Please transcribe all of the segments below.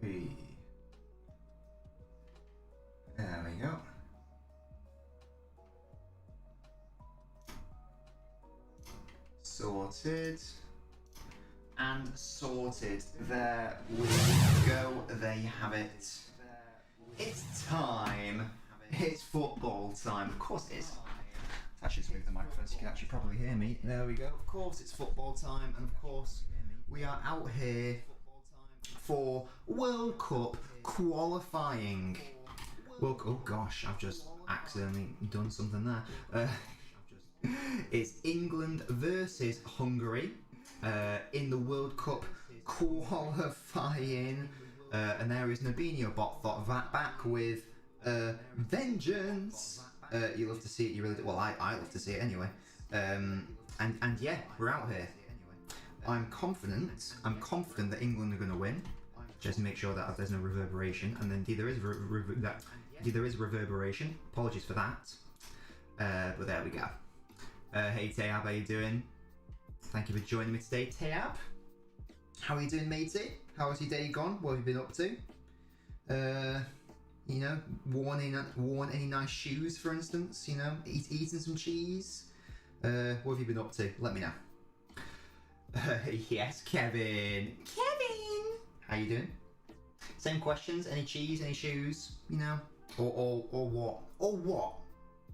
Hey. There we go. Sorted. And sorted. There we go. There you have it. It's time. It's football time. Of course it is. Let's actually move the microphone so you can actually probably hear me. There we go. Of course it's football time, and of course we are out here for World Cup qualifying. Oh gosh, I've just accidentally done something there. It's England versus Hungary in the World Cup qualifying, and there is Nabinho Bot thought that back with vengeance. You love to see it, you really do. Well, I love to see it anyway. And yeah, we're out here. I'm confident that England are going to win. Just make sure that there's no reverberation, and then indeed there is reverberation. Apologies for that. But there we go. Hey Tayab, how you doing? Thank you for joining me today, Tayab. How are you doing, matey? How has your day gone? What have you been up to? You know, worn any nice shoes, for instance? You know, eating some cheese. What have you been up to? Let me know. Yes, Kevin. How you doing? Same questions. Any cheese? Any shoes? You know, or what? Or what?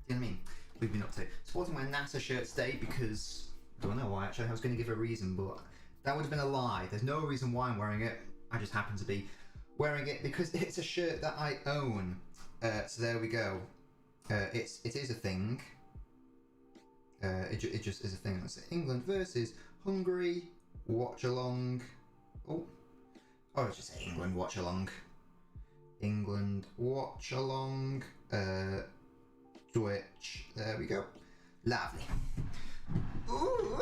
Do you know what I mean? We've been up to sporting my NASA shirt today because I don't know why. Actually, I was going to give a reason, but that would have been a lie. There's no reason why I'm wearing it. I just happen to be wearing it because it's a shirt that I own. So there we go. It is a thing. It just is a thing. Let's say England versus Hungary. Watchalong. Oh, it's just England Watchalong. England Watchalong. Twitch. There we go. Lovely. Ooh.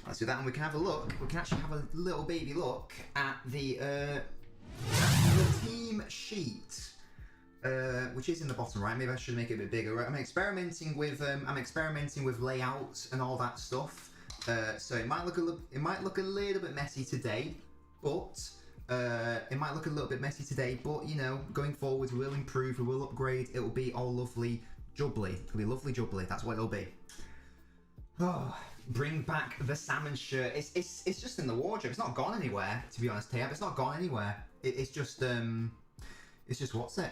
Let's do that, and we can have a look. We can actually have a little baby look at the team sheet, which is in the bottom right. Maybe I should make it a bit bigger. I'm experimenting with layouts and all that stuff. So it might look a little bit messy today, but you know, going forward we will improve, we will upgrade. It will be all lovely jubbly. It'll be lovely jubbly. That's what it'll be. Oh. Bring back the salmon shirt. It's just in the wardrobe. It's not gone anywhere, to be honest, Tab. It's not gone anywhere. It's just what's it?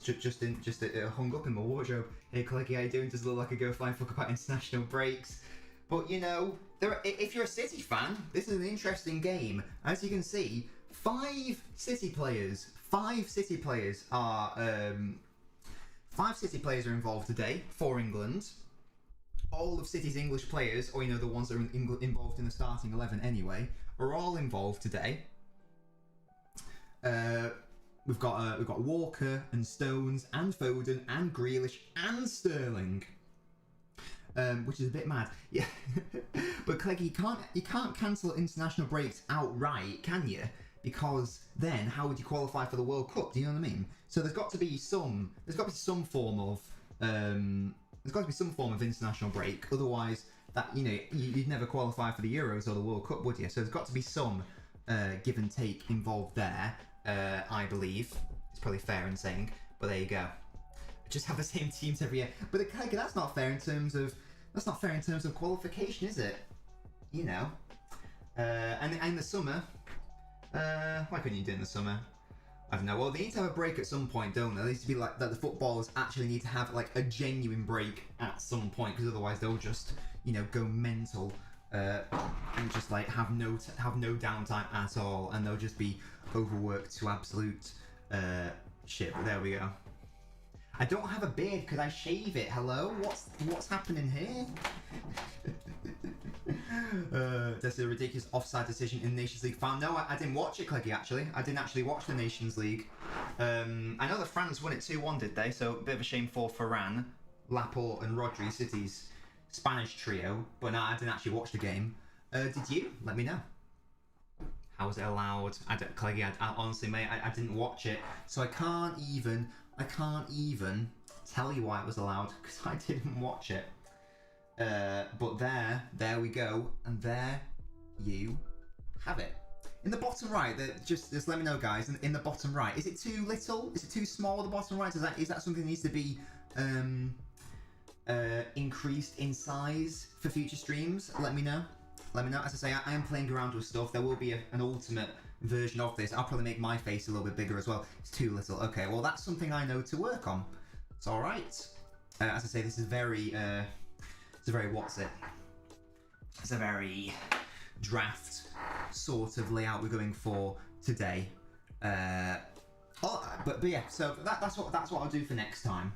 It's just hung up in the wardrobe. Hey, Cleggy, how you doing? Does it look like a go flying fuck about international breaks? But you know, if you're a City fan, this is an interesting game. As you can see, 5 City players are involved today for England. All of City's English players, or you know, the ones that are involved in the starting 11 anyway, are all involved today. We've got Walker and Stones and Foden and Grealish and Sterling, which is a bit mad. Yeah, but Clegg, you can't cancel international breaks outright, can you? Because then how would you qualify for the World Cup? Do you know what I mean? So there's got to be some form of there's got to be some form of international break, otherwise that, you know, you'd never qualify for the Euros or the World Cup, would you? So there's got to be some give and take involved there, I believe. It's probably fair in saying, but there you go. Just have the same teams every year. But that's not fair in terms of qualification, is it? You know. And in the summer, why couldn't you do it in the summer? I don't know. Well, they need to have a break at some point, don't they? There needs to be like that. The footballers actually need to have like a genuine break at some point, because otherwise they'll just, you know, go mental and just like have no downtime at all, and they'll just be overworked to absolute shit. But there we go. I don't have a beard. Could I shave it? Hello? What's happening here? That's a ridiculous offside decision in the Nations League final. No, I didn't watch it, Cleggy, actually. I didn't actually watch the Nations League. I know that France won it 2-1, did they? So a bit of a shame for Varane, Laporte and Rodri, City's Spanish trio. But no, I didn't actually watch the game. Did you? Let me know. How was it allowed? Cleggy, I honestly, mate, I didn't watch it. So I can't even tell you why it was allowed, because I didn't watch it. But there we go, and there you have it. in the bottom right, just let me know, guys. In the bottom right, is it too little? Is it too small? The bottom right, is that something that needs to be increased in size for future streams? Let me know. Let me know. As I say, I am playing around with stuff. There will be an ultimate version of this. I'll probably make my face a little bit bigger as well. It's too little. Okay, well that's something I know to work on. It's all right. As I say, this is very it's a very It's a very draft sort of layout we're going for today. But yeah, so that's what I'll do for next time.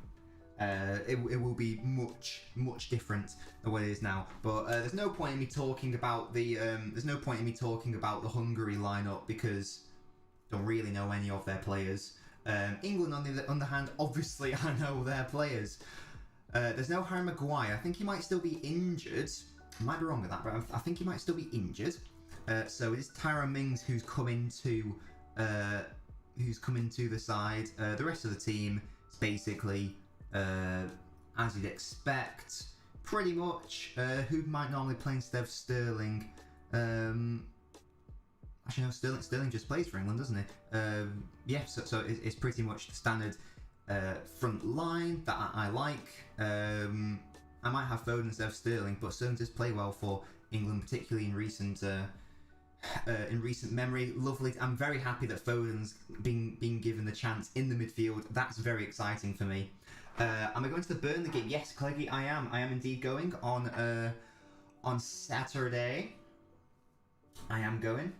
It will be much different than what it is now. But there's no point in me talking about the Hungary lineup because I don't really know any of their players. England on the other hand, obviously I know their players. There's no Harry Maguire. I think he might still be injured. I might be wrong with that, but I think he might still be injured. So it is Tyrone Mings who's come into the side. The rest of the team is basically as you'd expect, pretty much. Who might normally play instead of Sterling? Actually, no, Sterling just plays for England, doesn't he? Yeah, so it's pretty much the standard front line that I like. I might have Foden instead of Sterling, but Sterling does play well for England, particularly in recent memory. Lovely. I'm very happy that Foden's being given the chance in the midfield. That's very exciting for me. Am I going to the Burnley game? Yes, Cleggy, I am. I am indeed going on Saturday. I am going.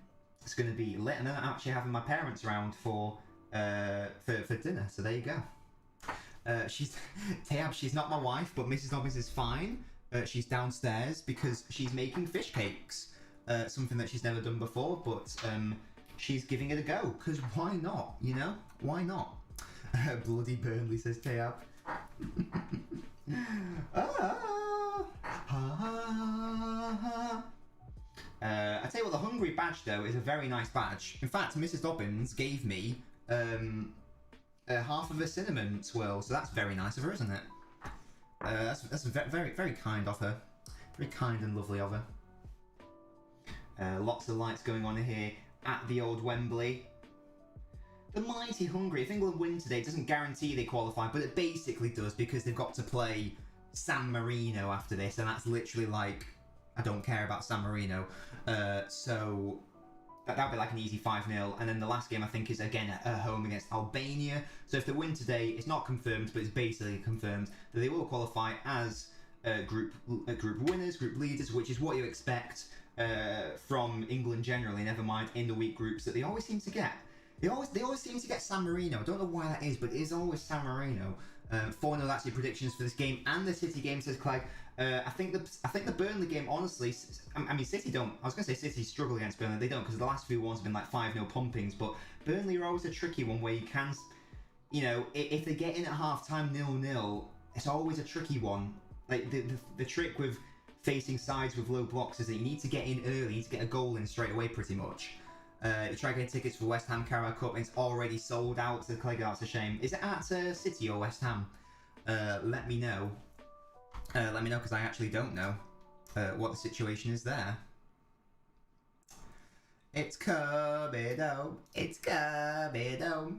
It's going to be lit, and then I'm actually having my parents around for dinner. So there you go. She's not my wife, but Mrs. LNobbins is fine. She's downstairs because she's making fish cakes, something that she's never done before, but she's giving it a go, because why not, you know? Why not? Bloody Burnley, says Tayab. I tell you what, the Hungary badge, though, is a very nice badge. In fact, Mrs. LNobbins gave me half of a cinnamon swirl, so that's very nice of her, isn't it? That's very, very kind of her. Very kind and lovely of her. Lots of lights going on here at the old Wembley. The mighty Hungary. If England win today, it doesn't guarantee they qualify, but it basically does, because they've got to play San Marino after this, and that's literally like, I don't care about San Marino. So that'll be like an easy 5-0, and then the last game I think is again at home against Albania. So if they win today, it's not confirmed, but it's basically confirmed that they will qualify as group winners, group leaders, which is what you expect from England generally. Never mind in the weak groups that they always seem to get. They always seem to get San Marino. I don't know why that is, but it is always San Marino. 4-0, that's your predictions for this game and the City game, says Clegg. I think the Burnley game, honestly, I mean, City don't. I was going to say City struggle against Burnley. They don't, because the last few ones have been like 5-0 pumpings. But Burnley are always a tricky one where you can, you know, if they get in at half time 0-0, it's always a tricky one. Like the trick with facing sides with low blocks is that you need to get in early, you need to get a goal in straight away, pretty much. You try getting tickets for West Ham Carabao Cup, and it's already sold out. So Clegg, that's a shame. Is it at City or West Ham? Let me know. Let me know, because I actually don't know what the situation is there. It's coming home. It's coming home.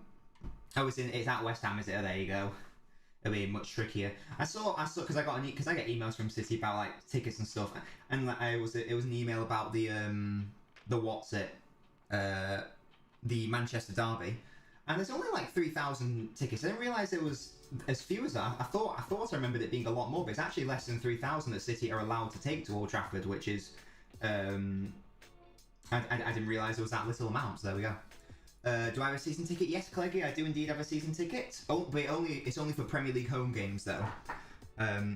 Oh, it's at West Ham, is it? Oh, there you go. It'll be much trickier. I saw because I get emails from City about like tickets and stuff, and like, it was an email about the the Manchester derby, and there's only like 3,000 tickets. I didn't realise there was as few as that. I thought I remembered it being a lot more, but it's actually less than 3,000 that City are allowed to take to Old Trafford, which is I didn't realise there was that little amount. So there we go. Do I have a season ticket? Yes, Cleggy, I do indeed have a season ticket. Oh, but it's only for Premier League home games though.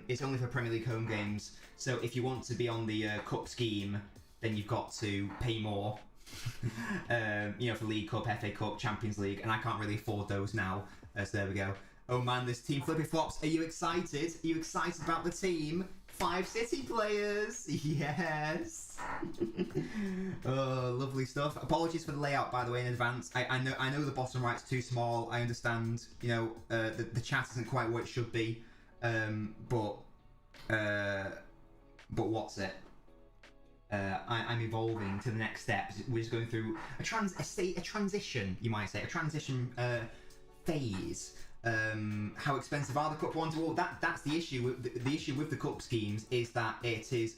It's only for Premier League home games. So if you want to be on the cup scheme, then you've got to pay more. You know, for League Cup, FA Cup, Champions League, and I can't really afford those now. So there we go. Oh man, this team flippy flops. Are you excited? Are you excited about the team? 5 City players. Yes. Oh, lovely stuff. Apologies for the layout, by the way, in advance. I know the bottom right's too small. I understand. You know, the chat isn't quite what it should be. But what's it? I'm evolving to the next step. We're just going through a transition, you might say, a transition phase. How expensive are the cup ones? Well, that's the issue. The issue with the cup schemes is that it is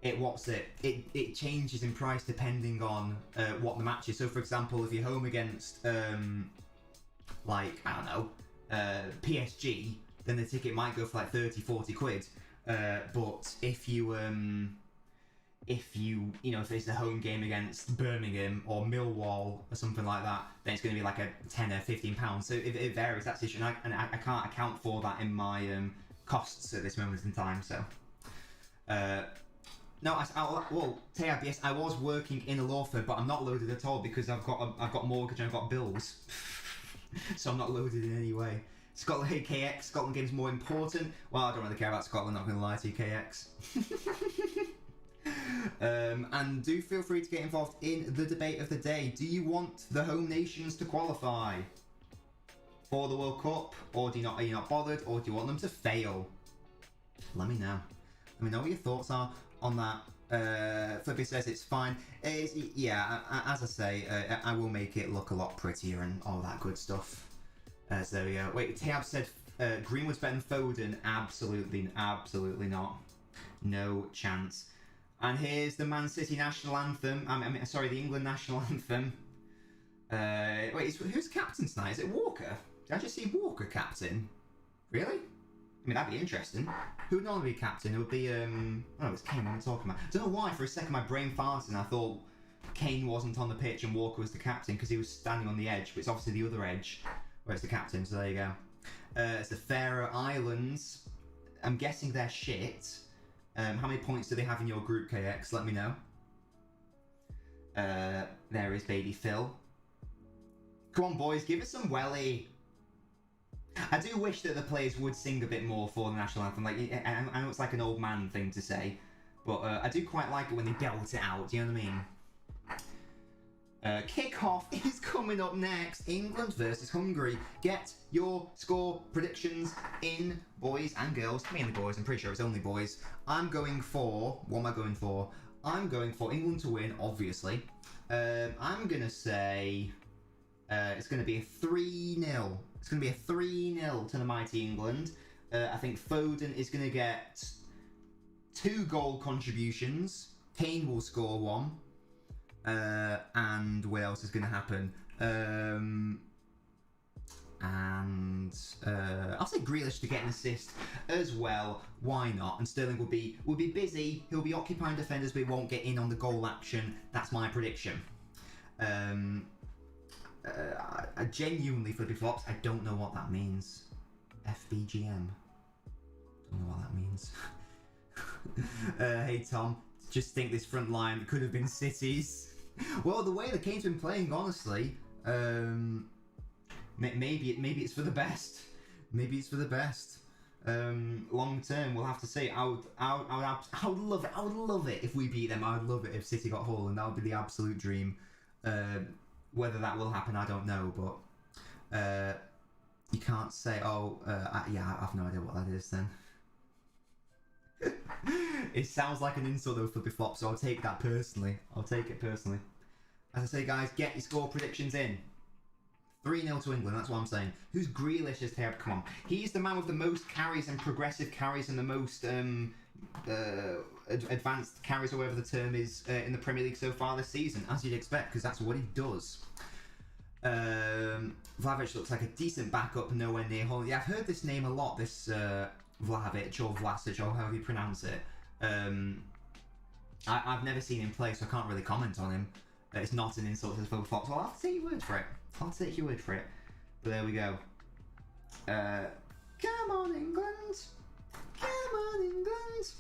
it changes in price depending on what the match is. So, for example, if you're home against like, I don't know, PSG, then the ticket might go for like 30-40 quid. But if you if it's a home game against Birmingham or Millwall or something like that, then it's going to be like a 10 or 15 pounds. So it varies. That's the issue, and I can't account for that in my costs at this moment in time. So no, well, Tayab, yes, I was working in a law firm, but I'm not loaded at all because I've got mortgage and I've got bills, so I'm not loaded in any way. Scotland KX, Scotland game's more important. Well, I don't really care about Scotland, not going to lie to you, KX. And do feel free to get involved in the debate of the day. Do you want the home nations to qualify for the World Cup, or are you not bothered, or do you want them to fail? Let me know. Let me know what your thoughts are on that. Flippy says it's fine. Yeah, as I say, I will make it look a lot prettier and all that good stuff. So there we go. Wait, Tab said Greenwood's better than Foden. Absolutely not. No chance. And here's the Man City national anthem. Sorry, the England national anthem. Wait, who's captain tonight? Is it Walker? Did I just see Walker captain? Really? I mean, that'd be interesting. Who would normally be captain? It would be, oh, it's Kane, what am I talking about? I don't know why, for a second my brain farted and I thought Kane wasn't on the pitch and Walker was the captain because he was standing on the edge, but it's obviously the other edge where it's the captain, so there you go. It's the Faroe Islands. I'm guessing they're shit. How many points do they have in your group, KX? Let me know. There is baby Phil. Come on, boys, give us some welly. I do wish that the players would sing a bit more for the national anthem. Like, I know it's like an old man thing to say, but I do quite like it when they belt it out. Do you know what I mean? Kickoff is coming up next. England versus Hungary. Get your score predictions in, boys and girls. Mainly boys. I'm pretty sure it's only boys. I'm going for... What am I going for? I'm going for England to win, obviously. I'm going to say... it's going to be a 3-0. It's going to be a 3-0 to the mighty England. I think Foden is going to get 2 goal contributions. Kane will score 1. And what else is going to happen? I'll say Grealish to get an assist as well. Why not? And Sterling will be busy. He'll be occupying defenders, but he won't get in on the goal action. That's my prediction. I genuinely, flippy flops, I don't know what that means. FBGM. Don't know what that means. Hey Tom, just think this front line could have been City's. Well, the way the Kane's been playing, honestly, maybe it's for the best. Maybe it's for the best. Long term, we'll have to see. I would love it. I would love it if we beat them. I would love it if City got Haaland. That would be the absolute dream. Whether that will happen, I don't know. But you can't say, oh, yeah, I have no idea what that is then. It sounds like an insult though, flippy flop, so I'll take that personally. I'll take it personally. As I say, guys, get your score predictions in. 3-0 to England, that's what I'm saying. Who's Grealish as Tab? Come on. He's the man with the most carries and progressive carries and the most advanced carries, or whatever the term is, in the Premier League so far this season, as you'd expect, because that's what he does. Vlahovic looks like a decent backup, nowhere near Holland. Yeah, I've heard this name a lot, this Vlahovic or Vlasic, or however you pronounce it. I've never seen him play, so I can't really comment on him. It's not an insult to the Phil Fox. I'll have to take your word for it. I'll take your word for it. But there we go. Come on, England! Come on, England!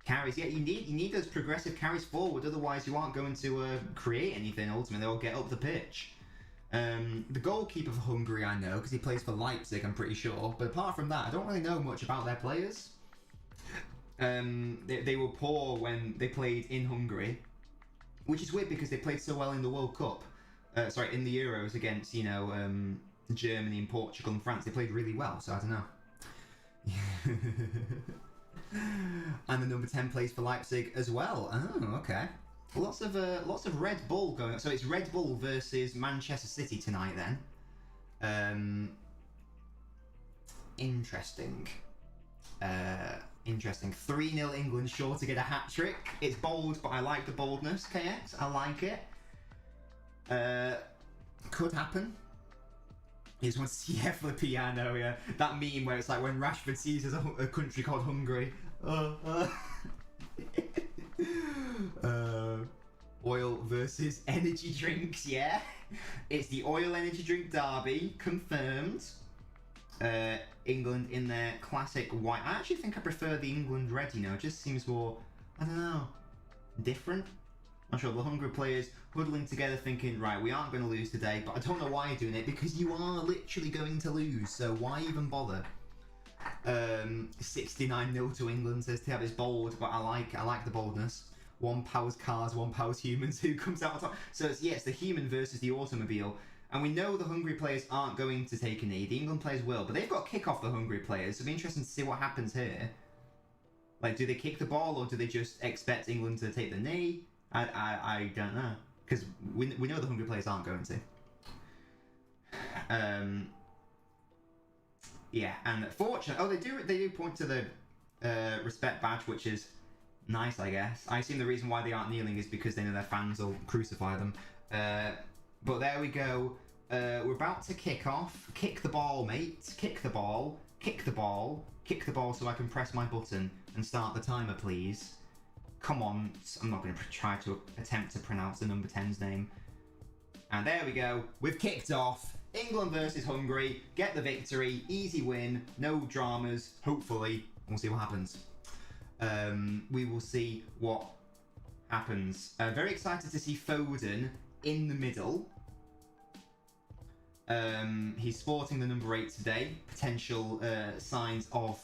Carries, yeah, you need those progressive carries forward, otherwise you aren't going to create anything ultimately, or get up the pitch. The goalkeeper for Hungary I know, because he plays for Leipzig, I'm pretty sure. But apart from that, I don't really know much about their players. They were poor when they played in Hungary, which is weird because they played so well in the World Cup. Sorry, in the Euros against, you know, Germany and Portugal and France. They played really well, so I don't know. And the number 10 plays for Leipzig as well. Oh, okay. Lots of Red Bull going on. So it's Red Bull versus Manchester City tonight then. Interesting. Interesting. 3-0 England, sure to get a hat-trick. It's bold, but I like the boldness, KX. I like it. Could happen. He just wants to see for the piano, yeah. That meme where it's like when Rashford sees a country called Hungary. Oil versus energy drinks, yeah. It's the oil energy drink derby, confirmed. England in their classic white. I actually think I prefer the England red, you know. It just seems more, I don't know, different. I'm sure the Hungary players huddling together thinking, right, we aren't going to lose today, but I don't know why you're doing it, because you are literally going to lose, so why even bother? 69-0 to England, says Tab. Is bold, but I like the boldness. One powers cars, one powers humans. Who comes out on top? So it's the human versus the automobile. And we know the Hungary players aren't going to take a knee. The England players will, but they've got Kickoff, the Hungary players, so it'll be interesting to see what happens here. Like, do they kick the ball, or do they just expect England to take the knee? I don't know, because we know the Hungary players aren't going to. Yeah, and fortunately, they do point to the respect badge, which is nice, I guess. I assume the reason why they aren't kneeling is because they know their fans will crucify them. But there we go. We're about to kick off. Kick the ball, mate. Kick the ball. Kick the ball. Kick the ball so I can press my button and start the timer, please. Come on. I'm not going to try to attempt to pronounce the number 10's name. And there we go. We've kicked off. England versus Hungary. Get the victory. Easy win. No dramas. Hopefully. We'll see what happens. We will see what happens. Very excited to see Foden in the middle. He's sporting the number 8 today. Potential signs of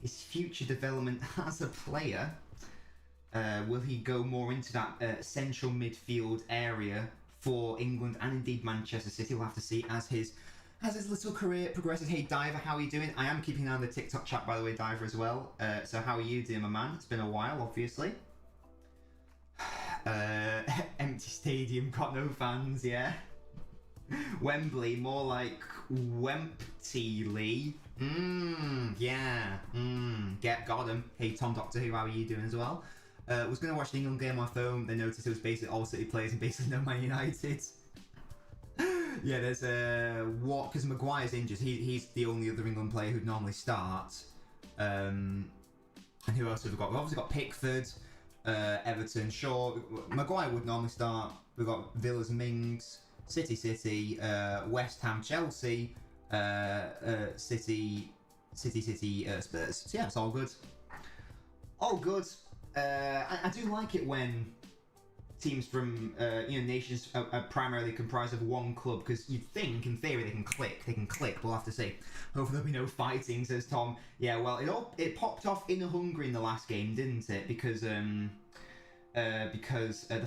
his future development as a player. Will he go more into that central midfield area for England and indeed Manchester City? We'll have to see as his little career progresses. Hey Diver, how are you doing? I am keeping an eye on the TikTok chat, by the way, Diver, as well. So how are you doing, my man? It's been a while, obviously. Empty stadium, got no fans, yeah. Wembley, more like Wempty-ly. Yeah. Got him. Hey Tom Doctor Who, how are you doing as well? Was going to watch the England game on my phone, then noticed it was basically all City players and basically no Man United. Yeah, there's what, because Maguire's injured. He's the only other England player who'd normally start. And who else have we got? We've obviously got Pickford, Everton, Shaw. Maguire would normally start. We've got Villa's Mings, City, West Ham, Chelsea, City, Spurs. So yeah, it's all good. All good. I do like it when teams from nations are primarily comprised of one club, because you'd think in theory they can click. We'll have to see. Hopefully there'll be no fighting, says Tom. Yeah, well, it popped off in Hungary in the last game, didn't it? Because the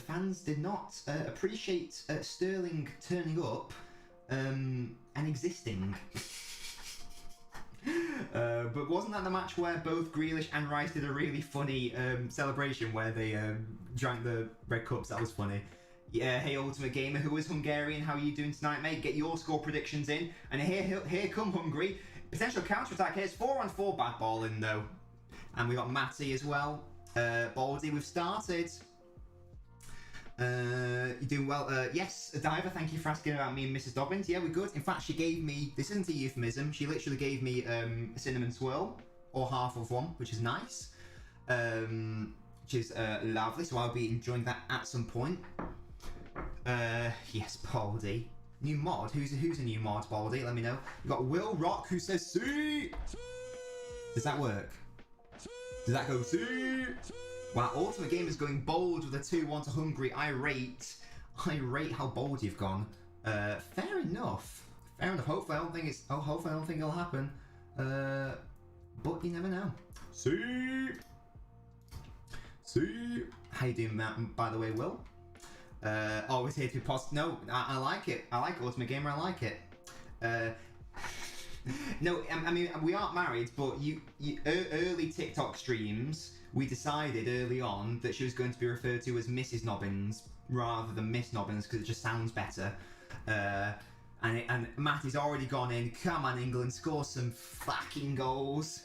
fans did not appreciate Sterling turning up and existing. But wasn't that the match where both Grealish and Rice did a really funny celebration where they drank the red cups? That was funny. Yeah, hey Ultimate Gamer, who is Hungarian, how are you doing tonight, mate? Get your score predictions in. And here come Hungary. Potential counter-attack here. It's 4-on-4 bad ball in though. And we got Matty as well. Baldy, we've started. You're doing well. Yes, Diver, thank you for asking about me and Mrs. Dobbins. Yeah, we're good. In fact, she gave me, this isn't a euphemism, she literally gave me a cinnamon swirl, or half of one, which is nice. Which is lovely, so I'll be enjoying that at some point. Yes, Baldy. New mod? Who's a new mod, Baldy? Let me know. We've got Will Rock, who says, see! Does that work? Does that go, see? Wow, Ultimate Game is going bold with a 2-1 to Hungary. I rate how bold you've gone. Fair enough. Hopefully I don't think it'll happen. But you never know. See. How you doing, Matt, by the way, Will? Always here to be positive. No, I like it. I like Ultimate Gamer. I like it. No, I mean, we aren't married, but early TikTok streams, we decided early on that she was going to be referred to as Mrs. Nobbins rather than Miss Nobbins because it just sounds better. And Matty's already gone in. Come on, England, score some fucking goals.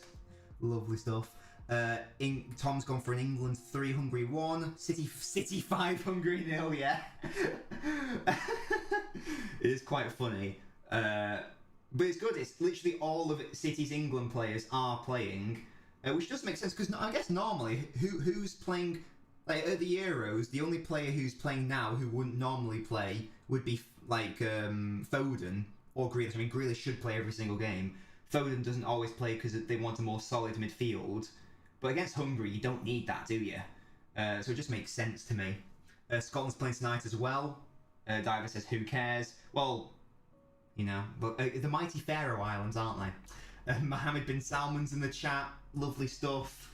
Lovely stuff. Tom's gone for an England 3, Hungary 1. City 5, Hungary 0, yeah. It is quite funny. But it's good. It's literally all of City's England players are playing, which does make sense because I guess normally who's playing like at the Euros, the only player who's playing now who wouldn't normally play would be like Foden or Grealish. I mean, Grealish should play every single game. Foden doesn't always play because they want a more solid midfield. But against Hungary, you don't need that, do you? So it just makes sense to me. Scotland's playing tonight as well. Diver says, who cares? Well, you know, but the mighty Faroe Islands, aren't they? Mohammed bin Salman's in the chat. Lovely stuff.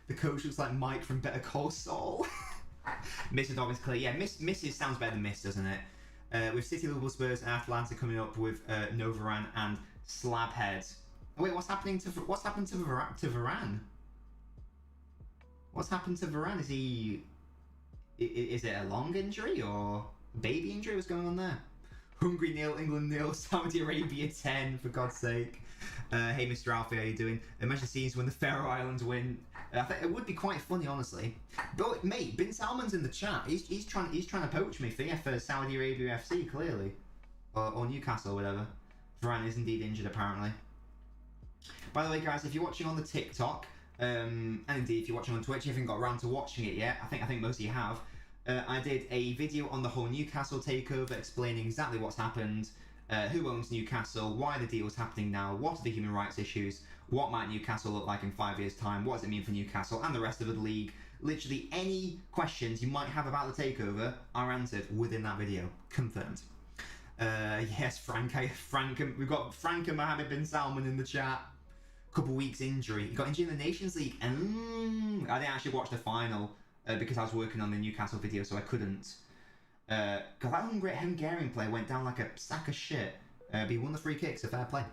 The coach looks like Mike from Better Call Saul. Mrs. Dobbins clear. Yeah, Mrs. sounds better than Miss, doesn't it? With City, Liverpool, Spurs, and Atalanta coming up with Novaran and Slabhead. Oh, wait, what's happened to Varane? What's happened to Varane? Is it a long injury or baby injury? What's going on there? Hungary 0, England 0, Saudi Arabia 10, for God's sake. Hey, Mr. Alfie, how you doing? Imagine seeing when the Faroe Islands win. I think it would be quite funny, honestly. But mate, Bin Salman's in the chat. He's trying to poach me for Saudi Arabia FC, clearly, or Newcastle, or whatever. Varane is indeed injured, apparently. By the way, guys, if you're watching on the TikTok, and indeed if you're watching on Twitch, you haven't got around to watching it yet. I think most of you have. I did a video on the whole Newcastle takeover, explaining exactly what's happened, who owns Newcastle, why the deal is happening now, what are the human rights issues, what might Newcastle look like in 5 years' time, what does it mean for Newcastle and the rest of the league. Literally any questions you might have about the takeover are answered within that video. Confirmed. Yes, Frank, we've got Frank and Mohammed bin Salman in the chat. Couple weeks injury. He got injured in the Nations League. I didn't actually watch the final because I was working on the Newcastle video, so I couldn't. Because that Hungarian player went down like a sack of shit. But he won the free kicks, so fair play.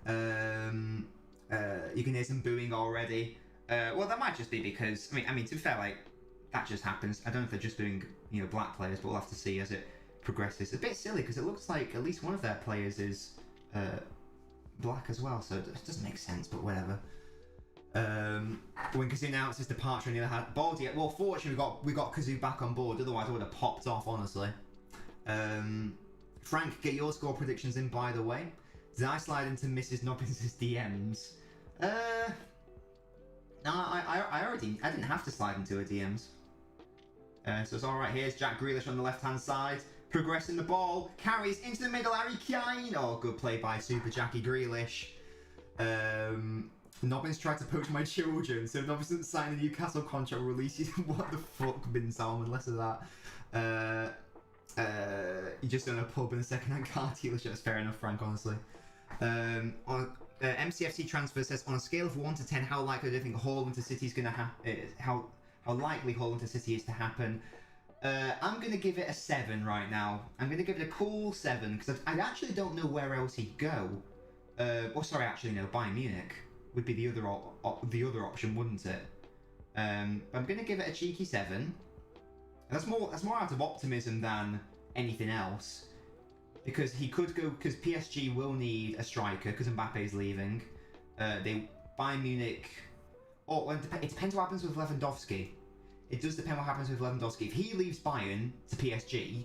You can hear some booing already. Well, that might just be because I mean to be fair, like that just happens. I don't know if they're just doing black players, but we'll have to see as it progresses. It's a bit silly because it looks like at least one of their players is black as well, so it doesn't make sense, but whatever. When Kazoo announced his departure and the other had Baldy, well, fortunately we got Kazoo back on board, otherwise I would have popped off, honestly. Frank, get your score predictions in, by the way. Did I slide into Mrs. Nobbins' DMs? No, I didn't have to slide into her DMs. So it's alright. Here's Jack Grealish on the left-hand side. Progressing the ball. Carries into the middle. Harry Kane. Oh, good play by Super Jackie Grealish. Nobbins tried to poach my children, so if Nobbins doesn't sign a Newcastle contract, will release you. What the fuck, Bin Salman? Less of that. You just own a pub and a second-hand car dealership. That's fair enough, Frank, honestly. MCFC transfer says, on a scale of 1 to 10, how likely do you think Haaland to City is going to happen? How likely Haaland to City is to happen? I'm going to give it a 7 right now. I'm going to give it a cool 7 because I actually don't know where else he'd go. Well, sorry, actually no, Bayern Munich would be the other option, wouldn't it? I'm going to give it a cheeky 7. That's more out of optimism than anything else. Because he could go, because PSG will need a striker because Mbappe's leaving. Bayern Munich. Oh, it depends what happens with Lewandowski. It does depend what happens with Lewandowski. If he leaves Bayern to PSG,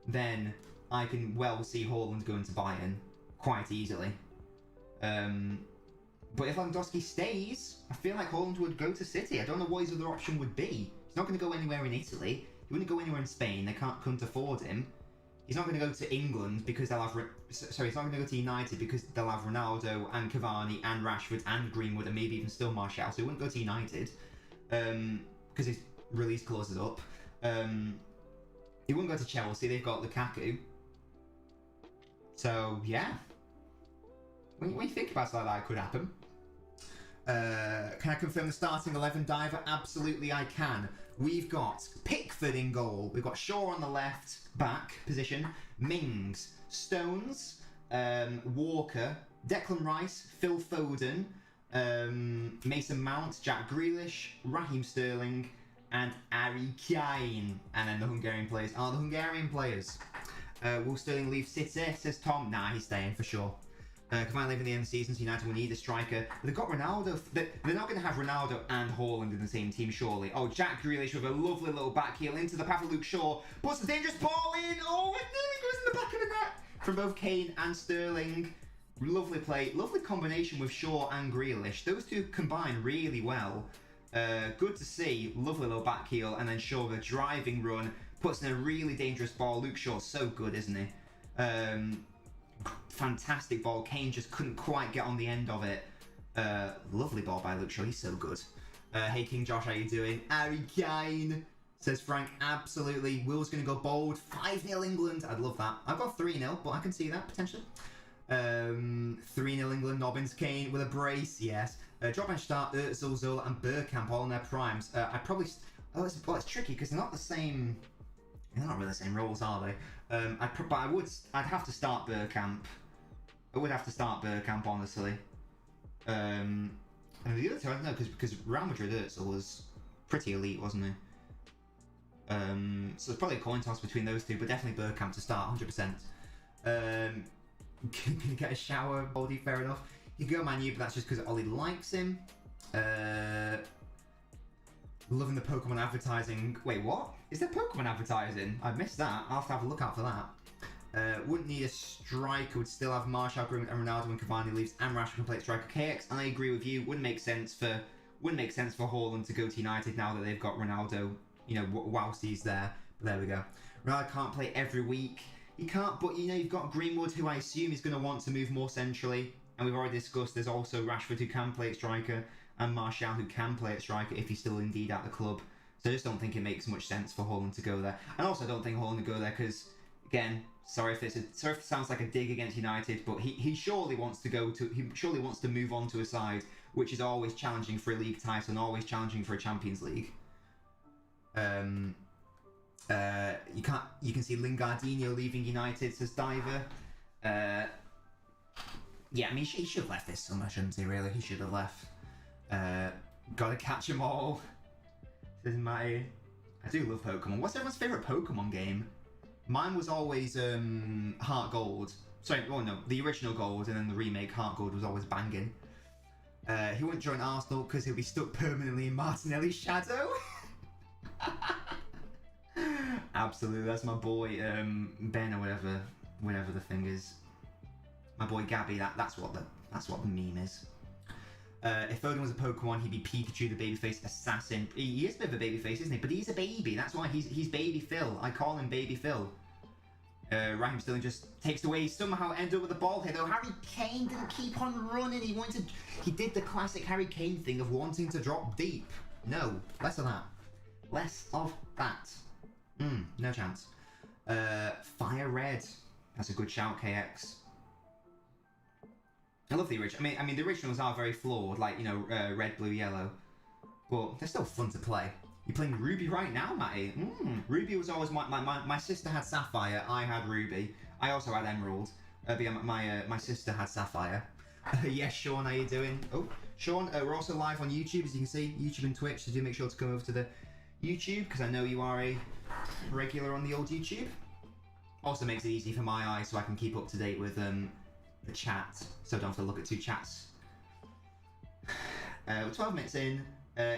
then I can well see Haaland going to Bayern quite easily. But if Lewandowski stays, I feel like Haaland would go to City. I don't know what his other option would be. He's not going to go anywhere in Italy. He wouldn't go anywhere in Spain. They couldn't afford him. He's not going to go to England because they'll have... Sorry, he's not going to go to United because they'll have Ronaldo and Cavani and Rashford and Greenwood and maybe even still Martial. So he wouldn't go to United because his release clause is up. He wouldn't go to Chelsea. They've got Lukaku. So, yeah. When you think about something like that, it could happen. Can I confirm the starting 11, Diver? Absolutely, I can. We've got Pickford in goal. We've got Shaw on the left back position. Mings, Stones, Walker, Declan Rice, Phil Foden, Mason Mount, Jack Grealish, Raheem Sterling, and Harry Kane. And then the Hungarian players are the Hungarian players. Will Sterling leave City, says Tom? Nah, he's staying for sure. Combined leaving the end of the season, so United will need a striker. They've got Ronaldo. They're not going to have Ronaldo and Haaland in the same team, surely. Oh, Jack Grealish with a lovely little back heel into the path of Luke Shaw. Puts the dangerous ball in. Oh, it nearly goes in the back of the net. From both Kane and Sterling. Lovely play. Lovely combination with Shaw and Grealish. Those two combine really well. Good to see. Lovely little back heel. And then Shaw with a driving run. Puts in a really dangerous ball. Luke Shaw's so good, isn't he? Fantastic ball. Kane just couldn't quite get on the end of it. Lovely ball by Luke Shaw. He's so good. Hey King Josh, how you doing? Harry Kane, says Frank. Absolutely. Will's going to go bold. 5-0 England. I'd love that. I've got 3-0, but I can see that potentially. 3-0 England. Nobbins, Kane with a brace. Yes. Drop bench start. Özil, Zola, and Bergkamp all in their primes. I probably. It's tricky because they're not the same. They're not really the same roles, are they? I'd have to start Bergkamp. I would have to start Bergkamp, honestly. And the other two, I don't know, because Real Madrid Özil was pretty elite, wasn't he? So it's probably a coin toss between those two, but definitely Bergkamp to start, 100%. Can you get a shower, Baldy? Fair enough. You can go Man U, but that's just because Ollie likes him. Loving the Pokemon advertising. Wait, what? Is there Pokemon advertising? I missed that. I'll have to have a look out for that. Wouldn't need a striker. Would still have Martial, Greenwood, and Ronaldo when Cavani leaves, and Rashford can play striker. KX, and I agree with you. Wouldn't make sense for Haaland to go to United now that they've got Ronaldo. You know, whilst he's there. But there we go. Ronaldo can't play every week. He can't. But you know, you've got Greenwood, who I assume is going to want to move more centrally. And we've already discussed. There's also Rashford, who can play at striker, and Martial, who can play at striker if he's still indeed at the club. So I just don't think it makes much sense for Haaland to go there. And also I don't think Haaland would go there because, again, sorry if it sounds like a dig against United, but he surely wants to move on to a side which is always challenging for a league title and always challenging for a Champions League. You can see Lingardinho leaving United, says Diver. Yeah, I mean he should have left this summer, shouldn't he? Really, he should have left. Gotta catch them all. This is I do love Pokemon. What's everyone's favourite Pokemon game? Mine was always Heart Gold. Sorry, oh no, the original Gold, and then the remake Heart Gold was always banging. He wouldn't join Arsenal because he'll be stuck permanently in Martinelli's shadow. Absolutely, that's my boy Ben or whatever the thing is. My boy Gabby. That's what the meme is. If Foden was a Pokemon, he'd be Pikachu, the babyface assassin. He is a bit of a babyface, isn't he? But he's a baby. That's why he's Baby Phil. I call him Baby Phil. Raheem Sterling just takes away. Somehow ended up with the ball here, though. Harry Kane didn't keep on running. He did the classic Harry Kane thing of wanting to drop deep. No, less of that. Less of that. No chance. Fire Red. That's a good shout, KX. I love the original. I mean, the originals are very flawed, like, you know, red, blue, yellow. But they're still fun to play. You're playing Ruby right now, Matty? Ruby was always my sister had Sapphire, I had Ruby. I also had Emerald. But yeah, my sister had Sapphire. Yes, Sean, how you doing? Oh, Sean, we're also live on YouTube, as you can see. YouTube and Twitch, so do make sure to come over to the YouTube, because I know you are a regular on the old YouTube. Also makes it easy for my eyes, so I can keep up to date with the chat, so I don't have to look at two chats. We're 12 minutes in.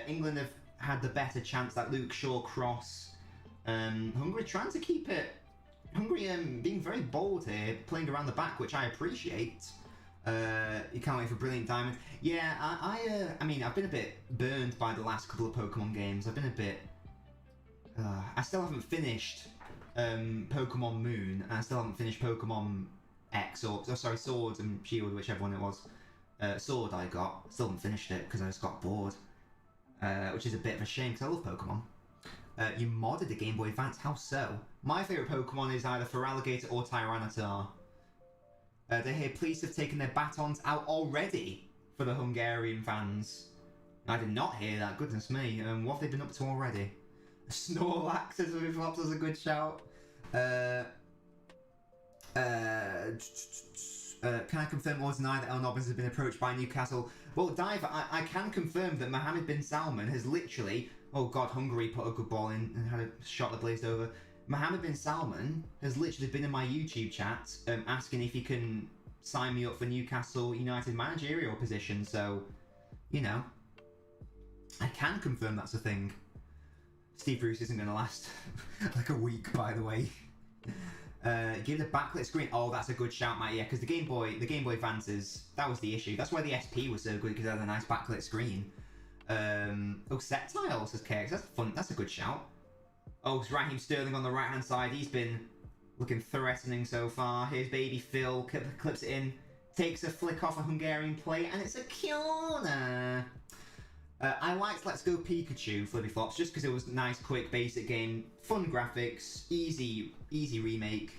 England have had the better chance, that Luke Shaw cross. Hungary trying to keep it. Hungary being very bold here, playing around the back, which I appreciate. You can't wait for Brilliant Diamond. Yeah, I mean, I've been a bit burned by the last couple of Pokemon games. I've been a bit. I still haven't finished Pokemon Moon, and I still haven't finished Pokemon X, or sorry, Sword and Shield, whichever one it was. Sword I got, still haven't finished it because I just got bored. Which is a bit of a shame because I love Pokemon. You modded the Game Boy Advance, how so? My favourite Pokemon is either Feraligatr or Tyranitar. They here, police have taken their batons out already for the Hungarian fans. I did not hear that, goodness me. What have they been up to already? Snorlax as we flops was a good shout. Can I confirm or deny that LNobbins has been approached by Newcastle? Well, Diver, I can confirm that Mohammed bin Salman has literally... Oh God, Hungary put a good ball in and had a shot that blazed over. Mohammed bin Salman has literally been in my YouTube chat asking if he can sign me up for Newcastle United managerial position. So, you know, I can confirm that's a thing. Steve Bruce isn't going to last like a week, by the way. Give the backlit screen. Oh, that's a good shout, Matt. Yeah, because the Game Boy Advances, that was the issue. That's why the SP was so good, because it had a nice backlit screen. Oh, set tile, says KX. That's fun. That's a good shout. Oh, it's Raheem Sterling on the right hand side. He's been looking threatening so far. Here's baby Phil, clips it in, takes a flick off a Hungarian play, and it's a corner. I liked Let's Go Pikachu, Flippy Flops, just because it was nice, quick, basic game, fun graphics, easy remake.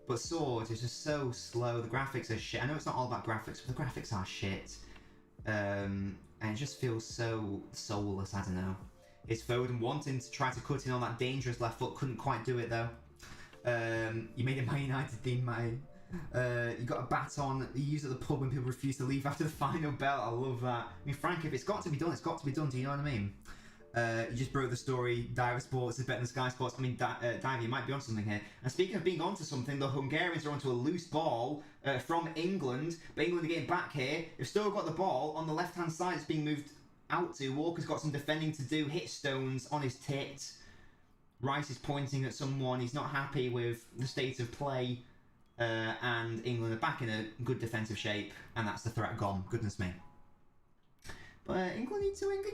But Sword is just so slow. The graphics are shit. I know it's not all about graphics, but the graphics are shit. And it just feels so soulless. I don't know. It's Foden wanting to try to cut in on that dangerous left foot, couldn't quite do it though. You made it Man United theme, mate. You got a baton you use at the pub when people refuse to leave after the final bell. I love that. I mean, Frank, if it's got to be done, it's got to be done. Do you know what I mean? You just broke the story. Diver Sports is better than Sky Sports. I mean, Diver, you might be on something here. And speaking of being onto something, the Hungarians are onto a loose ball from England. But England are getting back here. They've still got the ball on the left-hand side. It's being moved out to. Walker's got some defending to do. Hit Stones on his tit. Rice is pointing at someone. He's not happy with the state of play. And England are back in a good defensive shape. And that's the threat gone. Goodness me. But England need to wake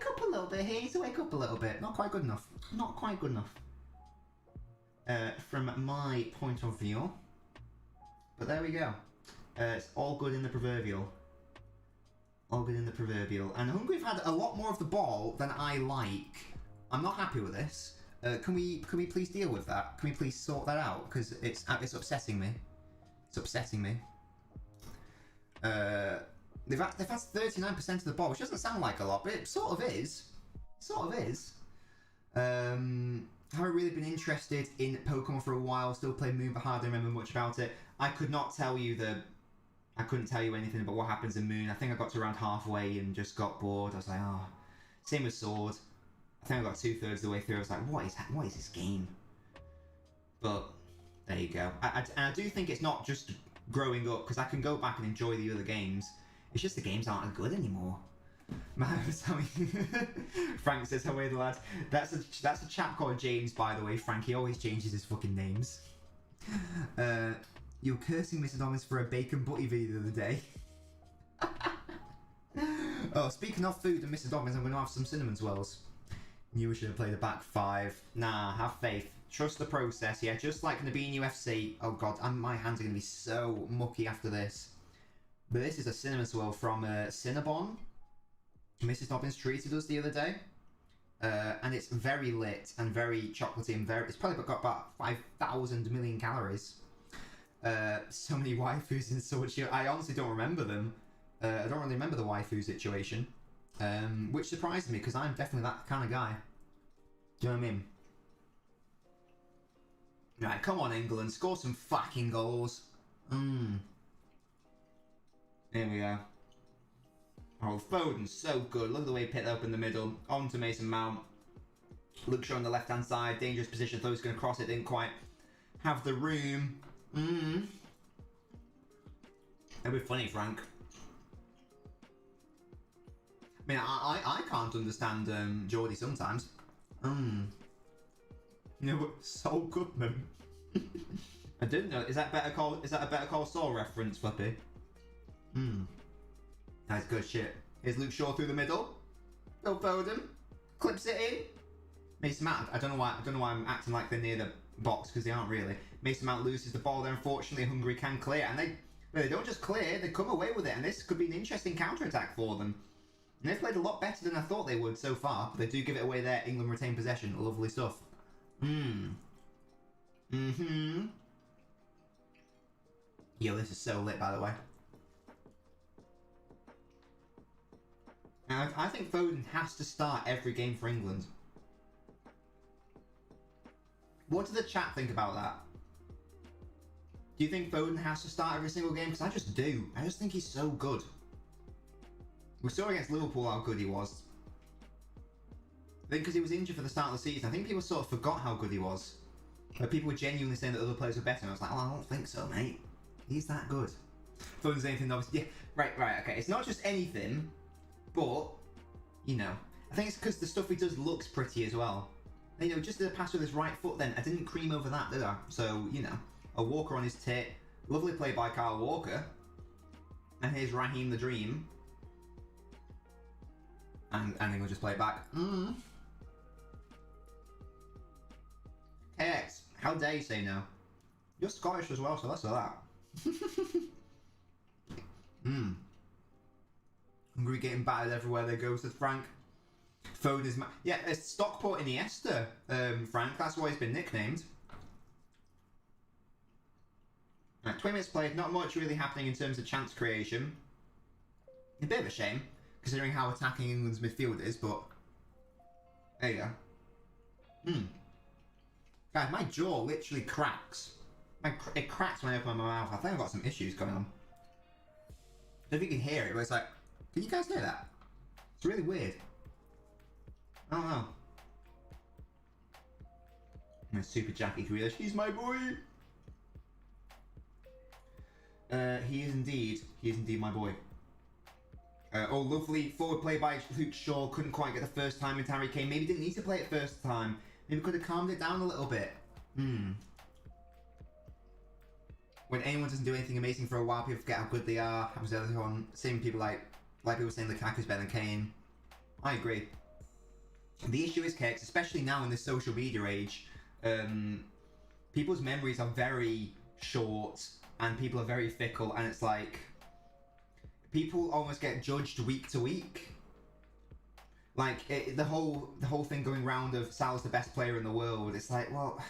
up a little bit here. Need to wake up a little bit. Not quite good enough. Not quite good enough. From my point of view. But there we go. It's all good in the proverbial. All good in the proverbial. And Hungary have had a lot more of the ball than I like. I'm not happy with this. Can we please deal with that? Can we please sort that out? Because it's upsetting me. It's upsetting me. They've had 39% of the ball, which doesn't sound like a lot, but it sort of is. Sort of is. Haven't really been interested in Pokemon for a while. Still play Moon, but hardly remember much about it. I couldn't tell you anything about what happens in Moon. I think I got to around halfway and just got bored. I was like, oh. Same with Sword. I think I got 2/3 of the way through. I was like, what is this game? But there you go. And I do think it's not just growing up, because I can go back and enjoy the other games. It's just the games aren't as good anymore. Frank says, "How are the lads?" That's a chap called James, by the way. Frank, he always changes his fucking names. You were cursing Mr. Thomas for a bacon butty video the other day. Oh, speaking of food and Mr. Dobbins, I'm going to have some cinnamon swirls. Knew we should have played a back five. Nah, have faith. Trust the process, yeah. Just like in the Bean UFC. Oh god, my hands are going to be so mucky after this. But this is a cinnamon swirl from Cinnabon. Mrs. Dobbins treated us the other day. And it's very lit and very chocolatey and it's probably got about 5,000 million calories. So many waifus in such. I honestly don't remember them. I don't really remember the waifu situation. Which surprised me, because I'm definitely that kind of guy. Do you know what I mean? Right, come on England, score some fucking goals. Here we go. Oh, Foden's so good. Look at the way he picked that up in the middle. On to Mason Mount. Luke Shaw on the left-hand side. Dangerous position. Thought he was going to cross it. Didn't quite have the room. That'd be funny, Frank. I mean, I can't understand Geordie sometimes. You know, but Saul Goodman. I didn't know. Is that a Better Call Saul reference, Flippy? That's good shit. Here's Luke Shaw through the middle. Phil Foden clips it in. Mason Mount. I don't know why I'm acting like they're near the box, because they aren't really. Mason Mount loses the ball there. Unfortunately, Hungary can clear, and they don't just clear. They come away with it, and this could be an interesting counter-attack for them. And they've played a lot better than I thought they would so far, but they do give it away there. England retain possession. Lovely stuff. Yo, this is so lit, by the way. And I think Foden has to start every game for England. What does the chat think about that? Do you think Foden has to start every single game? Because I just do. I just think he's so good. We saw against Liverpool how good he was. I think because he was injured for the start of the season, I think people sort of forgot how good he was. But people were genuinely saying that other players were better, and I was like, oh, I don't think so, mate. He's that good. Foden's anything, obviously. Yeah, right, okay. It's not just anything, but, you know, I think it's because the stuff he does looks pretty as well. And, you know, just the pass with his right foot then, I didn't cream over that, did I? So, you know, a Walker on his tit. Lovely play by Kyle Walker. And here's Raheem the Dream. And then we'll just play it back. KX, how dare you say no? You're Scottish as well, so that's that. Hungary getting battered everywhere they go, says Frank. Foden is yeah, it's Stockport Iniesta, Frank. That's why he's been nicknamed. Right, 20 minutes played. Not much really happening in terms of chance creation. A bit of a shame, considering how attacking England's midfield is, but there you go. God, my jaw literally cracks. It cracks when I open my mouth. I think I've got some issues going on. I don't know if you can hear it, but it's like, can you guys hear that? It's really weird. I don't know. My super Jackie Grealish, he's my boy. He is indeed my boy. Oh, lovely forward play by Luke Shaw. Couldn't quite get the first time into Harry Kane. Maybe didn't need to play it first time. Maybe could have calmed it down a little bit. When anyone doesn't do anything amazing for a while, people forget how good they are. Happens to everyone. Same people like people saying Lukaku's better than Kane. I agree. The issue is, Kex, especially now in this social media age, people's memories are very short and people are very fickle, and it's like people almost get judged week to week. Like the whole thing going round of Salah's the best player in the world. It's like, well,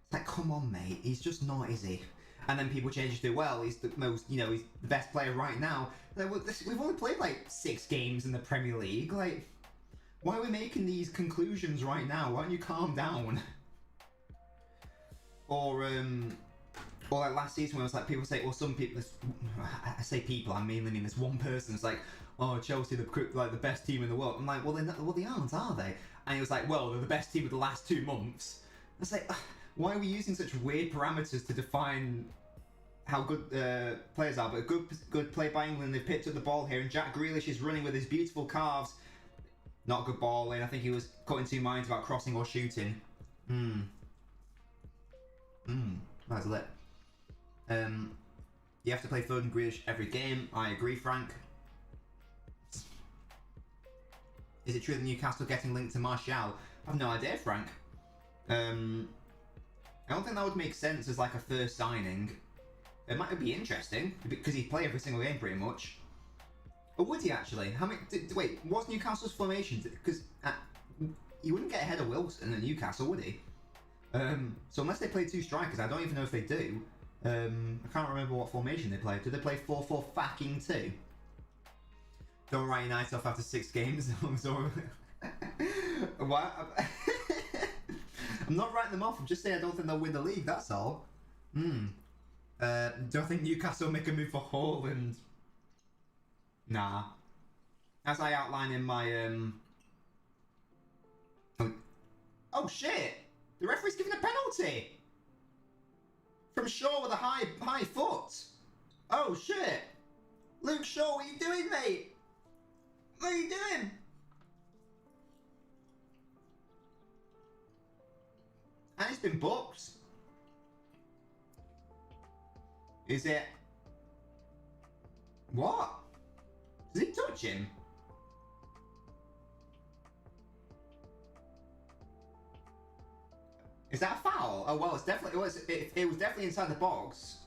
it's like, come on, mate. He's just not, is he? And then people change it to, well, he's the most, you know, he's the best player right now. Like, well, we've only played like 6 games in the Premier League. Like, why are we making these conclusions right now? Why don't you calm down? Or like last season when it was like, people say, well, some people, I say people, I mainly mean this one person. It's like, oh, Chelsea, the best team in the world. I'm like, well, they aren't, are they? And he was like, well, they're the best team of the last 2 months. It's like, why are we using such weird parameters to define how good players are? But a good play by England. They've picked up the ball here, and Jack Grealish is running with his beautiful calves. Not a good ball in. I think he was caught in 2 minds about crossing or shooting. That's lit. You have to play Foden Grealish every game. I agree, Frank. Is it true that Newcastle getting linked to Martial? I have no idea, Frank. I don't think that would make sense as like a first signing. It might be interesting because he'd play every single game pretty much. Or would he actually? How many? Wait, what's Newcastle's formation? Because he wouldn't get ahead of Wilson at Newcastle, would he? So unless they play 2 strikers, I don't even know if they do. I can't remember what formation they play. Do they play 4-4-2? Don't write United off after 6 games. What? I'm not writing them off. I'm just saying I don't think they'll win the league. That's all. Do I think Newcastle make a move for Haaland? Nah. As I outline in my Oh shit! The referee's giving a penalty from Shaw with a high foot. Oh shit! Luke Shaw, what are you doing, mate? What are you doing? And it's been booked. Is it? What? Does he touch him? Is that a foul? Oh well, it was definitely inside the box.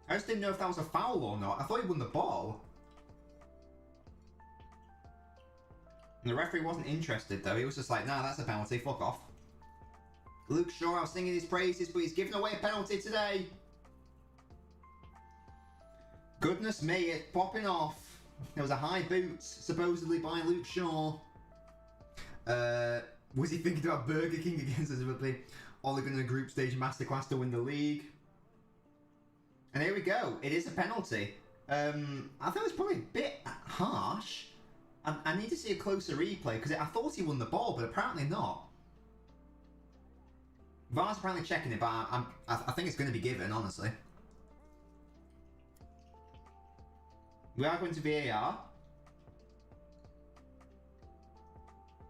I just didn't know if that was a foul or not. I thought he won the ball. And the referee wasn't interested though. He was just like, nah, that's a penalty. Fuck off. Luke Shaw, I was singing his praises, but he's giving away a penalty today. Goodness me, it's popping off. There was a high boot, supposedly by Luke Shaw. Was he thinking about Burger King against us? Ole going to group stage masterclass to win the league? And here we go. It is a penalty. I thought it was probably a bit harsh. I need to see a closer replay because I thought he won the ball, but apparently not. VAR's apparently checking it, but I think it's going to be given, honestly. We are going to VAR.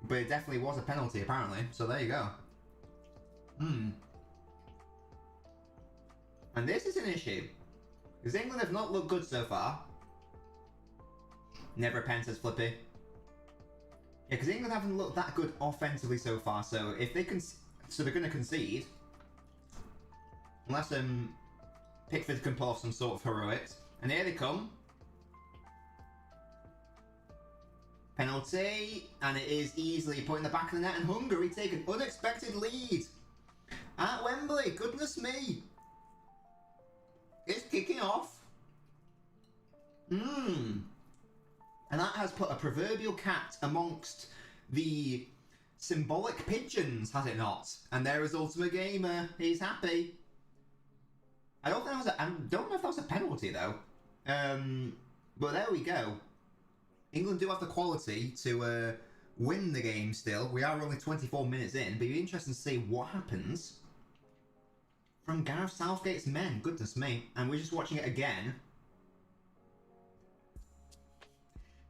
But it definitely was a penalty, apparently. So there you go. And this is an issue. Because England have not looked good so far. Never a pen, says Flippy. Yeah, because England haven't looked that good offensively so far. So if they can, so they're going to concede, unless Pickford can pull off some sort of heroics. And here they come. Penalty, and it is easily put in the back of the net. And Hungary take an unexpected lead at Wembley. Goodness me! It's kicking off. And that has put a proverbial cat amongst the symbolic pigeons, has it not? And there is Ultimate Gamer. He's happy. I don't know if that was a penalty though. But there we go. England do have the quality to win the game still. We are only 24 minutes in, but it'd be interesting to see what happens from Gareth Southgate's men. Goodness me. And we're just watching it again.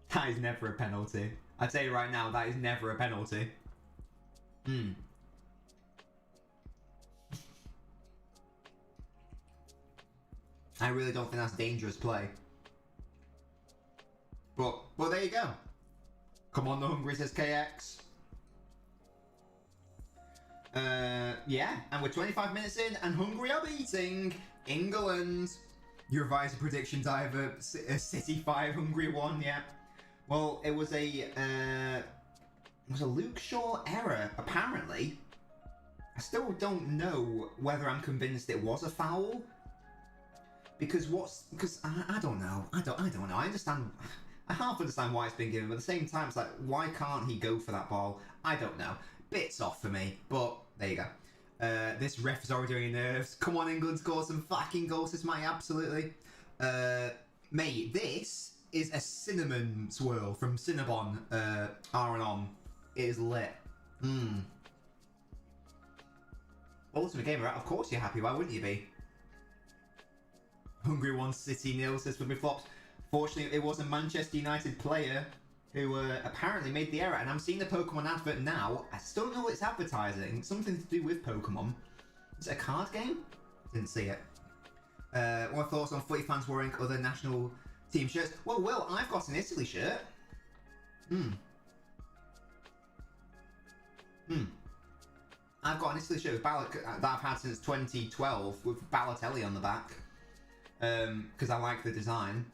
That is never a penalty. I tell you right now, that is never a penalty. I really don't think that's dangerous play. But there you go. Come on, the Hungary, says KX. Yeah, and we're 25 minutes in, and Hungary are beating England. You revised the prediction, Diver. City 5, Hungary 1, yeah. Well, it was a Luke Shaw error, apparently. I still don't know whether I'm convinced it was a foul. Because I don't know. I don't know. I half understand why it's been given, but at the same time, it's like, why can't he go for that ball? I don't know. Bits off for me, but there you go. This ref is already doing nerves. Come on, England, score some fucking goals. This might absolutely. Mate, this is a cinnamon swirl from Cinnabon R&On. It is lit. Ultimate Gamer, of course you're happy. Why wouldn't you be? Hungary 1, City 0, says Flippy Flops. Fortunately, it was a Manchester United player who apparently made the error. And I'm seeing the Pokemon advert now. I still don't know what it's advertising. Something to do with Pokemon. Is it a card game? Didn't see it. What thoughts on footy fans wearing other national team shirts? Well, Will, I've got an Italy shirt. I've got an Italy shirt with that I've had since 2012 with Balotelli on the back. Because I like the design.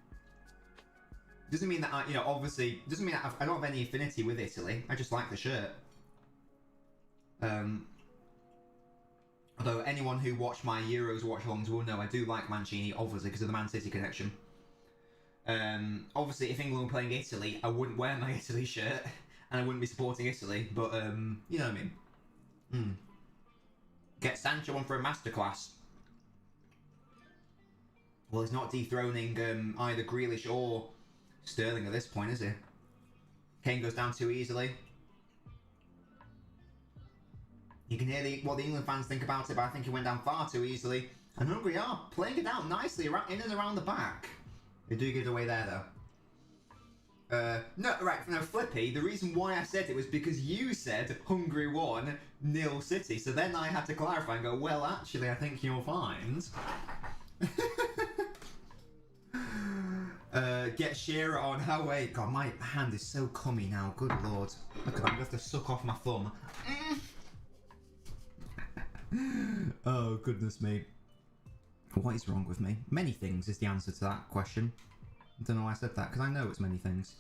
Doesn't mean that obviously, doesn't mean that I don't have any affinity with Italy. I just like the shirt. Although anyone who watched my Euros watch-alongs will know I do like Mancini, obviously, because of the Man City connection. Obviously, if England were playing Italy, I wouldn't wear my Italy shirt, and I wouldn't be supporting Italy, but, you know what I mean. Get Sancho on for a masterclass. Well, he's not dethroning either Grealish or Sterling at this point, is he? Kane goes down too easily. You can hear what the England fans think about it, but I think he went down far too easily. And Hungary are playing it out nicely in and around the back. They do give it away there, though. No, Flippy, the reason why I said it was because you said Hungary 1, 0 City. So then I had to clarify and go, well, actually, I think you'll find... Get Shearer on. How wait, God, my hand is so cummy now. Good lord. Look at that, I'm going to have to suck off my thumb. Oh, goodness me. What is wrong with me? Many things is the answer to that question. I don't know why I said that, because I know it's many things.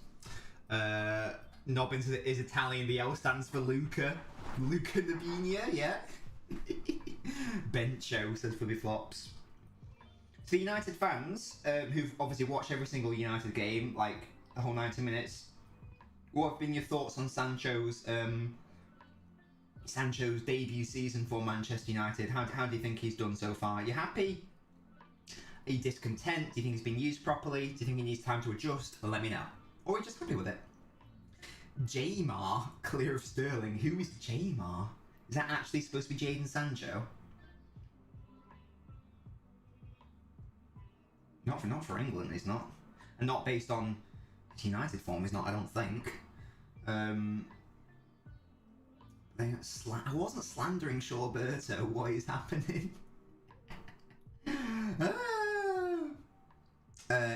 Nobbins is Italian. The L stands for Luca. Luca Nabinia, yeah. Bencho, says Flippy Flops. So United fans, who've obviously watched every single United game, like the whole 90 minutes, what have been your thoughts on Sancho's debut season for Manchester United? How do you think he's done so far? Are you happy? Are you discontent? Do you think it's been used properly? Do you think he needs time to adjust? Let me know. Or are you just happy with it? Jamar, clear of Sterling. Who is Jamar? Is that actually supposed to be Jadon Sancho? Not for England, it's not. And not based on United form, it's not, I don't think. I wasn't slandering Shawberto. What is happening?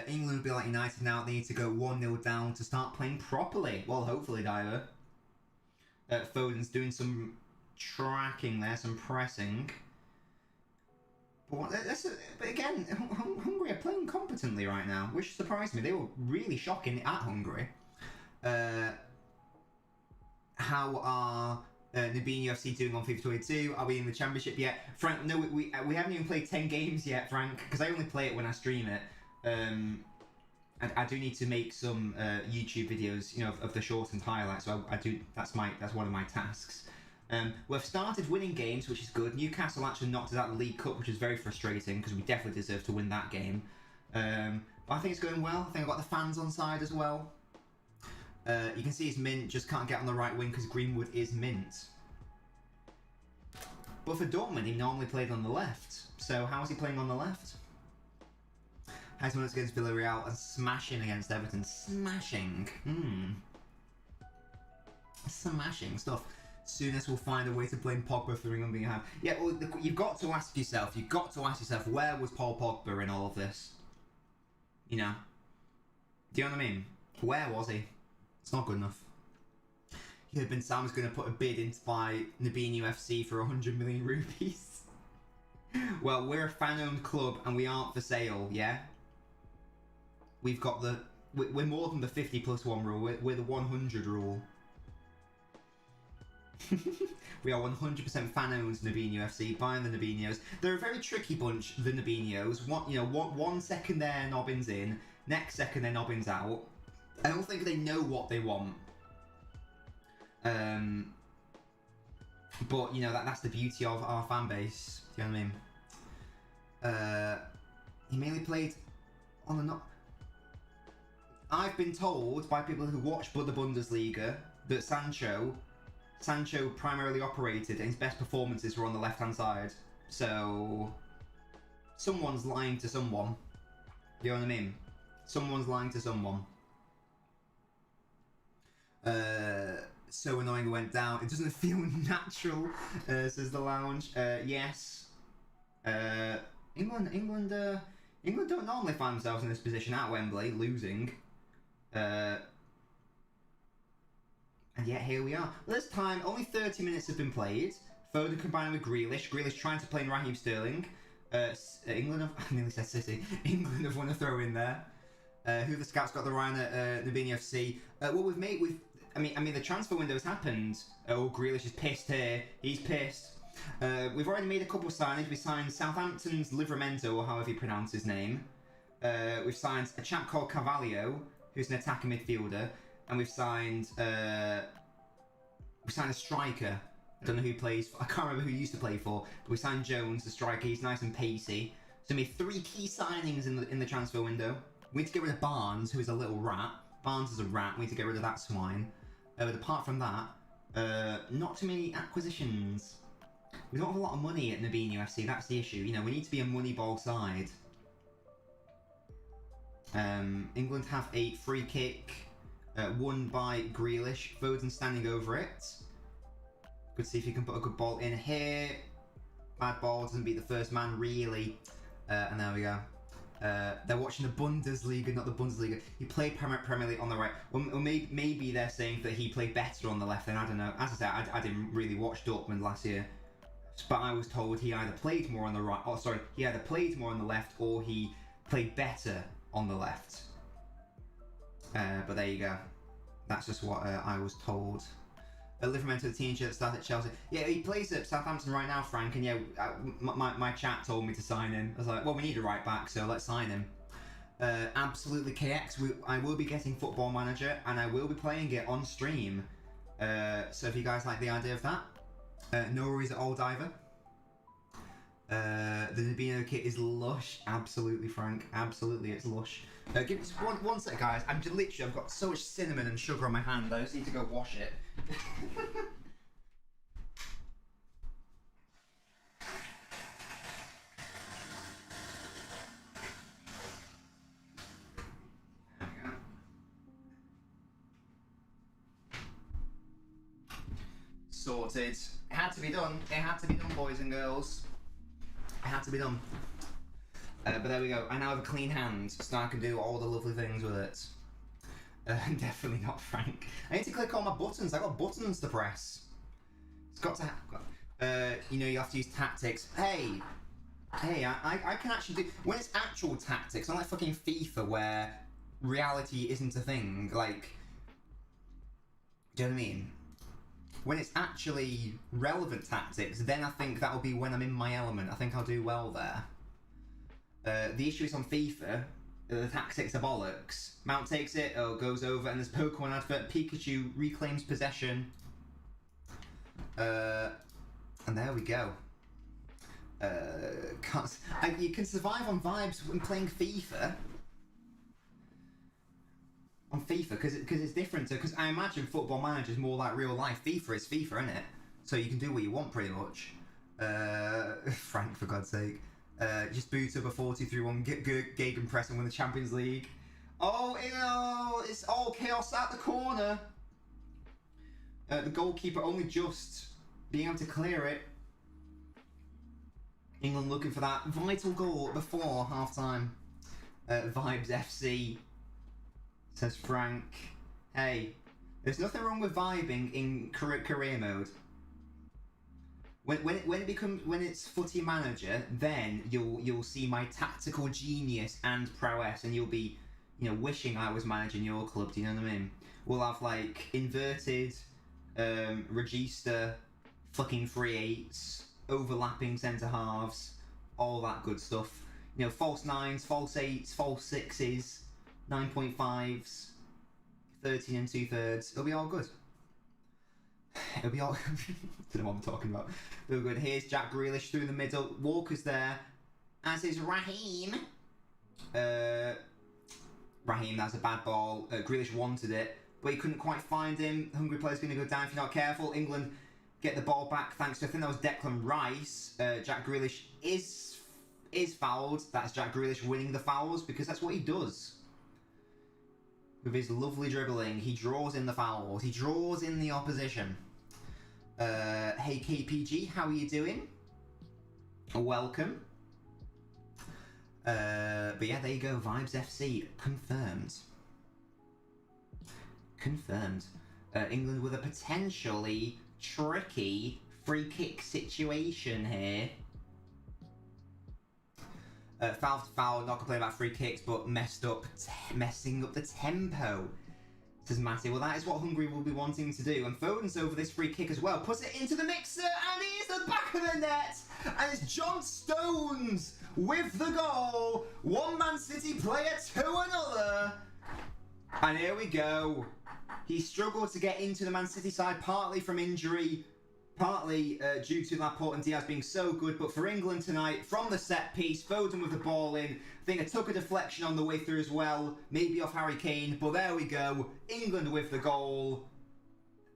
England will be like United now. They need to go 1-0 down to start playing properly. Well, hopefully, Diver. Foden's doing some tracking there, some pressing. But again, Hungary are playing competently right now, which surprised me. They were really shocking at Hungary. How are Nabini UFC doing on FIFA 22? Are we in the championship yet? Frank, no, we haven't even played 10 games yet, Frank, because I only play it when I stream it. And I do need to make some YouTube videos, of the shortened highlights. So I do. That's one of my tasks. We've started winning games, which is good. Newcastle actually knocked us out of the League Cup, which is very frustrating because we definitely deserve to win that game. But I think it's going well. I think I've got the fans on side as well. You can see it's mint, just can't get on the right wing because Greenwood is mint. But for Dortmund, he normally played on the left. So how is he playing on the left? Has minutes against Villarreal and smashing against Everton. Smashing. Smashing stuff. Soonest will find a way to blame Pogba for England being a hand. Yeah, well, you've got to ask yourself, where was Paul Pogba in all of this? Do you know what I mean? Where was he? It's not good enough. He had been Sam's going to put a bid in to buy Nabini UFC for 100 million rupees. Well, we're a fan-owned club and we aren't for sale, yeah? We've got we're more than the 50+1 rule, we're the 100 rule. We are 100% fan-owned Nabini UFC, buying the Nabinios. They're a very tricky bunch, the Nabinios. One second they're Nobbins in, next second they're Nobbins out. I don't think they know what they want. But, that's the beauty of our fan base. Do you know what I mean? He mainly played on the... I've been told by people who watch the Bundesliga that Sancho primarily operated and his best performances were on the left-hand side. So... someone's lying to someone. You know what I mean? Someone's lying to someone. So annoying it went down. It doesn't feel natural, says the lounge. Yes. England don't normally find themselves in this position at Wembley, losing. And yet here we are. Well, this time, only 30 minutes have been played. Foden combined with Grealish. Grealish trying to play in Raheem Sterling. England have... I nearly said City. England have won a throw in there. Who the scouts got the Ryan at Nabini FC. I mean, the transfer window has happened. Grealish is pissed here. He's pissed. We've already made a couple of signings. We signed Southampton's Livramento, or however you pronounce his name. We've signed a chap called Carvalho, who's an attacking midfielder, and we've signed a striker. I don't know who plays for, I can't remember who he used to play for, but we signed Jones, the striker. He's nice and pacey. So we made 3 key signings in the transfer window. We need to get rid of Barnes, who is a little rat. Barnes is a rat. We need to get rid of that swine. But apart from that, not too many acquisitions. We don't have a lot of money at Nabini UFC, that's the issue. We need to be a moneyball side. England have a free kick, won by Grealish. Foden standing over it. Good to see if he can put a good ball in here. Bad ball, doesn't beat the first man, really. And there we go. They're watching the Bundesliga, not the Bundesliga. He played Premier League on the right. Well, maybe they're saying that he played better on the left, and I don't know. As I said, I didn't really watch Dortmund last year. But I was told he either played more on the right, he either played more on the left, or he played better on the left. But there you go. That's just what I was told. Livramento, the teenager that started at Chelsea. Yeah, he plays at Southampton right now, Frank, and yeah, my chat told me to sign him. I was like, well, we need a right back, so let's sign him. Absolutely KX, I will be getting Football Manager, and I will be playing it on stream. So if you guys like the idea of that, no worries at all, Diver. The Nabino kit is lush. Absolutely, Frank. Absolutely, it's lush. Give me one sec, guys. I've got so much cinnamon and sugar on my hand. I just need to go wash it. Sorted. It had to be done. It had to be done, boys and girls. It had to be done. But there we go. I now have a clean hand, so I can do all the lovely things with it. Definitely not Frank. I need to click on my buttons. I got buttons to press. It's got to have. You know, you have to use tactics. Hey, I can actually do when it's actual tactics. Not like fucking FIFA where reality isn't a thing. Like, do you know what I mean? When it's actually relevant tactics, then I think that'll be when I'm in my element. I think I'll do well there. The issue is on FIFA, the tactics are bollocks. Mount takes it, goes over, and there's Pokemon advert. Pikachu reclaims possession. And there we go. You can survive on vibes when playing FIFA. On FIFA, because it's different. Because I imagine Football Manager is more like real life. FIFA is FIFA, isn't it? So you can do what you want pretty much. Frank, for God's sake. Just boot up a 40-3-1 Gegenpress and win the Champions League. Oh, it's all chaos at the corner. The goalkeeper only just being able to clear it. England looking for that vital goal before half-time. Vibes FC, says Frank. Hey, there's nothing wrong with vibing in career mode. When it's Footy Manager, then you'll see my tactical genius and prowess, and you'll be, wishing I was managing your club. Do you know what I mean? We'll have like inverted, register, fucking 3/8s, overlapping centre halves, all that good stuff. False 9s, false 8s, false 6s, 9.5s, 13 2/3. It'll be all good. It'll be all. Don't know what I'm talking about. Real good. Here's Jack Grealish through the middle. Walker's there, as is Raheem. Raheem, that's a bad ball. Grealish wanted it, but he couldn't quite find him. Hungary player's going to go down if you're not careful. England get the ball back thanks to, I think that was Declan Rice. Jack Grealish is fouled. That's Jack Grealish winning the fouls because that's what he does. With his lovely dribbling, he draws in the fouls. He draws in the opposition. Hey KPG, how are you doing? Welcome. But yeah, there you go. Vibes FC confirmed. Confirmed. England with a potentially tricky free kick situation here. Foul to foul, not complaining about free kicks, but messing up the tempo, says Matty. Well, that is what Hungary will be wanting to do. And Foden's over this free kick as well. Puts it into the mixer, and he's the back of the net. And it's John Stones with the goal. One Man City player to another. And here we go. He struggled to get into the Man City side, partly from injury, partly due to Laporte and Diaz being so good, but for England tonight, from the set piece, Foden with the ball in. I think it took a deflection on the way through as well, maybe off Harry Kane, but there we go. England with the goal,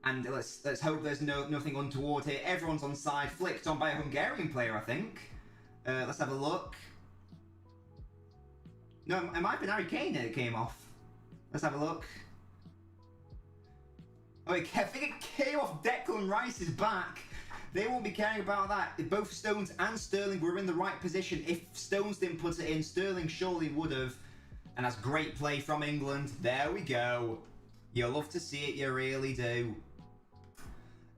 and let's hope there's nothing untoward here. Everyone's on side, flicked on by a Hungarian player, I think. Let's have a look. No, it might have been Harry Kane that came off. Let's have a look. Oh, I think it came off Declan Rice's back. They won't be caring about that. If both Stones and Sterling were in the right position. If Stones didn't put it in, Sterling surely would have. And that's great play from England. There we go. You love to see it, you really do.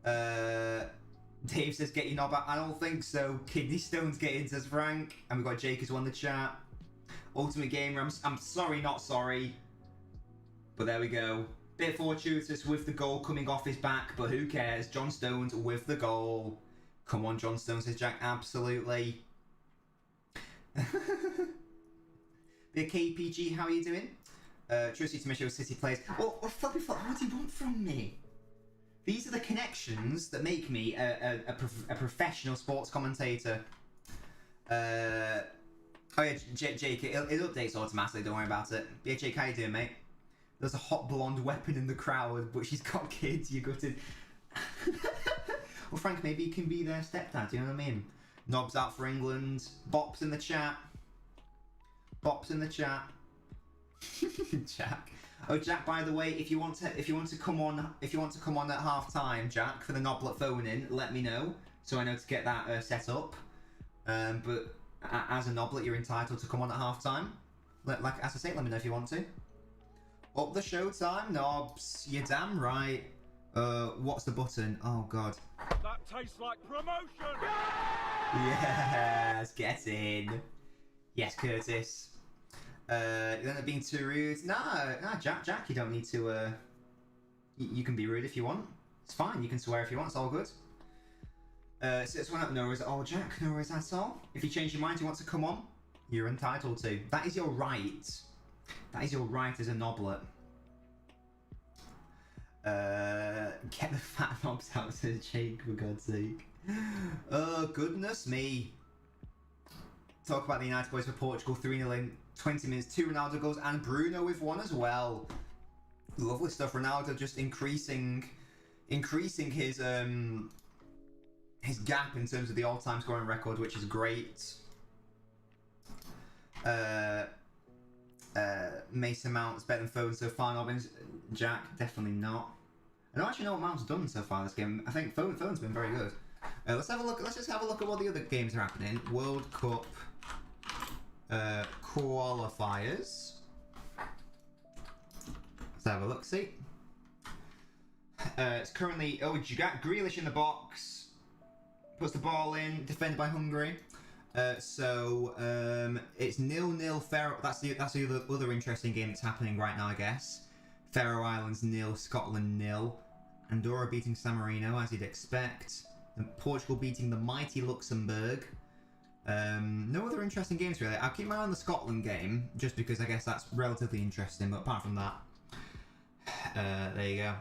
Dave says, get your knob out. I don't think so. Kidney Stones get in, says Frank. And we've got Jake as well in the chat. Ultimate Gamer, I'm sorry, not sorry. But there we go. Bit fortuitous with the goal coming off his back, but who cares? John Stones with the goal. Come on, John Stones, says Jack. Absolutely. Bit KPG, how are you doing? Trusty to Michelle City plays. Well, what do you want from me? These are the connections that make me a professional sports commentator. Oh yeah, Jake, it updates automatically, don't worry about it. Yeah, Jake, how you doing, mate? There's a hot blonde weapon in the crowd, but she's got kids, you gutted. Well, Frank, maybe you can be their stepdad, you know what I mean? Knobs out for England. Bops in the chat. Bops in the chat. Jack. Oh, Jack, by the way, if you want to come on at half time, Jack, for the Noblet phone in, let me know so I know to get that set up. But as a Noblet, you're entitled to come on at half time. Like as I say, let me know if you want to. Up the show time, Knobs. You're damn right. What's the button? Oh God. That tastes like promotion. Yes, get in. Yes, Curtis. You're not being too rude. Nah, Jack, you don't need to. You can be rude if you want. It's fine. You can swear if you want. It's all good. So it's one up. No worries. Oh, Jack, no worries at all. If you change your mind, you want to come on, you're entitled to. That is your right. That is your right as a Noblet. Get the fat knobs out, says Jake, for God's sake. Oh, goodness me. Talk about the United Boys for Portugal, 3-0 in 20 minutes, 2 Ronaldo goals, and Bruno with 1 as well. Lovely stuff. Ronaldo just increasing his gap in terms of the all-time scoring record, which is great. Mason Mount's better than Foden so far. LNobbins, Jack, definitely not. I don't actually know what Mount's done so far this game. I think Foden's been very good. Let's have a look. Let's just have a look at what the other games are happening. World Cup qualifiers. Let's have a look. See, it's currently you got Grealish in the box. Puts the ball in, defended by Hungary. So it's 0-0 Faroe. That's the other interesting game that's happening right now, I guess. Faroe Islands 0, Scotland 0. Andorra beating San Marino, as you'd expect. And Portugal beating the mighty Luxembourg. No other interesting games really. I'll keep my eye on the Scotland game, just because I guess that's relatively interesting. But apart from that, there you go.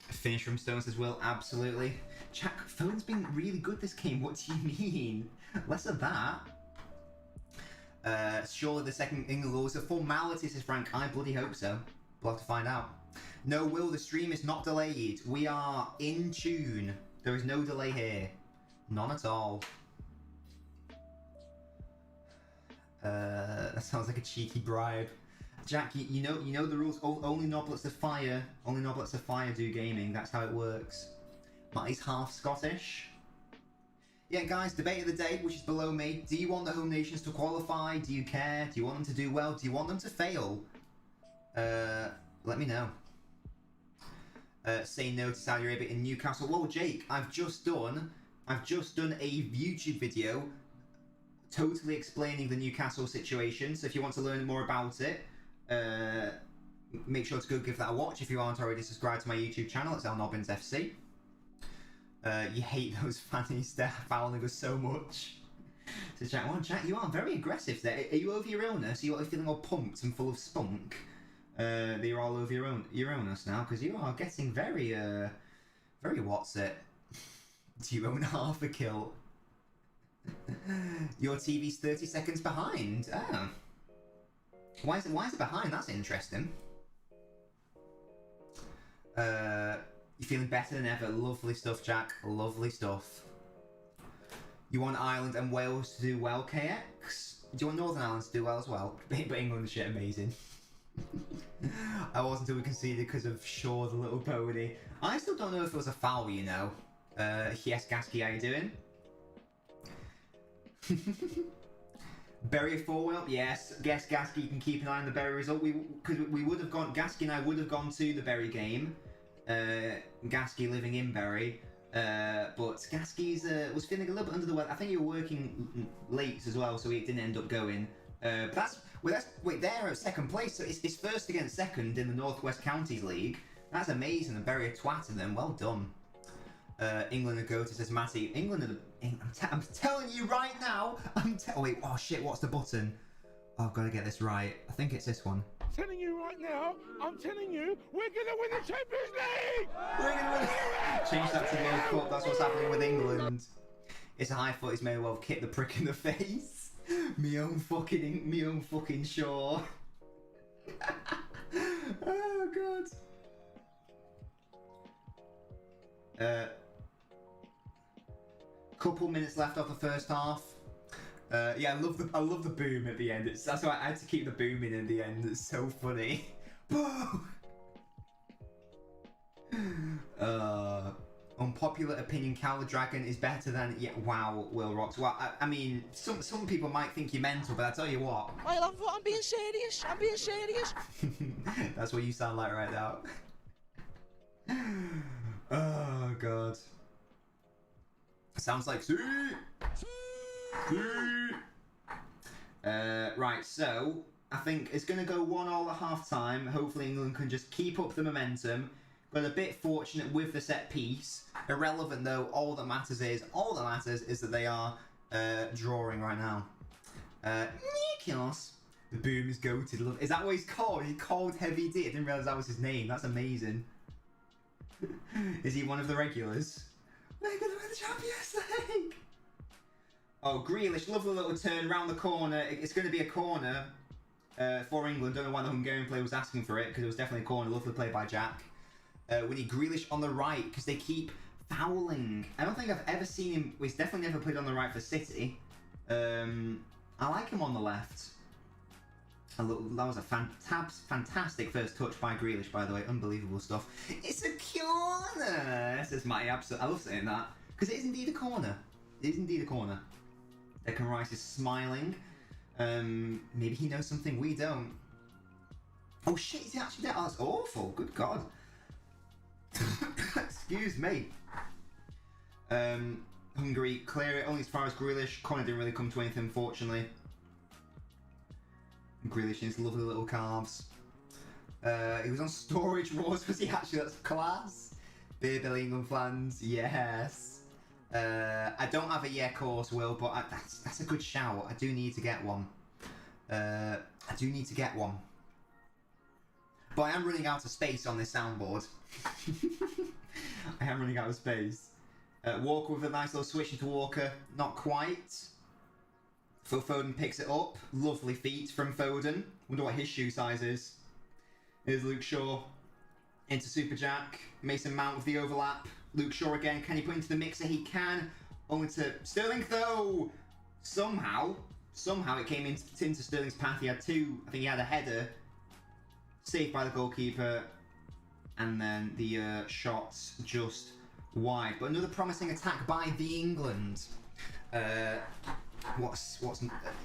Finish from Stones as well, absolutely. Jack, Phone's been really good this game. What do you mean? Less of that. Surely the second England goal is a formality, says Frank. I bloody hope so. We'll have to find out. No, Will, the stream is not delayed. We are in tune. There is no delay here. None at all. That sounds like a cheeky bribe. Jack, you know the rules. Only Noblets of Fire do gaming. That's how it works. Matty's half Scottish. Yeah, guys, debate of the day, which is below me. Do you want the home nations to qualify? Do you care? Do you want them to do well? Do you want them to fail? Let me know. Say no to Saudi Arabia in Newcastle. Whoa, Jake, I've just done a YouTube video totally explaining the Newcastle situation. So if you want to learn more about it, make sure to go give that a watch if you aren't already subscribed to my YouTube channel. It's LNobbins FC. You hate those fannies there, fouling us so much. So Jack, you are very aggressive there. Are you over your illness? Are you feeling all pumped and full of spunk? That you're all over your illness now? Because you are getting very, what's it? Do you own half a kill? Your TV's 30 seconds behind. Oh. Why is it behind? That's interesting. You're feeling better than ever. Lovely stuff, Jack. Lovely stuff. You want Ireland and Wales to do well, KX? Do you want Northern Ireland to do well as well? But England is shit amazing. I wasn't until we conceded because of Shaw the little pony. I still don't know if it was a foul, you know. Yes, Gasky, how you doing? Berry 4-well, yes. Guess Gasky, you can keep an eye on the Berry result. Because we would have gone, Gasky and I would have gone to the Berry game. Gasky living in Berry. But Gasky's was feeling a little bit under the weather. I think you were working late as well, so he didn't end up going. But they're at second place, so it's first against second in the Northwest Counties League. That's amazing, and Berry are twatting them. Well done. England are go to, says Matty. I'm telling you right now. Oh shit, what's the button? Oh, I've got to get this right. I think it's this one. Telling you right now, I'm telling you, we're gonna win the Champions League! We're gonna win. Change that to World Cup, that's what's happening with England. It's a high foot, he's may well have kicked the prick in the face. Me own fucking shore. Oh god. Couple minutes left of the first half. Yeah, I love the boom at the end. That's why I had to keep the boom in at the end. It's so funny. Boom. Unpopular opinion, Cow the Dragon is better than... Yeah, wow, Will Rocks. Well, I mean, some people might think you're mental, but I tell you what. I'm being serious. I'm being serious. That's what you sound like right now. Oh, God. Sounds like... Right, so... I think it's going to go 1-1 at half-time. Hopefully England can just keep up the momentum. Got a bit fortunate with the set piece. Irrelevant though, all that matters is that they are drawing right now. Nikos. The boom is goated. Is that what he's called? He's called Heavy D. I didn't realise that was his name. That's amazing. Is he one of the regulars? They're going to win the Champions League. Oh, Grealish, lovely little turn round the corner. It's going to be a corner for England. Don't know why the Hungarian player was asking for it, because it was definitely a corner. Lovely play by Jack. We need Grealish on the right, because they keep fouling. I don't think I've ever seen him... He's definitely never played on the right for City. I like him on the left. That was a fantastic first touch by Grealish, by the way. Unbelievable stuff. It's a corner! Says Matty. I love saying that. Because it is indeed a corner. It is indeed a corner. Declan Rice is smiling. Maybe he knows something we don't. Oh shit, is he actually dead? Oh, that's awful. Good God. Excuse me. Hungary clear it only as far as Grealish. Connor didn't really come to anything, unfortunately. Grealish in his lovely little calves. He was on Storage Wars, was he actually? That's class. Beer Belly England fans, yes. I don't have a course, Will, but that's a good shout. I do need to get one. But I am running out of space on this soundboard. I am running out of space. Walker with a nice little switch into Walker. Not quite. Phil Foden picks it up. Lovely feet from Foden. Wonder what his shoe size is. Here's Luke Shaw. Into Super Jack. Mason Mount with the overlap. Luke Shaw again. Can he put into the mixer? He can. Only to Sterling though. Somehow it came into Sterling's path. He had two. I think he had a header. Saved by the goalkeeper. And then the shots just wide. But another promising attack by the England. What's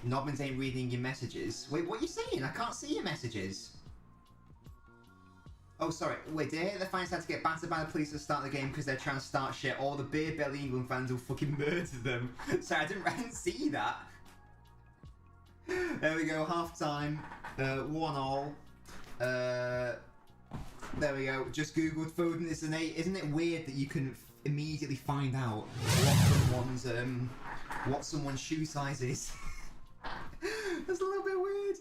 Nobbins ain't reading your messages. Wait, what are you saying? I can't see your messages. Oh, sorry. Wait, did I hear the fans had to get battered by the police at the start of the game because they're trying to start shit? All the Beer Belly England fans will fucking murder them. Sorry, I didn't see that. There we go, half time. 1-1. There we go. Just googled Foden is an 8. Isn't it weird that you can immediately find out what someone's shoe size is? That's a little bit weird.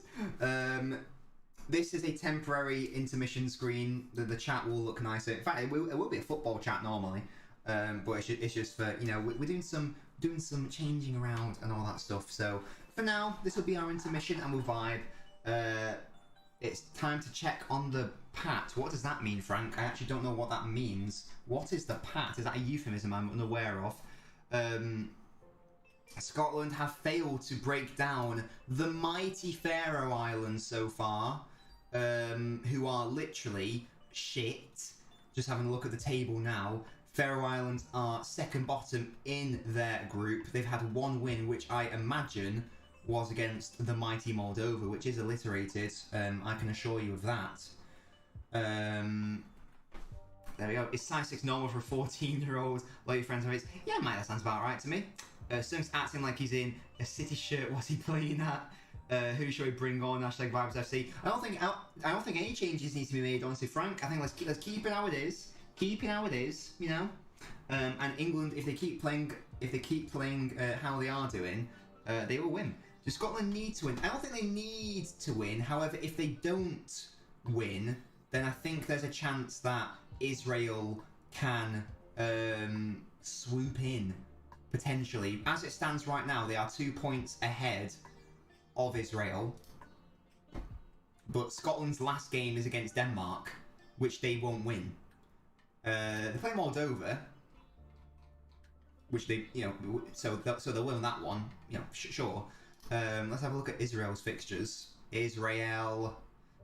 This is a temporary intermission screen. The chat will look nicer. In fact, it will be a football chat normally, but it's just for, you know, we're doing some changing around and all that stuff. So for now, this will be our intermission and we'll vibe. It's time to check on the pat. What does that mean, Frank? I actually don't know what that means. What is the pat? Is that a euphemism I'm unaware of? Scotland have failed to break down the mighty Faroe Islands so far, who are literally shit. Just having a look at the table now. Faroe Islands are second bottom in their group. They've had one win, which I imagine was against the mighty Moldova, which is alliterated. I can assure you of that. There we go. Is size 6 normal for a 14-year-old? Like your friends and mates? Yeah, mate, that sounds about right to me. Sung's acting like he's in a City shirt. What's he playing at? Who should we bring on? Hashtag Vibes FC. I don't think any changes need to be made, honestly, Frank. I think let's keep it how it is. Keep it how it is, you know. And England, if they keep playing how they are doing, they will win. So Scotland need to win. I don't think they need to win. However, if they don't win, then I think there's a chance that Israel can swoop in, potentially. As it stands right now, they are 2 points ahead of Israel, but Scotland's last game is against Denmark, which they won't win. They play Moldova, which they, so they'll win that one, sure. Let's have a look at Israel's fixtures. Israel,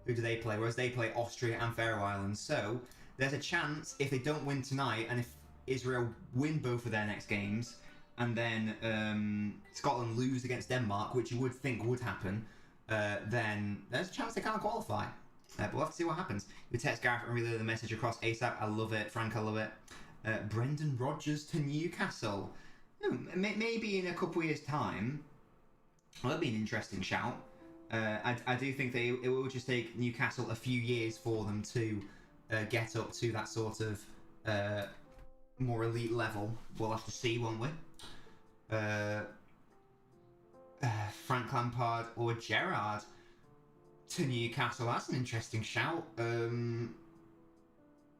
who do they play? Whereas they play Austria and Faroe Islands. So there's a chance if they don't win tonight, and if Israel win both of their next games, and then Scotland lose against Denmark, which you would think would happen, then there's a chance they can't qualify. But we'll have to see what happens. You text Gareth and relay the message across ASAP. I love it. Frank, I love it. Brendan Rodgers to Newcastle. Maybe in a couple of years' time. Well, that'd be an interesting shout. I do think it will just take Newcastle a few years for them to get up to that sort of more elite level. We'll have to see, won't we? Frank Lampard or Gerrard to Newcastle. That's an interesting shout.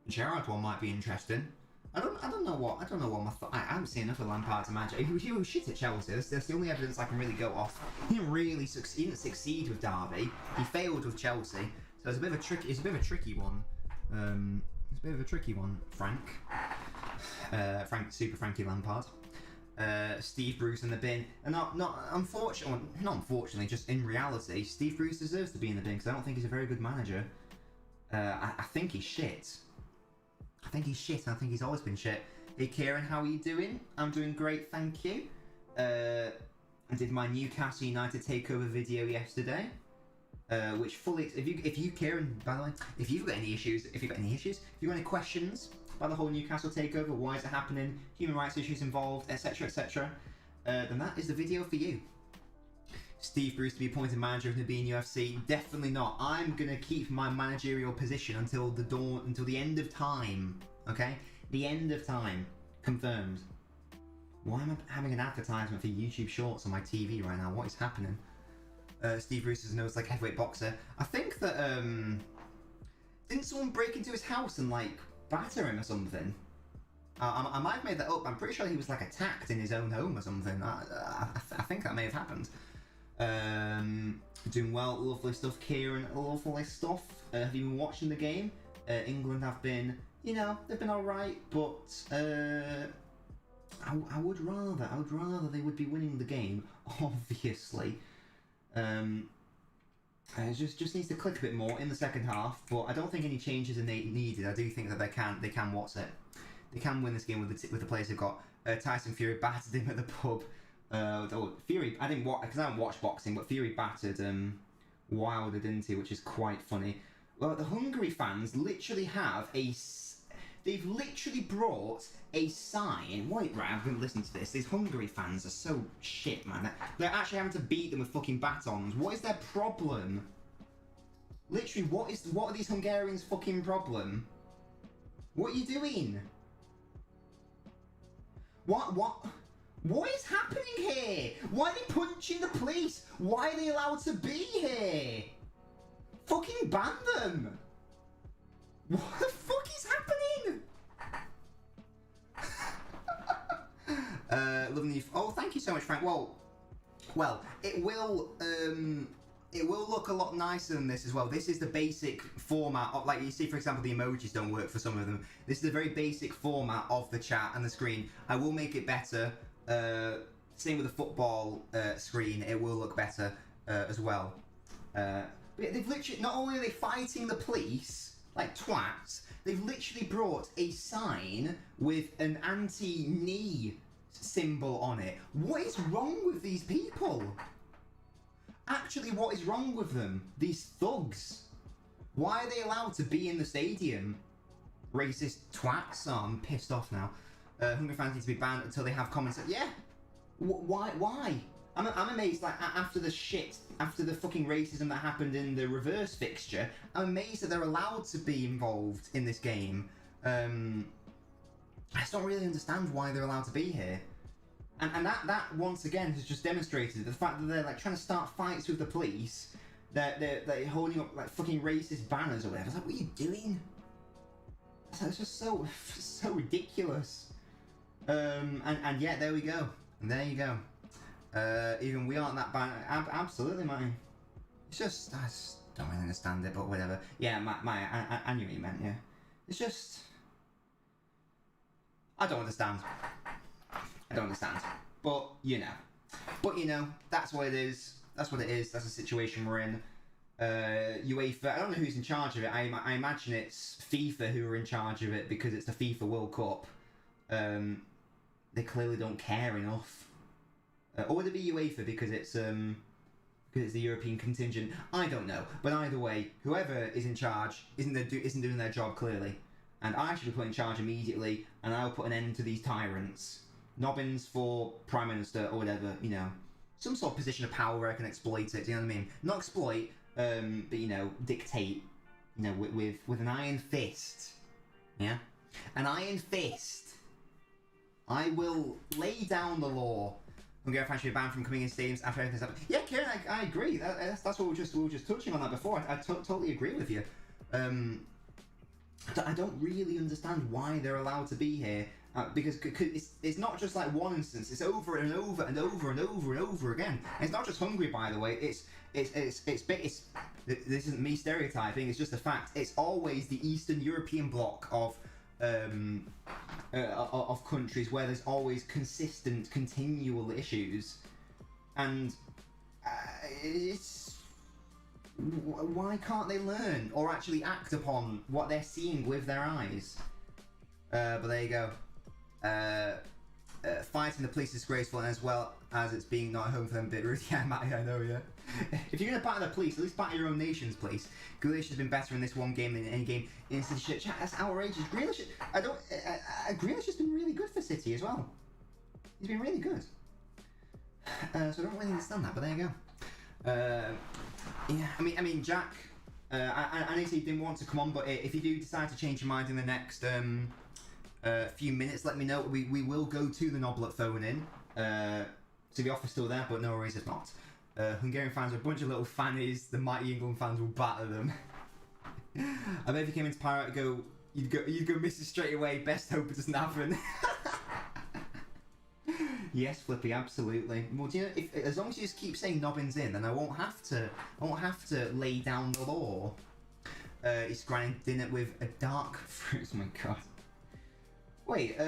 Gerrard one might be interesting. I don't know what I haven't seen enough of Lampard to manager. He was shit at Chelsea. That's the only evidence I can really go off. He didn't succeed with Derby. He failed with Chelsea. So it's a bit of a tricky one. It's a bit of a tricky one, Frank. Super Frankie Lampard. Steve Bruce in the bin, and not unfortunately, just in reality, Steve Bruce deserves to be in the bin because I don't think he's a very good manager. I think he's shit. I think he's always been shit. Hey Kieran, how are you doing? I'm doing great, thank you. I did my Newcastle United takeover video yesterday, which fully. If you Kieran, by the way, if you've got any issues, if you've got any questions about the whole Newcastle takeover, why is it happening, human rights issues involved, etc., etc., then that is the video for you. Steve Bruce to be appointed manager of Nabin UFC? Definitely not. I'm gonna keep my managerial position until the end of time. Okay, the end of time, confirmed. Why am I having an advertisement for YouTube Shorts on my TV right now? What is happening? Steve Bruce's nose like heavyweight boxer. I think that didn't someone break into his house and like batter him or something? I might have made that up. I'm pretty sure he was like attacked in his own home or something. I think that may have happened. Doing well, lovely stuff, Kieran. Lovely stuff. Have you been watching the game? England have been, they've been all right, but I would rather they would be winning the game. Obviously, it just needs to click a bit more in the second half. But I don't think any changes are needed. I do think that they can they can win this game with the players they've got. Tyson Fury battered him at the pub. Fury, I didn't watch because I haven't watched boxing, but Fury battered Wilder, didn't he? Which is quite funny. Well, the Hungary fans literally have they've literally brought a sign. Wait, right, I'm going to listen to this. These Hungary fans are so shit, man. They're actually having to beat them with fucking batons. What is their problem? Literally, what are these Hungarians' fucking problem? What are you doing? What is happening here? Why are they punching the police? Why are they allowed to be here? Fucking ban them! What the fuck is happening? Loving you. Oh, thank you so much, Frank. Well, it will look a lot nicer than this as well. This is the basic format of, like you see, for example, the emojis don't work for some of them. This is the very basic format of the chat and the screen. I will make it better. Same with the football screen, it will look better as well. But they've literally, not only are they fighting the police like twats, they've literally brought a sign with an anti-knee symbol on it. What is wrong with these people? Actually, what is wrong with them? These thugs. Why are they allowed to be in the stadium? Racist twats. Oh, I'm pissed off now. Hungry fans need to be banned until they have comments. Yeah. Why? I'm amazed. Like after the fucking racism that happened in the reverse fixture, I'm amazed that they're allowed to be involved in this game. I just don't really understand why they're allowed to be here. And that once again has just demonstrated the fact that they're like trying to start fights with the police. They're holding up like fucking racist banners or whatever. It's like, what are you doing? It's just so ridiculous. And yeah, there we go. There you go. Even we aren't that bad. Absolutely, man. It's just, I just don't really understand it, but whatever. Yeah, I knew what you meant, yeah. It's just, I don't understand. I don't understand. But, you know, that's what it is. That's what it is. That's the situation we're in. UEFA, I don't know who's in charge of it. I imagine it's FIFA who are in charge of it because it's the FIFA World Cup. They clearly don't care enough. Or would it be UEFA because it's the European contingent? I don't know. But either way, whoever is in charge isn't doing their job clearly. And I should be put in charge immediately, and I'll put an end to these tyrants. Nobbins for Prime Minister or whatever, you know. Some sort of position of power where I can exploit it, do you know what I mean? Not exploit, but, you know, dictate, you know, with an iron fist. Yeah? An iron fist. I will lay down the law. Hungary fans should be banned from coming in stadiums after everything's happened. Yeah, Kieran, I agree. That's what we were just touching on that before. I totally agree with you. I don't really understand why they're allowed to be here. Because it's not just like one instance. It's over and over and over and over and over again. And it's not just Hungary, by the way. This isn't me stereotyping. It's just a fact. It's always the Eastern European bloc of countries where there's always consistent, continual issues, and it's why can't they learn or actually act upon what they're seeing with their eyes? But there you go. Fighting the police is disgraceful, and as well as it's being not at home for them, a bit rude. Yeah, Matty, I know, yeah. If you're gonna batter the police, at least batter your own nation's police. Grealish has been better in this one game than in any game in City. That's outrageous. Grealish has been really good for City as well. He's been really good. So I don't really understand that, but there you go. Yeah, I mean, Jack. I know he didn't want to come on, but if you do decide to change your mind in the next few minutes, let me know. We will go to the Noblet phone in. So the offer's still there, but no worries if not. Hungarian fans are a bunch of little fannies. The mighty England fans will batter them. I bet if you came into Pirate, you'd go Mrs. straight away. Best hope it doesn't happen. Yes, Flippy, absolutely. Well, do you know, as long as you just keep saying Nobbins in, then I won't have to lay down the law. He's grinding dinner with a dark fruit. Oh my god. Wait,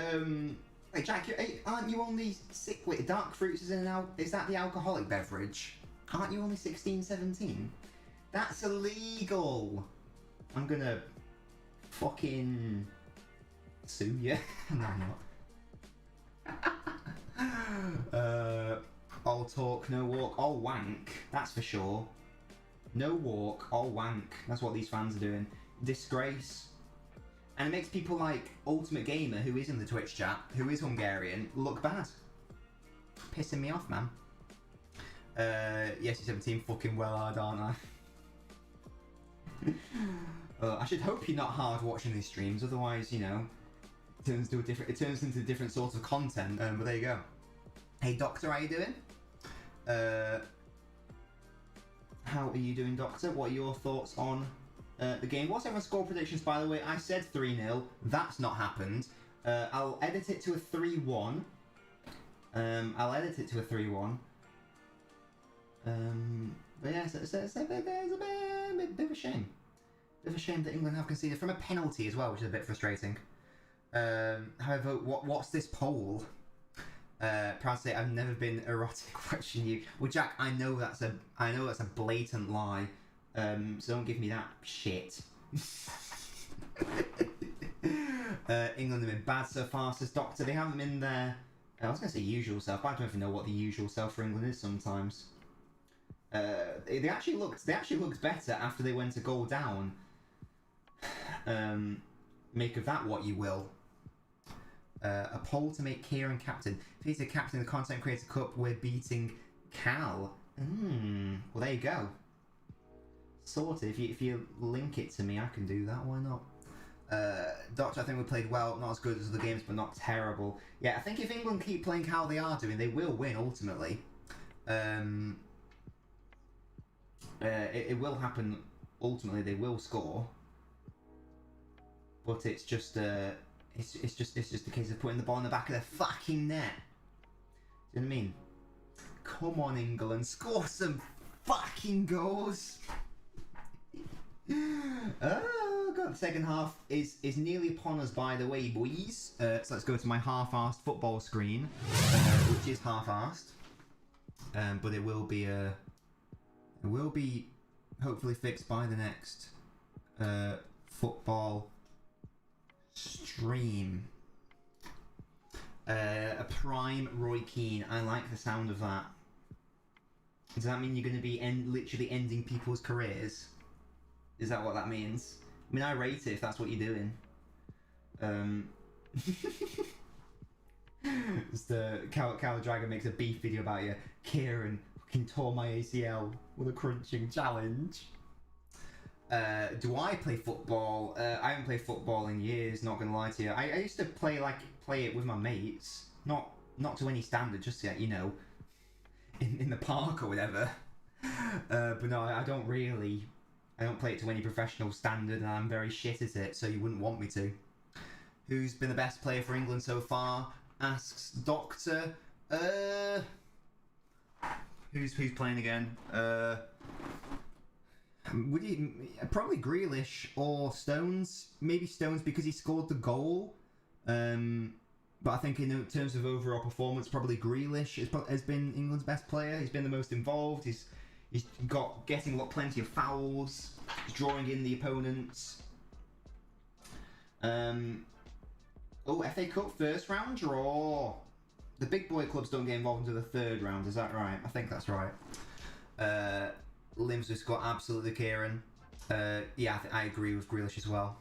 Jack, aren't you only sick? Wait, dark fruits is that the alcoholic beverage? Aren't you only 16, 17? That's illegal. I'm gonna fucking sue you. No, I'm not. All talk, no walk, all wank. That's for sure. No walk, all wank. That's what these fans are doing. Disgrace. And it makes people like Ultimate Gamer, who is in the Twitch chat, who is Hungarian, look bad. Pissing me off, man. Yes, you're 17, fucking well hard, aren't I? I should hope you're not hard watching these streams, otherwise, you know, it turns into different sorts of content. But there you go. Hey, Doctor, how you doing? How are you doing, Doctor? What are your thoughts on the game? What's everyone's score predictions, by the way? I said 3-0. That's not happened. I'll edit it to a 3-1. I'll edit it to a 3-1. But yeah, it's a bit of a shame. Bit of a shame that England have conceded from a penalty as well, which is a bit frustrating. However, what's this poll? Proud to say I've never been erotic watching you. Well, Jack, I know that's a blatant lie. So don't give me that shit. England have been bad so far, says Doctor. They haven't been their, I was going to say usual self, but I don't even know what the usual self for England is sometimes. They actually looked better after they went a goal down. Make of that what you will. A poll to make Kieran captain. If he's a captain of the Content Creator Cup, we're beating Cal. Well, there you go. Sorted. If you link it to me, I can do that. Why not? Doctor, I think we played well. Not as good as the games, but not terrible. Yeah, I think if England keep playing how they are doing, they will win ultimately. It will happen. Ultimately, they will score. But it's just it's just a case of putting the ball in the back of their fucking net. Do you know what I mean? Come on, England, score some fucking goals. Oh god, the second half is nearly upon us, by the way, boys. So let's go to my half-arsed football screen, which is half-arsed, but it will be hopefully fixed by the next football stream. A prime Roy Keane. I like the sound of that. Does that mean you're going to be literally ending people's careers? Is that what that means? I mean, I rate it if that's what you're doing. It's the Cow the Dragon makes a beef video about you. Kieran fucking tore my ACL with a crunching challenge. Do I play football? I haven't played football in years, not gonna lie to you. I used to play it with my mates. Not to any standard, just yet, you know, in the park or whatever. But no, I don't play it to any professional standard, and I'm very shit at it, so you wouldn't want me to. Who's been the best player for England so far? Asks Doctor. Who's playing again? Probably Grealish or Stones. Maybe Stones because he scored the goal. But I think in terms of overall performance, probably Grealish has been England's best player. He's been the most involved. He's getting plenty of fouls. He's drawing in the opponents. FA Cup first round draw. The big boy clubs don't get involved until the third round. Is that right? I think that's right. Limbs have got absolutely Kieran. Yeah, I agree with Grealish as well.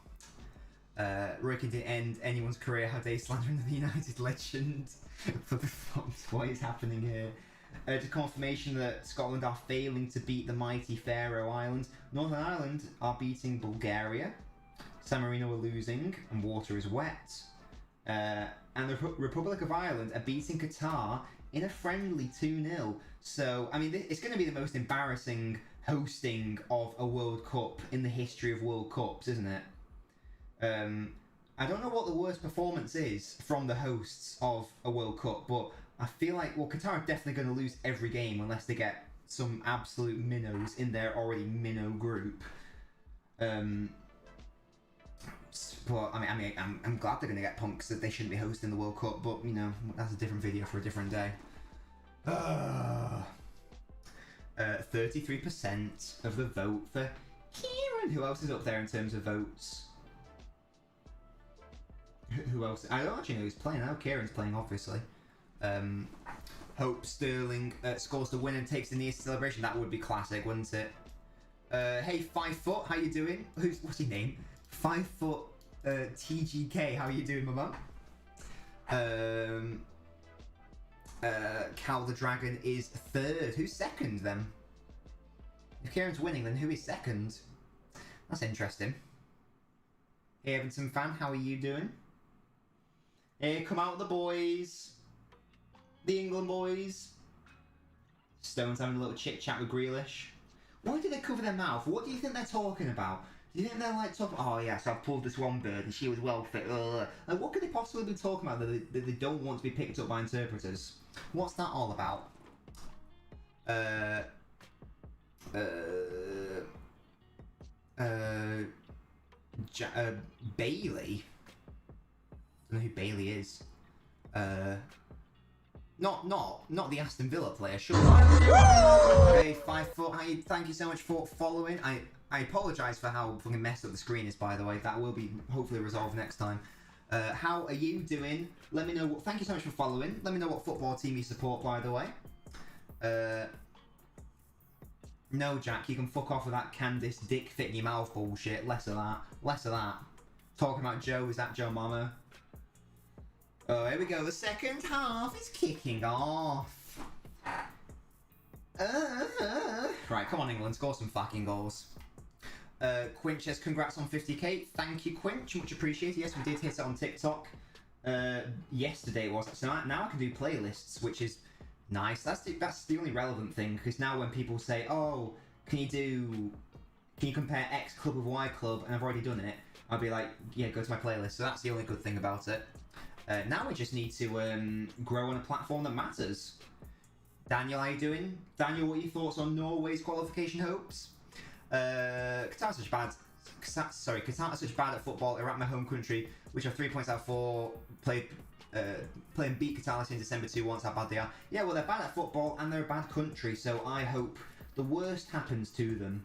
Working to end anyone's career, how they slandering the United legend. For the what is happening here? To confirmation that Scotland are failing to beat the mighty Faroe Islands. Northern Ireland are beating Bulgaria. San Marino are losing, and water is wet. And the Republic of Ireland are beating Qatar in a friendly 2-0. So, I mean, it's going to be the most embarrassing hosting of a World Cup in the history of World Cups, isn't it? I don't know what the worst performance is from the hosts of a World Cup, but I feel like, Qatar are definitely going to lose every game unless they get some absolute minnows in their already minnow group. But I mean, I'm glad they're going to get punked that they shouldn't be hosting the World Cup, but you know, that's a different video for a different day. 33% of the vote for Kieran. Who else is up there in terms of votes? Who else? I don't actually know who's playing. I know Kieran's playing, obviously. Hope Sterling scores the win and takes the Easter celebration. That would be classic, wouldn't it? Hey, 5 foot, how you doing? What's your name? 5 foot TGK, how are you doing, my mum? Cal the Dragon is third. Who's second then? If Kieran's winning, then who is second? That's interesting. Hey, Everton fan, how are you doing? Hey, come out the boys. The England boys. Stones having a little chit chat with Grealish. Why do they cover their mouth? What do you think they're talking about? Do you think they're like talking? Oh yes, I've pulled this one bird and she was well fit. Like, what could they possibly be talking about that they don't want to be picked up by interpreters? What's that all about? Bailey. I don't know who Bailey is. Not the Aston Villa player, sure. Hey, 5 foot. Thank you so much for following. I apologise for how fucking messed up the screen is, by the way. That will be hopefully resolved next time. How are you doing? Let me know. Thank you so much for following. Let me know what football team you support, by the way. No, Jack, you can fuck off with that Candice dick fit in your mouth bullshit. Less of that. Less of that. Talking about Joe, is that Joe Mama? Oh, here we go. The second half is kicking off. Right, come on, England. Score some fucking goals. Quinch says, congrats on 50k. Thank you, Quinch. Much appreciated. Yes, we did hit it on TikTok. Yesterday it was. So now I can do playlists, which is nice. That's the only relevant thing, because now when people say, oh, can you compare X club with Y club, and I've already done it, I'll be like, yeah, go to my playlist. So that's the only good thing about it. Now we just need to grow on a platform that matters. Daniel, how you doing? Daniel, what are your thoughts on Norway's qualification hopes? Qatar's such bad at football. Iraq, my home country, which are 3 points out of 4, playing beat Qatar in December 2-1, how bad they are. Yeah, well, they're bad at football and they're a bad country, so I hope the worst happens to them,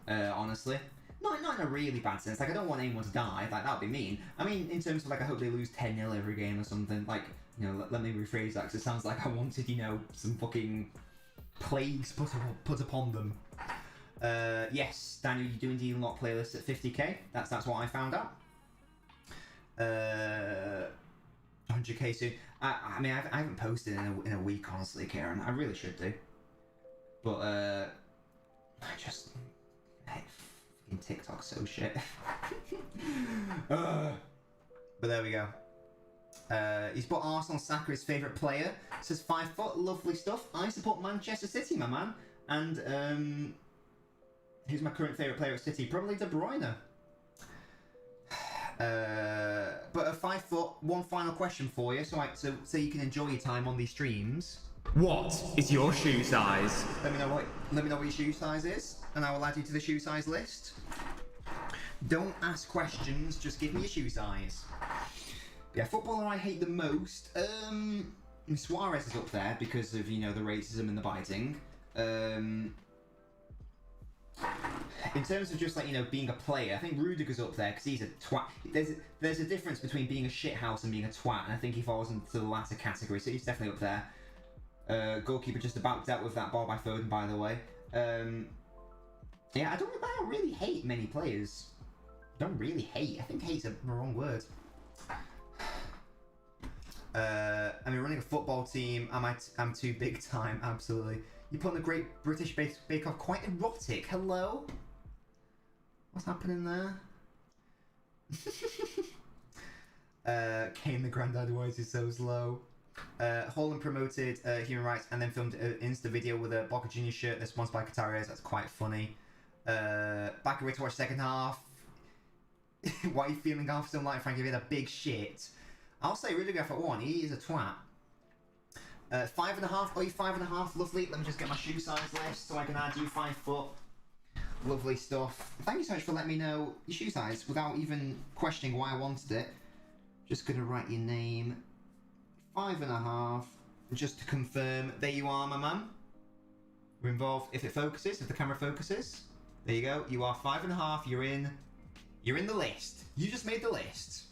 honestly. Not in a really bad sense, like I don't want anyone to die, like that would be mean. I mean, in terms of like I hope they lose 10-0 every game or something, like, you know, let me rephrase that, because it sounds like I wanted, you know, some fucking plagues put upon them. Yes, Daniel, you do indeed unlock playlists at 50k. That's what I found out. 100k soon. I mean, I haven't posted in a week, honestly, Karen. I really should do. But fucking TikTok's so shit. But there we go. He's put Arsenal Saka his favourite player. Says 5 foot, lovely stuff. I support Manchester City, my man. And who's my current favourite player at City? Probably De Bruyne. But at 5 foot, one final question for you, so you can enjoy your time on these streams. What is your shoe size? Let me know what your shoe size is, and I will add you to the shoe size list. Don't ask questions, just give me your shoe size. Yeah, footballer I hate the most. Suarez is up there because of, you know, the racism and the biting. In terms of just, like, you know, being a player, I think Rudiger's up there because he's a twat. There's a difference between being a shithouse and being a twat, and I think he falls into the latter category, so he's definitely up there. Goalkeeper just about dealt with that ball by Foden, by the way. Yeah, I don't really hate many players. I think hate's a wrong word. I mean, running a football team, I'm too big time, absolutely. You put on the Great British Bake Off, quite erotic. Hello? What's happening there? Kane the Grandad, why is he so slow? Holland promoted human rights and then filmed an Insta video with a Boca Juniors shirt that's sponsored by Qatar. That's quite funny. Back away to watch second half. Why are you feeling half so light, Frankie? You had a big shit. I'll say Rudiger for 1. He is a twat. 5.5. Oh, you 5.5. Lovely. Let me just get my shoe size list so I can add you 5 foot. Lovely stuff. Thank you so much for letting me know your shoe size without even questioning why I wanted it. Just gonna write your name. 5.5. Just to confirm. There you are, my man. We're involved. If it focuses, if the camera focuses, there you go. You are 5.5. You're in the list. You just made the list.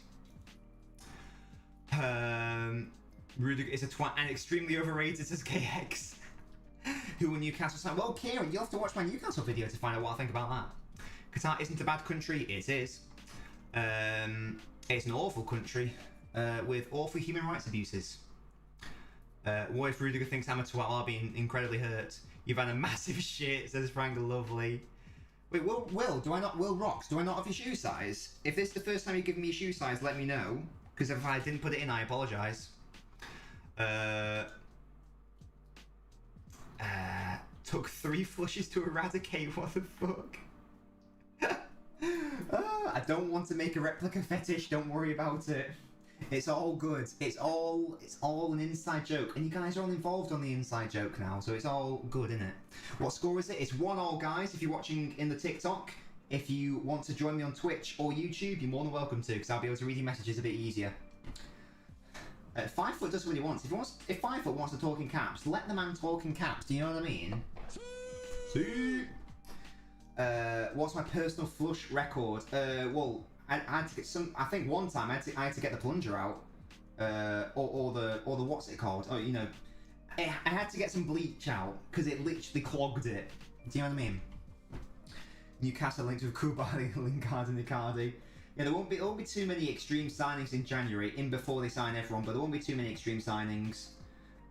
Rudiger is a twat and extremely overrated, says KX. Who will Newcastle sign? Well, Kieran, you'll have to watch my Newcastle video to find out what I think about that. Qatar isn't a bad country. It is. It's an awful country with awful human rights abuses. What if Rudiger thinks I'm a twat? I'll be incredibly hurt. You've had a massive shit, says Frank. Lovely. Wait, Will Rocks, do I not have your shoe size? If this is the first time you've given me your shoe size, let me know. Because if I didn't put it in, I apologise. Took 3 flushes to eradicate, what the fuck? I don't want to make a replica fetish, don't worry about it. It's all good. It's all an inside joke. And you guys are all involved on the inside joke now, so it's all good, innit? What score is it? It's 1-1, guys, if you're watching in the TikTok. If you want to join me on Twitch or YouTube, you're more than welcome to, because I'll be able to read your messages a bit easier. 5 foot does what he wants. If 5 foot wants to talk in caps, let the man talk in caps. Do you know what I mean? See. What's my personal flush record? Well, I had to get some. I think one time I had to get the plunger out, or the what's it called? Oh, you know, I had to get some bleach out because it literally clogged it. Do you know what I mean? Newcastle linked with Koulibaly, Lingard, and Icardi. Yeah, there won't be too many extreme signings in January, before they sign everyone, but there won't be too many extreme signings.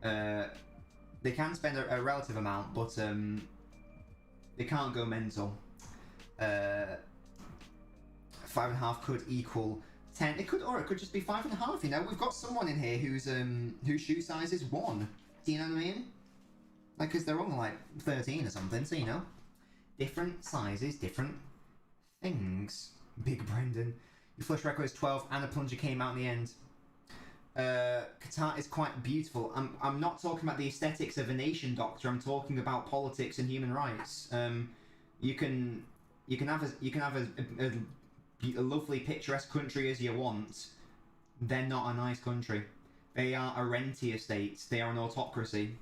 They can spend a relative amount, but they can't go mental. 5.5 could equal 10. It could, or it could just be 5.5. You know, we've got someone in here whose shoe size is 1. Do you know what I mean? Like, because they're only like 13 or something. So you know, different sizes, different things. Big Brendan. Your flush record is 12, and the plunger came out in the end. Qatar is quite beautiful. I'm not talking about the aesthetics of a nation, Doctor. I'm talking about politics and human rights. You can have a lovely picturesque country as you want. They're not a nice country. They are a rentier state. They are an autocracy.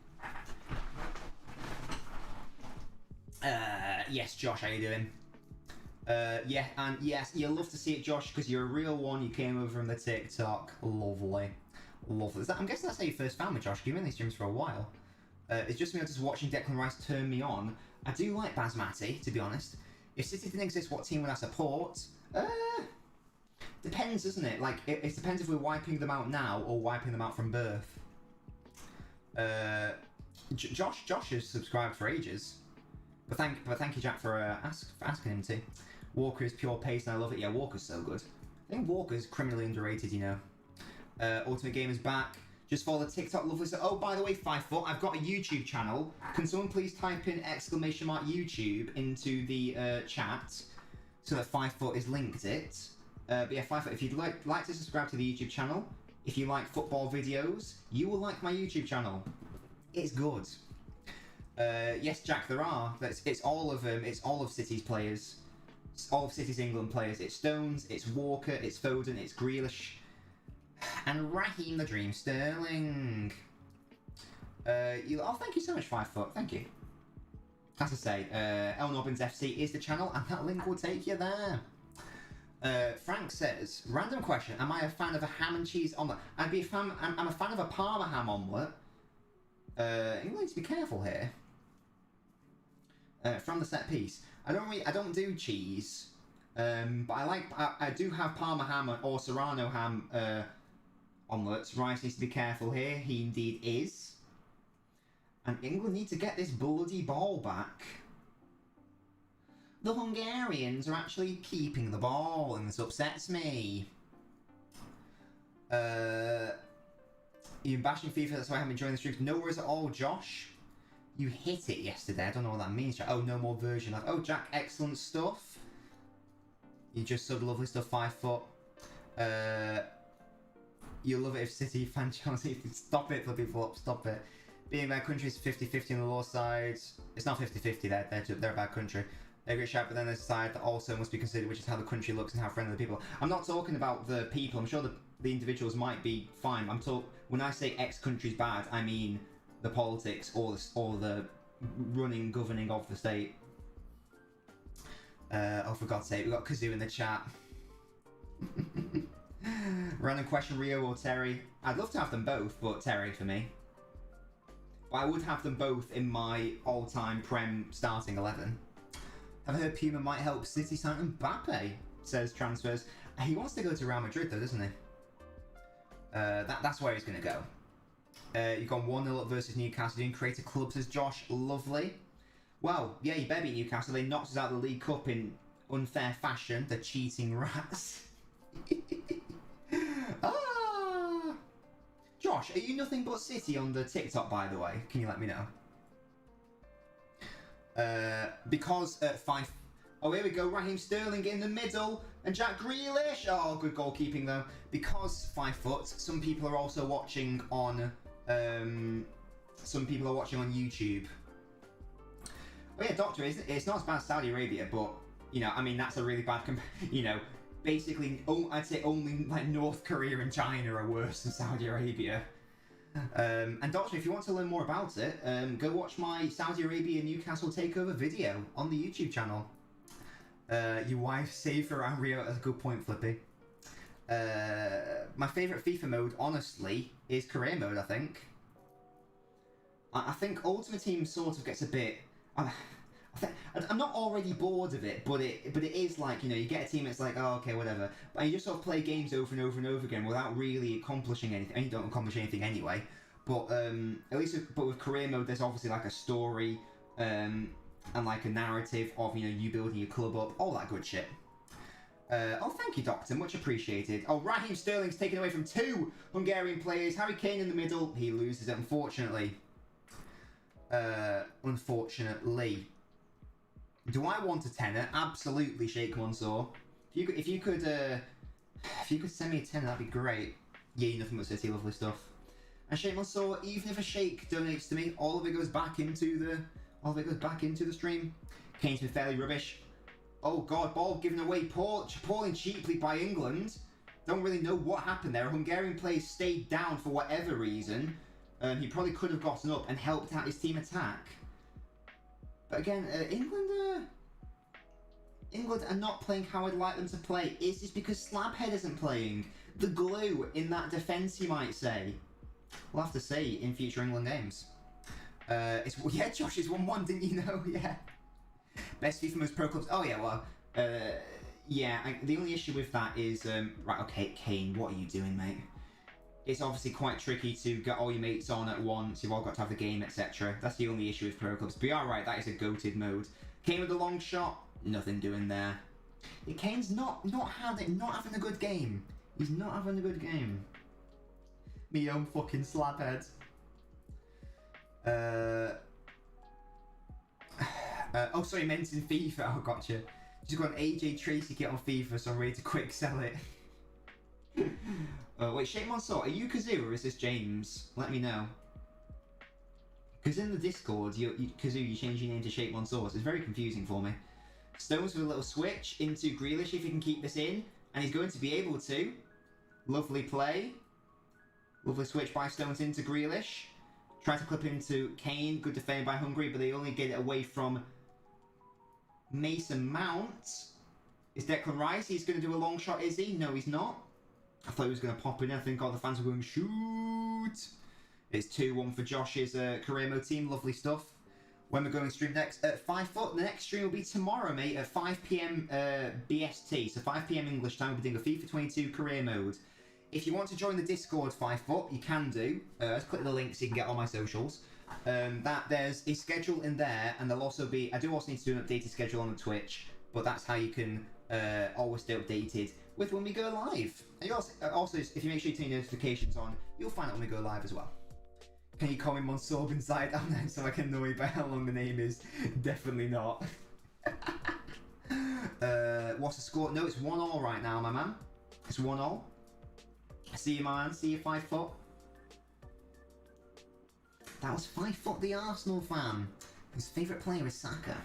Yes, Josh, how you doing? Yeah, and yes, you'll love to see it, Josh, because you're a real one. You came over from the TikTok. Lovely. Lovely. I'm guessing that's how you first found me, Josh. You've been in these streams for a while. It's just me just watching Declan Rice turn me on. I do like Basmati, to be honest. If City didn't exist, what team would I support? Depends, doesn't it? Like, it depends if we're wiping them out now or wiping them out from birth. Josh has subscribed for ages. But thank you, Jack, for asking him to. Walker is pure pace, and I love it. Yeah, Walker's so good. I think Walker's criminally underrated, you know. Ultimate Gamer's back. Just follow the TikTok lovely. So, oh, by the way, 5 foot, I've got a YouTube channel. Can someone please type in !YouTube into the chat so that 5 foot is linked it. But yeah, 5 foot, if you'd like to subscribe to the YouTube channel, if you like football videos, you will like my YouTube channel. It's good. Yes, Jack, there are. It's all of them. It's all of City's players. It's all of City's England players. It's Stones, it's Walker, it's Foden, it's Grealish, and Raheem the Dream Sterling. Oh, thank you so much, 5 foot. Thank you. As I say, LNobbins FC is the channel, and that link will take you there. Frank says, random question: am I a fan of a ham and cheese omelette? I'm a fan of a Parma ham omelette. You need to be careful here. From the set piece, I don't do cheese, but I do have Parma ham or Serrano ham omelettes. Rice needs to be careful here. He indeed is. And England need to get this bloody ball back. The Hungarians are actually keeping the ball, and this upsets me. You're bashing FIFA, that's why I haven't been joining the streams. No worries at all, Josh. You hit it yesterday. I don't know what that means, Jack. Oh, no more version. Oh, Jack, excellent stuff. You just subbed lovely stuff, 5 foot. You'll love it if City fan Chelsea. Stop it, flippy flop. Stop it. Being a bad country is 50-50 on the law side. It's not 50-50, they're a bad country. They're a great shout, but then there's a side that also must be considered, which is how the country looks and how friendly the people. I'm not talking about the people. I'm sure the individuals might be fine. When I say X country's bad, I mean the politics or the governing of the state. Oh, for God's sake, we got Kazoo in the chat. Random question, Rio or Terry? I'd love to have them both, but Terry for me. But I would have them both in my all-time Prem starting 11. I've heard Puma might help City sign Mbappe, says Transfers. He wants to go to Real Madrid though, doesn't he? That's where he's going to go. You've gone 1-0 up versus Newcastle. Doing creative club, says Josh. Lovely. Well, yeah, you better beat Newcastle. They knocked us out of the League Cup in unfair fashion. The cheating rats. Ah! Josh, are you nothing but City on the TikTok, by the way? Can you let me know? Because 5... Oh, here we go. Raheem Sterling in the middle. And Jack Grealish. Oh, good goalkeeping, though. Because 5 foot, some people are also watching on... some people are watching on YouTube. Oh, yeah, Doctor, it's not as bad as Saudi Arabia, but, you know, I mean, that's a really bad... you know, basically, I'd say only, like, North Korea and China are worse than Saudi Arabia. And Doctor, if you want to learn more about it, go watch my Saudi Arabia Newcastle takeover video on the YouTube channel. Your wife saved around Rio. That's a good point, Flippy. My favourite FIFA mode, honestly, is career mode, I think. I think Ultimate Team sort of gets a bit... I'm not already bored of it, but it is like, you know, you get a team, it's like, oh, okay, whatever. But you just sort of play games over and over and over again without really accomplishing anything. And you don't accomplish anything anyway. But at least with career mode, there's obviously like a story and like a narrative of, you know, you building your club up, all that good shit. Oh, thank you, Doctor. Much appreciated. Oh, Raheem Sterling's taken away from 2 Hungarian players. Harry Kane in the middle. He loses it, unfortunately. Unfortunately. Do I want a tenner? Absolutely, Sheikh Mansour. If you could send me a tenner, that'd be great. Yeah, nothing but City, lovely stuff. And Sheikh Mansour, even if a Sheikh donates to me, all of it goes back into the stream. Kane's been fairly rubbish. Oh god, ball given away poorly and cheaply by England. Don't really know what happened there. A Hungarian player stayed down for whatever reason. He probably could have gotten up and helped out his team attack. But again, England are not playing how I'd like them to play. Is this because Slabhead isn't playing? The glue in that defence, you might say. We'll have to see in future England games. Yeah, Josh has won one, didn't you know? Yeah. Best FIFA most pro clubs. Oh yeah, well, yeah. The only issue with that is right. Okay, Kane, what are you doing, mate? It's obviously quite tricky to get all your mates on at once. You've all got to have the game, etc. That's the only issue with pro clubs. But you're right, that is a goated mode. Kane with the long shot, nothing doing there. Yeah, Kane's not having a good game. He's not having a good game. Me own fucking slabhead. Oh, sorry, meant in FIFA. Oh, gotcha. Just got an AJ Tracy kit on FIFA, so I'm ready to quick sell it. Wait, Sheikh Mansour, are you Kazoo or is this James? Let me know. Because in the Discord, Kazoo, you changed your name to Sheikh Mansour, so it's very confusing for me. Stones with a little switch into Grealish if he can keep this in, and he's going to be able to. Lovely play. Lovely switch by Stones into Grealish. Try to clip into Kane. Good defending by Hungary, but they only get it away from Mason Mount. Is Declan Rice? He's going to do a long shot, is he? No, he's not. I thought he was going to pop in. I think all the fans were going, shoot. It's 2-1 for Josh's career mode team. Lovely stuff. When we're going to stream next at 5 foot, the next stream will be tomorrow, mate, at 5 PM BST. So 5 PM English time, we'll be doing a FIFA 22 career mode. If you want to join the Discord 5 foot, you can do. Just click the link so you can get all my socials. There's a schedule in there, and there'll also be. I do also need to do an updated schedule on the Twitch, but that's how you can always stay updated with when we go live. And you also, if you make sure you turn your notifications on, you'll find out when we go live as well. Can you call me Mansour inside out now so I can know you by how long the name is? Definitely not. What's the score? No, it's 1-1 right now, my man. It's 1-1. See you, man. See you, 5 foot. That was 5 foot, the Arsenal fan. His favourite player is Saka.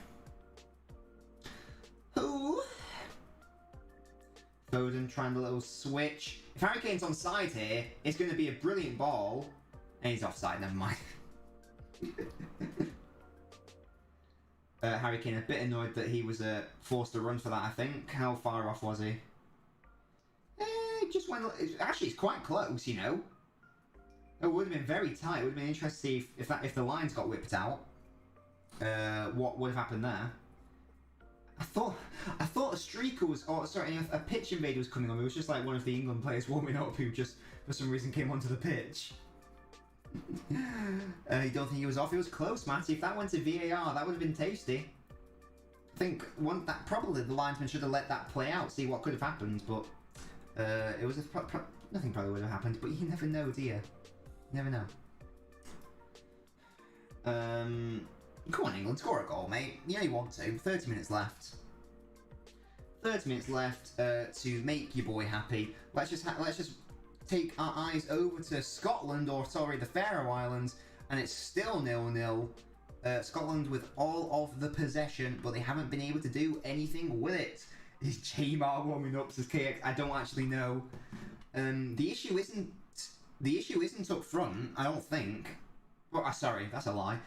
Who? Foden trying a little switch. If Harry Kane's on side here, it's going to be a brilliant ball. And he's offside, never mind. Harry Kane a bit annoyed that he was forced to run for that, I think. How far off was he? Just went. Actually, it's quite close, you know. It would have been very tight. It would have been interesting to see if the lines got whipped out. What would have happened there? I thought a streaker was, a pitch invader was coming on. It was just like one of the England players warming up who just for some reason came onto the pitch. You don't think he was off? It was close, Matty. If that went to VAR, that would have been tasty. I think probably the linesman should have let that play out, see what could have happened, but. It was nothing probably would have happened, but you never know, do you? You never know. Come on, England, score a goal, mate. You know you want to. 30 minutes left. 30 minutes left to make your boy happy. Let's just take our eyes over to Scotland, or sorry, the Faroe Islands, and it's still 0-0. Scotland with all of the possession, but they haven't been able to do anything with it. Is J-Mar warming up, says KX? I don't actually know. The issue isn't up front, I don't think. Well, sorry, that's a lie.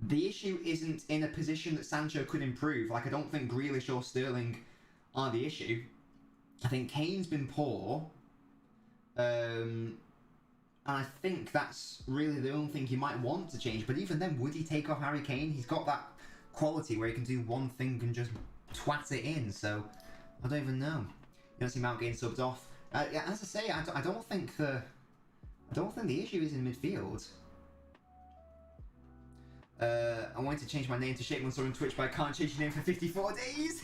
The issue isn't in a position that Sancho could improve. Like, I don't think Grealish or Sterling are the issue. I think Kane's been poor. And I think that's really the only thing he might want to change. But even then, would he take off Harry Kane? He's got that quality where he can do one thing and just twat it in, so I don't even know. You don't see Mount getting subbed off. Yeah, as I say, I don't think the issue is in midfield. I wanted to change my name to Sheikh Mansour on Twitch, but I can't change your name for 54 days.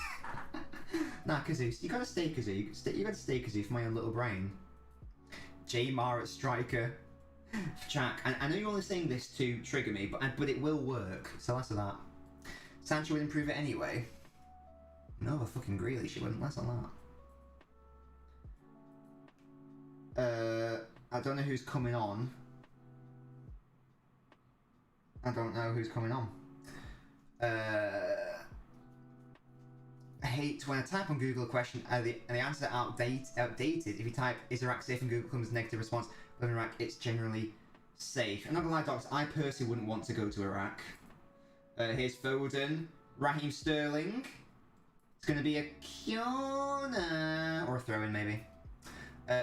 Nah, Kazoo, you gotta stay Kazoo. You gotta stay Kazoo for my own little brain. J-Mar at striker. Jack, I know you're only saying this to trigger me, but it will work. So less of that. Sancho would improve it anyway. No, the fucking Grealish, she wouldn't. Less on I don't know who's coming on. I don't know who's coming on. I hate when I type on Google a question and the answer outdated. If you type "is Iraq safe" and Google comes negative response, but in Iraq it's generally safe. I'm not gonna lie, docs. I personally wouldn't want to go to Iraq. Here's Foden, Raheem Sterling. It's gonna be a corner or a throw-in maybe.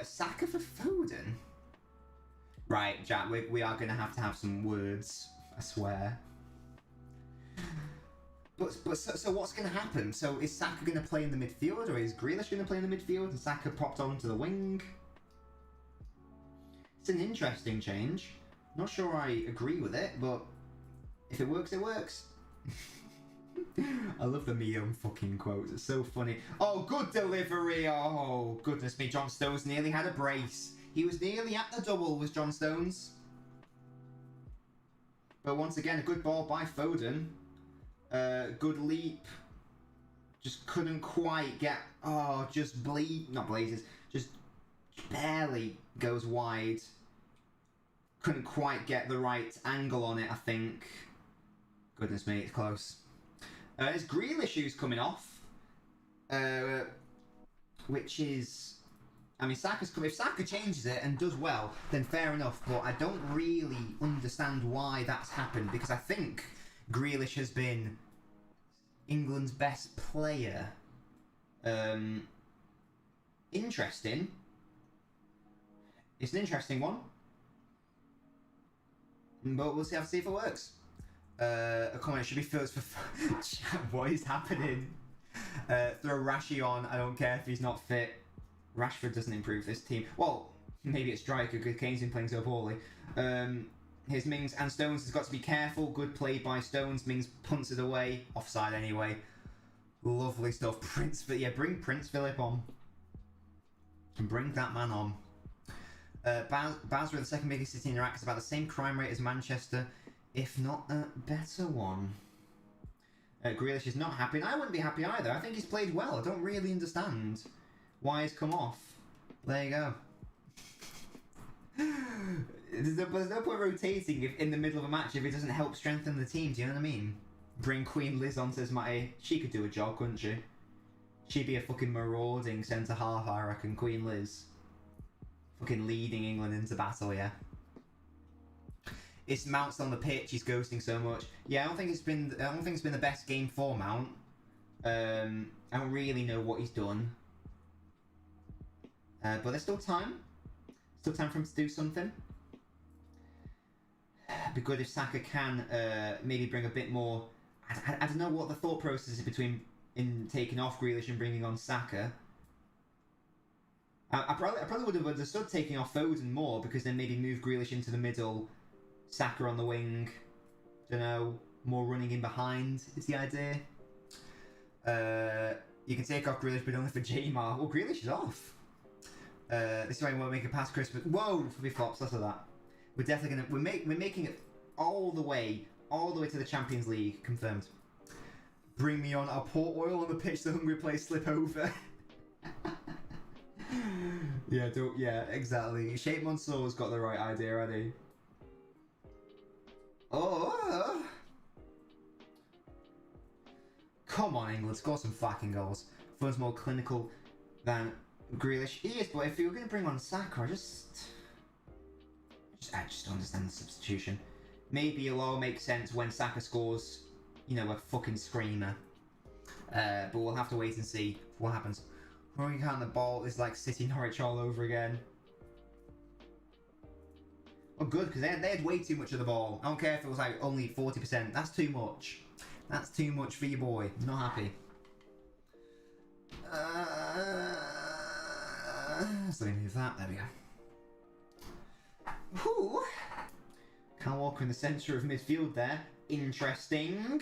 Saka for Foden. Right, Jack. We are gonna have some words. I swear. But so what's going to happen? So is Saka going to play in the midfield, or is Grealish going to play in the midfield and Saka popped onto the wing? It's an interesting change. Not sure I agree with it, but if it works, it works. I love the Mio fucking quotes. It's so funny. Oh, good delivery. Oh, goodness me. John Stones nearly had a brace. He was nearly at the double, was John Stones. But once again, a good ball by Foden. Good leap. Just couldn't quite get... Oh, just not blazes. Just barely goes wide. Couldn't quite get the right angle on it, I think. Goodness me, it's close. It's Grealish who's coming off. Which is... I mean, Saka's coming... If Saka changes it and does well, then fair enough. But I don't really understand why that's happened. Because I think Grealish has been England's best player. Interesting. It's an interesting one. But we'll see if it works. A comment should be first for... What is happening? Throw Rashi on. I don't care if he's not fit. Rashford doesn't improve this team. Well, maybe it's striker because Kane's been playing so poorly. Here's Mings and Stones has got to be careful. Good play by Stones. Mings punts it away. Offside anyway. Lovely stuff. Bring Prince Philip on. Bring that man on. Basra, the second biggest city in Iraq, is about the same crime rate as Manchester, if not a better one. Grealish is not happy, and I wouldn't be happy either. I think he's played well. I don't really understand why he's come off. There you go. There's no point rotating in the middle of a match if it doesn't help strengthen the team. Do you know what I mean? Bring Queen Liz on, says Matty. She could do a job, couldn't she? She'd be a fucking marauding centre half, I reckon. Queen Liz, fucking leading England into battle, yeah. It's Mount's on the pitch. He's ghosting so much. Yeah, I don't think it's been the best game for Mount. I don't really know what he's done. But there's still time. Still time for him to do something. It'd be good if Saka can maybe bring a bit more... I don't know what the thought process is in taking off Grealish and bringing on Saka. I probably would have understood taking off Foden more, because then maybe move Grealish into the middle, Saka on the wing. Don't know, more running in behind is the idea. You can take off Grealish, but only for Jamar. Well, Grealish is off. This is why we won't make a pass Christmas. Whoa, for big flops, less of that. We're definitely gonna we're making it all the way to the Champions League, confirmed. Bring me on. I'll pour oil on the pitch. The Hungary players slip over. Yeah, exactly. Shape Mansour's got the right idea, hasn't he? Oh! Come on, England, score some fucking goals. Foden's more clinical than Grealish. He is, but if you were going to bring on Saka, I just don't understand the substitution. Maybe it'll all make sense when Saka scores, you know, a fucking screamer. But we'll have to wait and see what happens. Throwing out the ball is like City Norwich all over again. Oh, good, because they had way too much of the ball. I don't care if it was like only 40%. That's too much. That's too much for your boy. I'm not happy. So let me move that. There we go. Whew. Kyle Walker in the centre of midfield there. Interesting.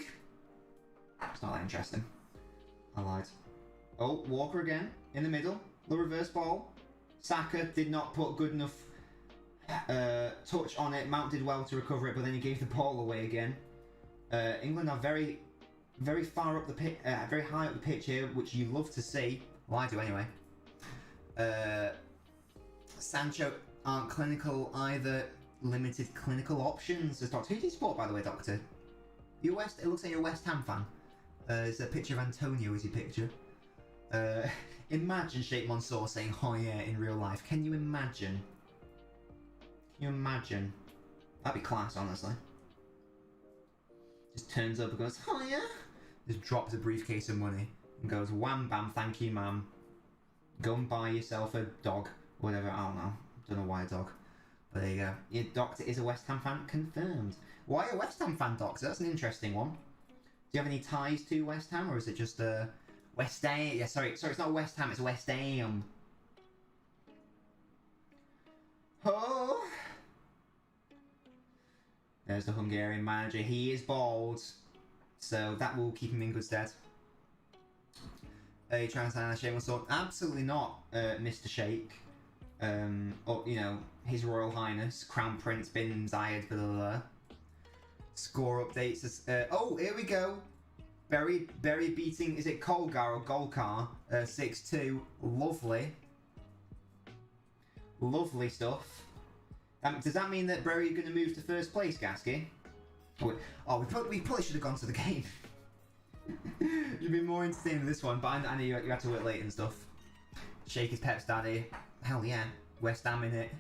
It's not that interesting. I lied. Oh, Walker again in the middle. The reverse ball. Saka did not put good enough touch on it. Mount did well to recover it, but then he gave the ball away again. England are very, very far up the pitch, very high up the pitch here, which you love to see. Well, I do anyway. Sancho aren't clinical either. Limited clinical options as Doctor. Who do you support, by the way, Doctor? You West? It looks like you're a West Ham fan. There's a picture of Antonio as your picture. Imagine Sheikh Mansour saying "oh yeah" in real life. Can you imagine? Can you imagine? That'd be class, honestly. Just turns up and goes "oh yeah," just drops a briefcase of money and goes "wham bam, thank you, ma'am. Go and buy yourself a dog, whatever." I don't know why a dog. But there you go. Your Doctor is a West Ham fan, confirmed. Why a West Ham fan, Doctor? That's an interesting one. Do you have any ties to West Ham, or is it just West Ham? Yeah, sorry, it's not West Ham, it's West Ham. Oh! There's the Hungarian manager. He is bald, so that will keep him in good stead. Are you trying to stand Sheikh Mansour? Absolutely not, Mr. Sheikh. Or, you know, His Royal Highness, Crown Prince bin Zayed, blah, blah, blah. Score updates. Oh, here we go. Berry beating, is it Kolgar or Golkar? 6-2. Lovely. Lovely stuff. Does that mean that Berry are going to move to first place, Gasky? Oh, we probably should have gone to the game. You'd be more entertained with this one, but I know you had to work late and stuff. Shake his Pep's daddy. Hell yeah. West Ham in it.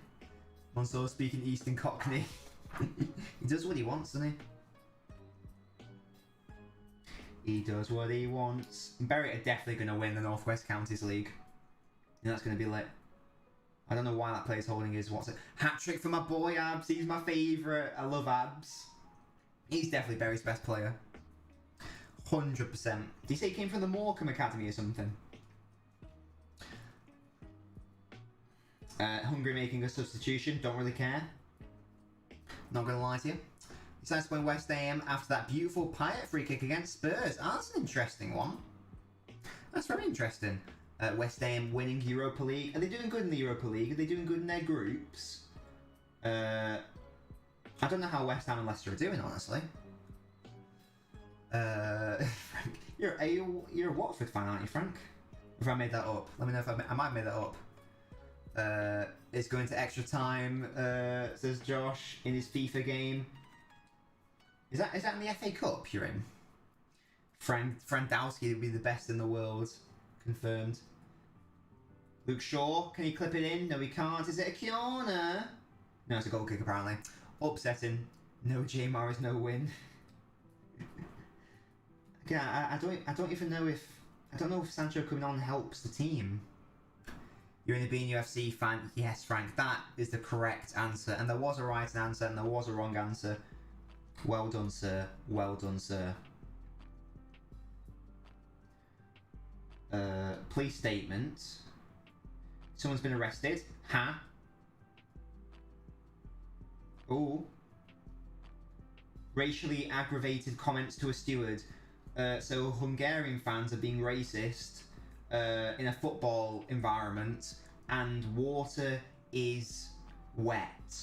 Mansour speaking Eastern Cockney. He does what he wants, doesn't he? He does what he wants. Berry are definitely going to win the North West Counties League. And that's going to be lit. I don't know why that player's holding his hat-trick for my boy Abs. He's my favourite. I love Abs. He's definitely Berry's best player. 100%. Did he say he came from the Morecambe Academy or something? Hungary making a substitution. Don't really care. Not going to lie to you. Decides to play West Ham after that beautiful Payet free kick against Spurs. Oh, that's an interesting one. That's very interesting. West Ham winning Europa League. Are they doing good in the Europa League? Are they doing good in their groups? I don't know how West Ham and Leicester are doing, honestly. Frank, you're a Watford fan, aren't you, Frank? If I made that up, let me know if I might have made that up. It's going to extra time, says Josh in his FIFA game. Is that in the FA Cup you're in? Frandowski would be the best in the world. Confirmed. Luke Shaw, can he clip it in? No, he can't. Is it a corner? No, it's a goal kick apparently. Upsetting. No J Morris, no win. Again, I don't even know if Sancho coming on helps the team. You're in the Bean UFC fan? Yes, Frank, that is the correct answer. And there was a right answer and there was a wrong answer. Well done, sir. Well done, sir. Police statement. Someone's been arrested. Ha. Oh. Racially aggravated comments to a steward. So Hungarian fans are being racist in a football environment, and water is wet.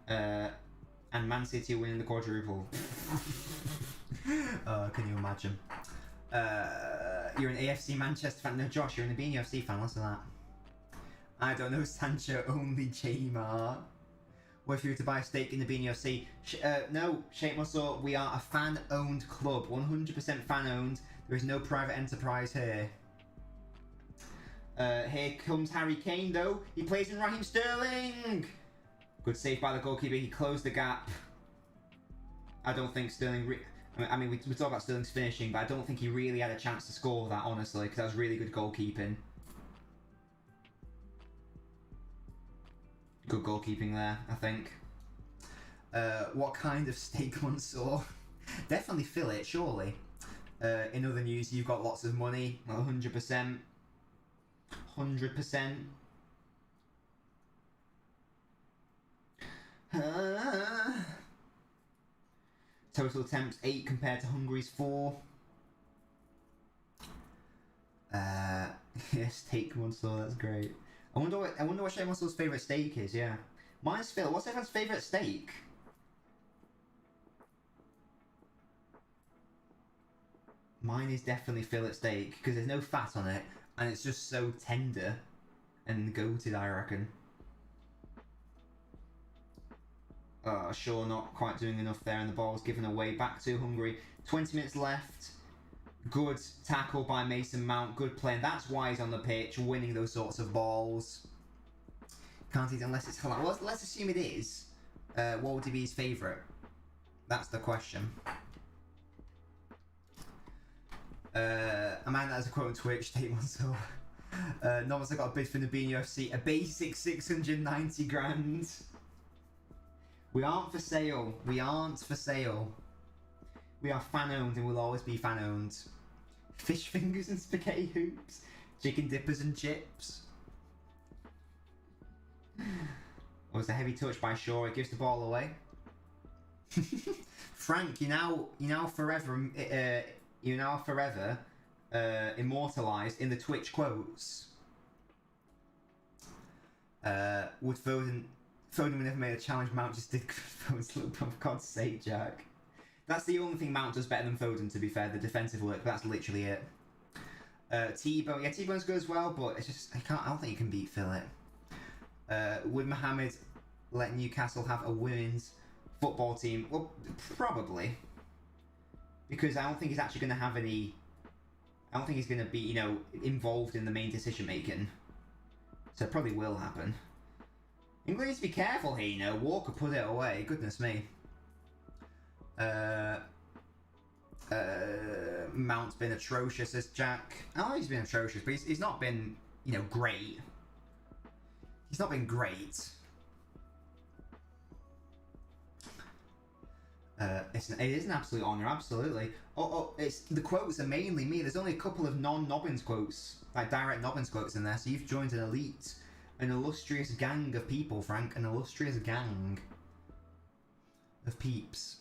And Man City are winning the quadruple. Can you imagine? You're an AFC Manchester fan. No, Josh, you're an Bean UFC fan. Listen to that. I don't know, Sancho, only J-Mar. What if you were to buy a stake in the Bean UFC? No, Sheikh Mansour, we are a fan-owned club. 100% fan-owned. There is no private enterprise here. Here comes Harry Kane, though. He plays in Raheem Sterling. Good save by the goalkeeper. He closed the gap. I don't think Sterling... I mean, we talk about Sterling's finishing, but I don't think he really had a chance to score that, honestly, because that was really good goalkeeping. Good goalkeeping there, I think. What kind of steak Mansour? Definitely fillet, surely. In other news, you've got lots of money. 100%. 100%. Total attempts 8 compared to Hungary's 4. Yeah, steak Mansour, that's great. I wonder what Sheikh Mansour's favourite steak is, yeah. Mine's Phil. What's everyone's favourite steak? Mine is definitely fillet steak, because there's no fat on it, and it's just so tender. and goated, I reckon. Sure, not quite doing enough there, and the ball's given away back to Hungary. 20 minutes left. Good tackle by Mason Mount. Good play, and that's why he's on the pitch, winning those sorts of balls. Can't eat unless it's halal. Well, let's assume it is. What would be his favourite? That's the question. A man that has a quote on Twitch, Tate Monsoul. Novice, I got a bid for Nabini UFC, a basic 690 grand. We aren't for sale. We aren't for sale. We are fan owned and will always be fan owned. Fish fingers and spaghetti hoops, chicken dippers and chips. Oh, it's a heavy touch by Shaw. It gives the ball away. Frank, you're now forever immortalised in the Twitch quotes. Would Foden would never made a challenge. Mount just did Foden's look, for God's sake, Jack. That's the only thing Mount does better than Foden, to be fair, the defensive work. That's literally it. T-Bone, yeah, T-Bone's good as well, but it's just I don't think you can beat Philip. Would Mohammed let Newcastle have a women's football team? Well, probably. Because I don't think he's actually going to have any... I don't think he's going to be, involved in the main decision-making. So it probably will happen. England needs to be careful here, Walker put it away. Goodness me. Mount's been atrocious, says Jack. Oh, he's been atrocious, but he's not been, great. He's not been great. It is an absolute honour, absolutely. It's the quotes are mainly me. There's only a couple of non-Nobbins quotes, like direct Nobbins quotes in there. So you've joined an elite, an illustrious gang of people, Frank. An illustrious gang of peeps.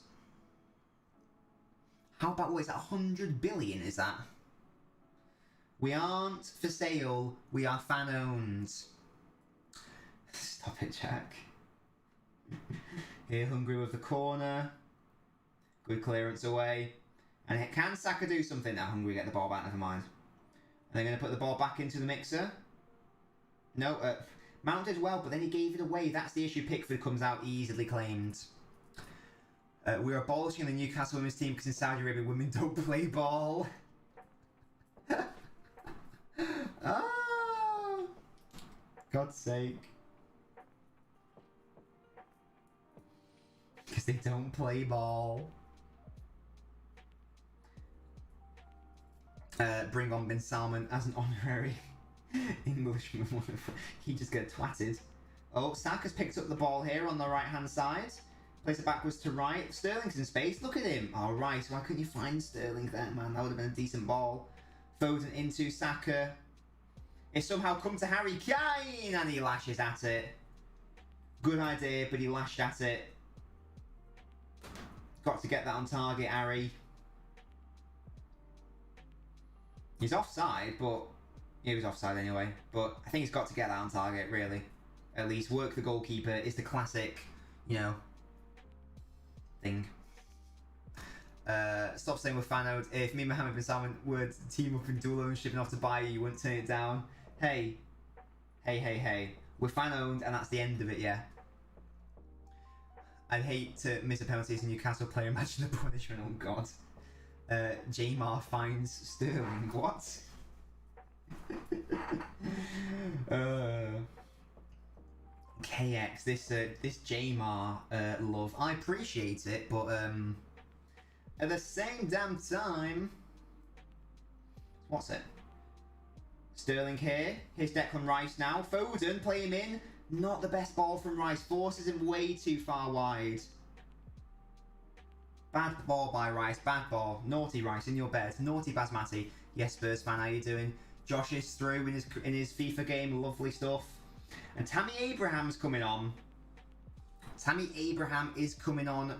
How about, what is that, 100 billion, is that? We aren't for sale, we are fan-owned. Stop it, Jack. Here, Hungary with the corner. Good clearance away. And can Saka do something? Now Hungary get the ball back, never mind. And they're going to put the ball back into the mixer. No, Mount did well, but then he gave it away. That's the issue. Pickford comes out easily claimed. We're abolishing the Newcastle women's team because in Saudi Arabia women don't play ball. God's sake. Because they don't play ball. Bring on Bin Salman as an honorary Englishman. He just get twatted. Oh, Saka's picked up the ball here on the right hand side. Plays it backwards to right. Sterling's in space. Look at him. All right. Why couldn't you find Sterling there, man? That would have been a decent ball. Foden into Saka. It somehow come to Harry Kane, and he lashes at it. Good idea, but he lashed at it. Got to get that on target, Harry. He's offside, but he was offside anyway. But I think he's got to get that on target, really. At least work the goalkeeper is the classic, thing. Stop saying we're fan-owned. If me and Mohammed bin Salman would team up in dual ownership and off to buy you wouldn't turn it down. Hey. We're fan-owned and that's the end of it, yeah. I'd hate to miss a penalty as a Newcastle player. Imagine the punishment, oh god. Jamar finds Sterling. What? KX, this Jamar love. I appreciate it, but at the same damn time, what's it? Sterling here. Here's Declan Rice now. Foden, play him in. Not the best ball from Rice. Forces him way too far wide. Bad ball by Rice. Bad ball. Naughty Rice in your bed. Naughty Basmati. Yes, Spurs fan, how you doing? Josh is through in his FIFA game. Lovely stuff. And Tammy Abraham's coming on. Tammy Abraham is coming on.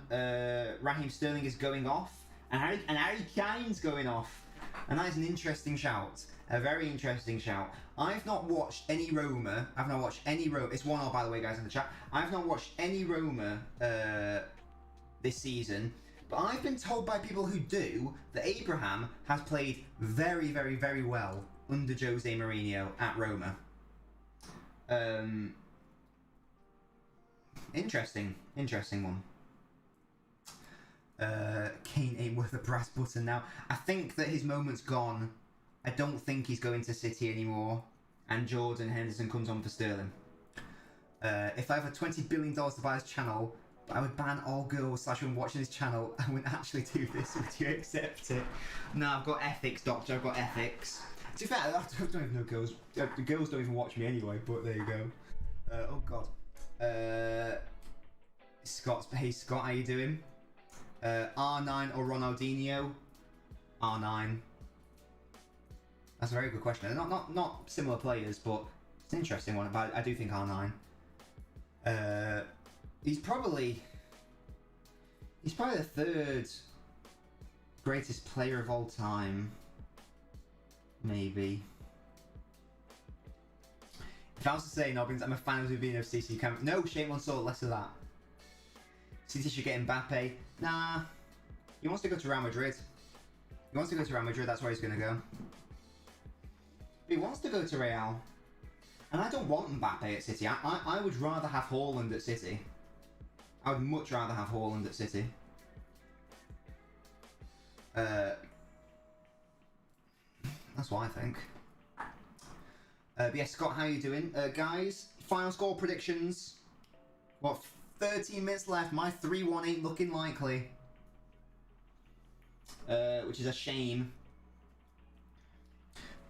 Raheem Sterling is going off. And Harry Kane's going off. And that is an interesting shout. A very interesting shout. I've not watched any Roma. I've not watched any Roma. It's 1-0, by the way, guys, in the chat. I've not watched any Roma this season. But I've been told by people who do that Abraham has played very, very, very well under Jose Mourinho at Roma. Interesting one. Kane ain't worth a brass button now. I think that his moment's gone. I don't think he's going to City anymore. And Jordan Henderson comes on for Sterling. If I have a $20 billion to buy his channel, I would ban all girls / women watching his channel. I wouldn't actually do this. Would you accept it? No, I've got ethics, Doctor. I've got ethics. To be fair, I don't even know girls. The girls don't even watch me anyway, but there you go. Oh, God. Hey, Scott, how you doing? R9 or Ronaldinho? R9. That's a very good question. They're not similar players, but it's an interesting one. But I do think R9. He's probably the third greatest player of all time. Maybe. If I was to say Nobbins, I'm a fan of being FCC camp. No, shame on Saul, less of that. City should get Mbappe. Nah. He wants to go to Real Madrid. That's where he's going to go. He wants to go to Real. And I don't want Mbappe at City. I would rather have Haaland at City. I would much rather have Haaland at City. That's what I think. But yeah, Scott, how you doing? Guys, final score predictions. What, 13 minutes left. My 3-1 ain't looking likely. Which is a shame.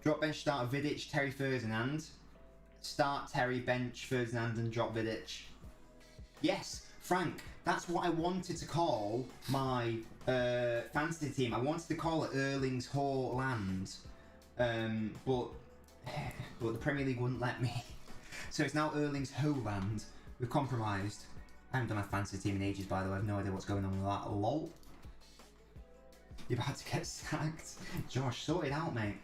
Drop, bench, start Vidic, Terry, Ferdinand. Start Terry, bench Ferdinand, and drop Vidic. Yes, Frank, that's what I wanted to call my fantasy team. I wanted to call it Erling's Haaland. But the Premier League wouldn't let me. So it's now Erling's Haaland. We've compromised. I haven't done my fantasy team in ages, by the way. I have no idea what's going on with that. Lol. You're about to get sacked. Josh, sort it out, mate.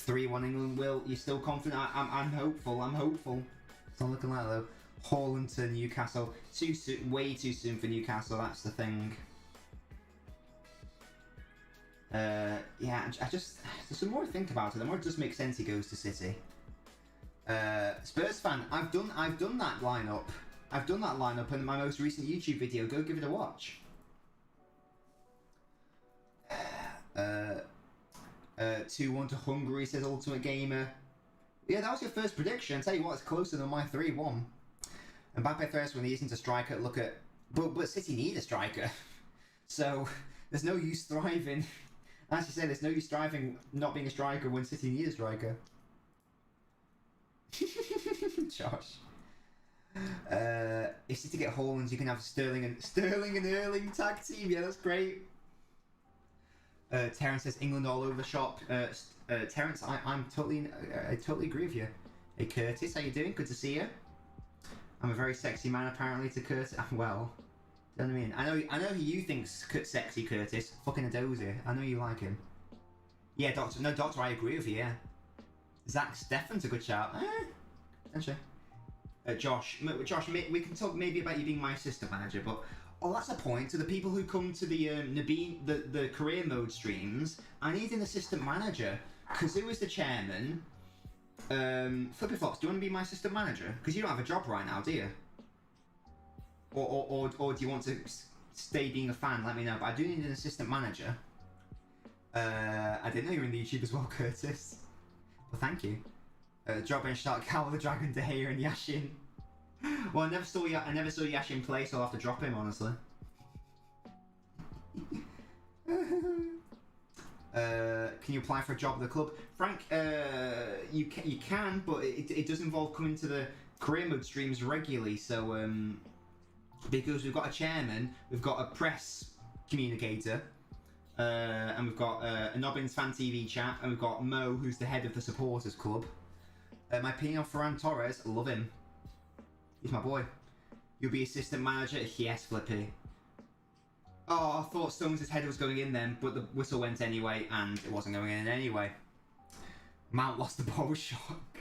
3-1 England, Will. You're still confident? I'm hopeful. It's not looking like that, though. Haaland to Newcastle. Too soon, way too soon for Newcastle, that's the thing. Yeah, I just... The more I think about it, the more it just makes sense he goes to City. Spurs fan, I've done that lineup. I've done that lineup in my most recent YouTube video. Go give it a watch. 2-1 to Hungary, says Ultimate Gamer. Yeah, that was your first prediction. I'll tell you what, it's closer than my 3-1. Mbappe first when he isn't a striker. Look at... But City need a striker. So, there's no use thriving. As you said, there's no use thriving not being a striker when City need a striker. Josh. If City get Haaland, you can have Sterling and Erling tag team. Yeah, that's great. Terence says England all over the shop. Terence, I totally agree with you. Hey Curtis, how you doing? Good to see you. I'm a very sexy man apparently to Curtis. Well, you know what I mean? I know who you think's sexy, Curtis. Fucking a dozy. I know you like him. Yeah, Doctor. No, Doctor, I agree with you. Yeah. Zach Steffen's a good shout. Potentially. Josh, we can talk maybe about you being my assistant manager, but that's a point to the people who come to the the career mode streams. I need an assistant manager. Kazoo is the chairman. Flippy Flops, do you want to be my assistant manager? Because you don't have a job right now, do you? Or do you want to stay being a fan? Let me know. But I do need an assistant manager. I didn't know you were in the YouTube as well, Curtis. Well, thank you. Drop and start Cal the Dragon, De Gea and Yashin. Well, I never saw Yashin play, so I'll have to drop him, honestly. Can you apply for a job at the club? Frank, you can, but it does involve coming to the career mode streams regularly, so because we've got a chairman, we've got a press communicator, and we've got a Nobbins fan TV chat, and we've got Mo, who's the head of the supporters club. My opinion on Ferran Torres, love him. He's my boy. You'll be assistant manager? Yes, Flippy. Oh, I thought Stones' header was going in then, but the whistle went anyway, and it wasn't going in anyway. Mount lost the ball shock.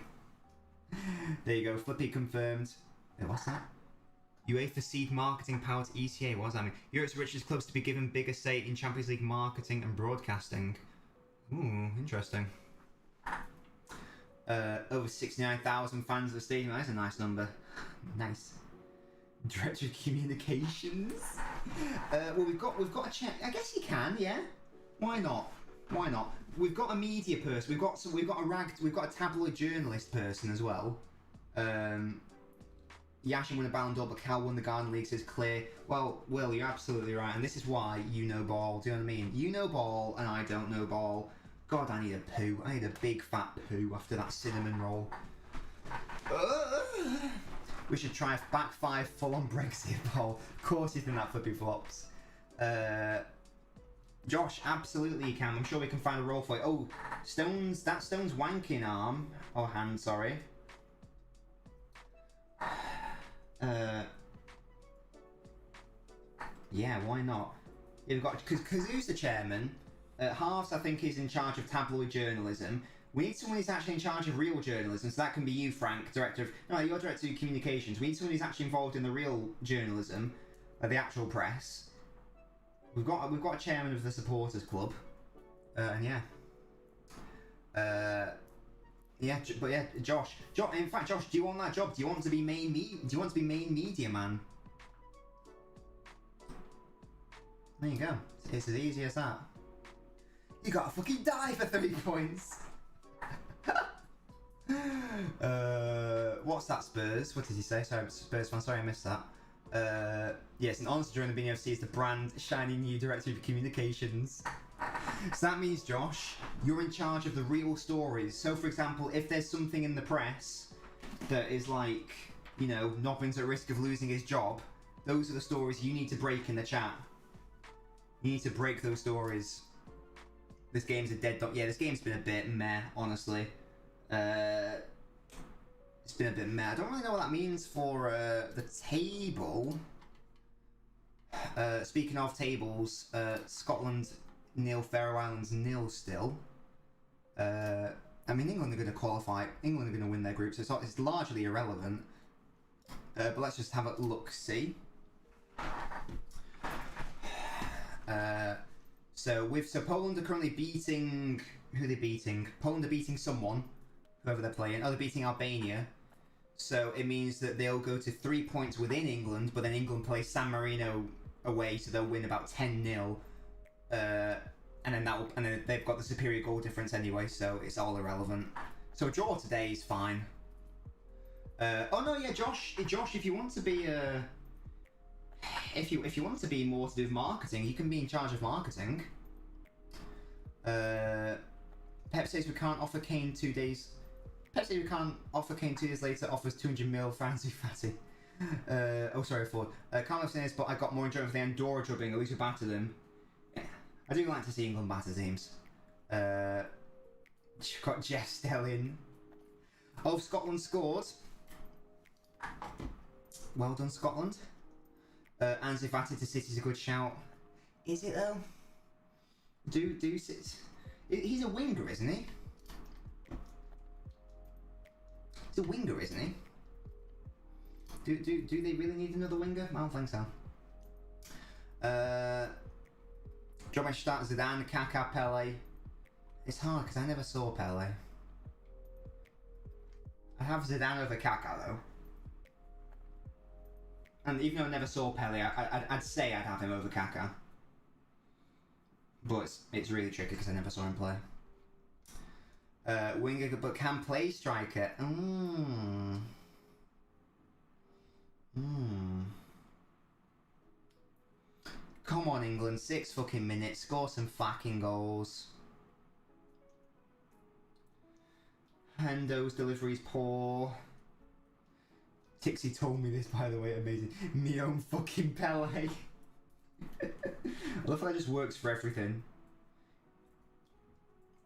There you go, Flippy confirmed. Wait, what's that? UEFA seed marketing power to ETA, what does that mean? Europe's richest clubs to be given bigger say in Champions League marketing and broadcasting. Ooh, interesting. Over 69,000 fans of the stadium. That's a nice number. Nice. Director of Communications. Well, we've got a check. I guess you can, yeah. Why not? Why not? We've got a media person. We've got a tabloid journalist person as well. Yashin won a Ballon d'Or, but Cal won the Garden League, so it's clear. Well, Will, you're absolutely right, and this is why you know ball. Do you know what I mean? You know ball, and I don't know ball. God, I need a poo. I need a big fat poo after that cinnamon roll. We should try back 5 full-on Brexit ball. Of course you think that flippy flops. Josh, absolutely you can. I'm sure we can find a role for it. Oh, Stone's wanking arm. Or hand, sorry. Yeah, why not? Yeah, we've got, because who's the chairman? Halves, I think, is in charge of tabloid journalism. We need someone who's actually in charge of real journalism, so that can be you, Frank, you're director of communications. We need someone who's actually involved in the real journalism, the actual press. We've got a chairman of the supporters club, and yeah. Josh. In fact, Josh, do you want that job? Do you want to be main media man? There you go. It's as easy as that. You gotta fucking die for 3 points. What's that, Spurs? What did he say? Sorry, Spurs fan. Sorry, I missed that. Yes, an honour to join the BNFC as the brand shiny new director of communications. So that means, Josh, you're in charge of the real stories. So, for example, if there's something in the press that is like, you know, Nobbins at risk of losing his job, those are the stories you need to break in the chat. You need to break those stories. This game's a dead dog. Yeah, this game's been a bit meh, honestly. It's been a bit meh. I don't really know what that means for the table. Speaking of tables, Scotland nil, Faroe Islands nil still. I mean, England are going to qualify. England are going to win their group, so it's largely irrelevant. But let's just have a look-see. So Poland are currently beating... Who are they beating? Poland are beating someone, whoever they're playing. Oh, they're beating Albania. So it means that they'll go to 3 points within England, but then England play San Marino away, so they'll win about 10-0. And then they've got the superior goal difference anyway, so it's all irrelevant. So a draw today is fine. Oh no, yeah, Josh, if you want to be if you want to be more to do with marketing, you can be in charge of marketing. Pep says we can't offer Kane 2 days. Pep says we can't offer Kane 2 days later. Offers 200 mil fancy fatty. Oh sorry, Ford. Carlos says, but I got more enjoyment for the Andorra drubbing. At least we battered them. Yeah, I do like to see England batter teams. You've got Jeff Stelling. Oh, Scotland scored. Well done, Scotland. Ansu Fati to City's a good shout. Is it though? Do sit? He's a winger, isn't he? He's a winger, isn't he? Do they really need another winger? I don't think so. Do I start Zidane, Kaká, Pele? It's hard because I never saw Pele. I have Zidane over Kaká though. And even though I never saw Pele, I'd say I'd have him over Kaká. But it's really tricky because I never saw him play. Winger, but can play striker. Come on, England. 6 fucking minutes. Score some fucking goals. Hendo's delivery's poor. Tixie told me this, by the way, amazing. Me own fucking Pele. I love how it just works for everything.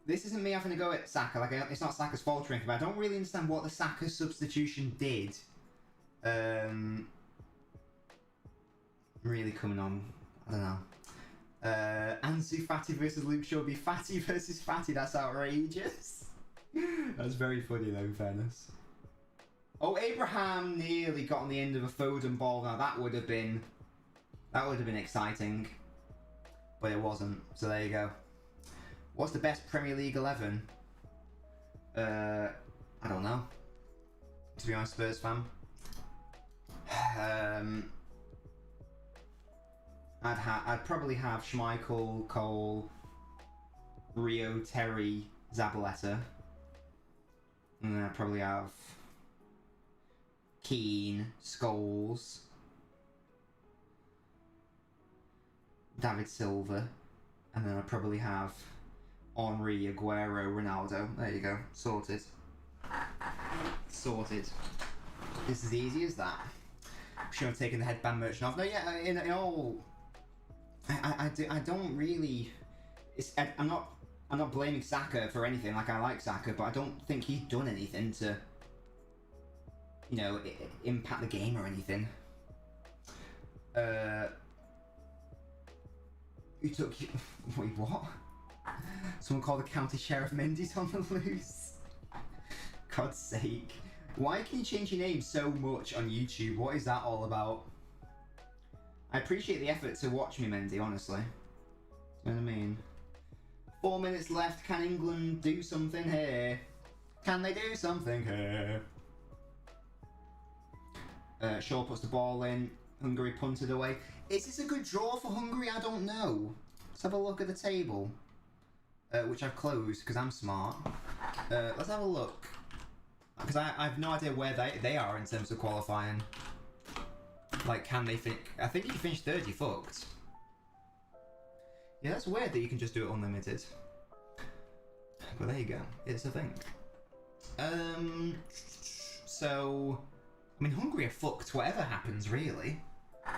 This isn't me having to go at Saka, like it's not Saka's fault or anything, but I don't really understand what the Saka substitution did. Really coming on, I don't know. Ansu Fati versus Luke Shaw be Fati versus Fati, that's outrageous. That's very funny though, in fairness. Oh, Abraham nearly got on the end of a Foden ball. Now that would have been exciting, but it wasn't. So there you go. What's the best Premier League 11? I don't know. To be honest, Spurs fan. I'd probably have Schmeichel, Cole, Rio, Terry, Zabaleta. And then I'd probably have Keane, Scholes, David Silva, and then I'd probably have Henry, Aguero, Ronaldo. There you go. Sorted. Sorted. It's as easy as that. Sure, I'm taking the headband merchant off. No, yeah, in all... I don't really... I'm not blaming Saka for anything. Like, I like Saka, but I don't think he's done anything to, you know, impact the game or anything. Who took... Wait, what? Someone called the county sheriff Mendy's on the loose. God's sake. Why can you change your name so much on YouTube? What is that all about? I appreciate the effort to watch me, Mendy, honestly. Do you know what I mean? 4 minutes left. Can England do something here? Can they do something here? Shaw puts the ball in. Hungary punted away. Is this a good draw for Hungary? I don't know. Let's have a look at the table. Which I've closed because I'm smart. Let's have a look. Because I have no idea where they are in terms of qualifying. Like, can they finish? I think if you finish third, you're fucked. Yeah, that's weird that you can just do it unlimited. But there you go. It's a thing. So... I mean, Hungary are fucked whatever happens, really.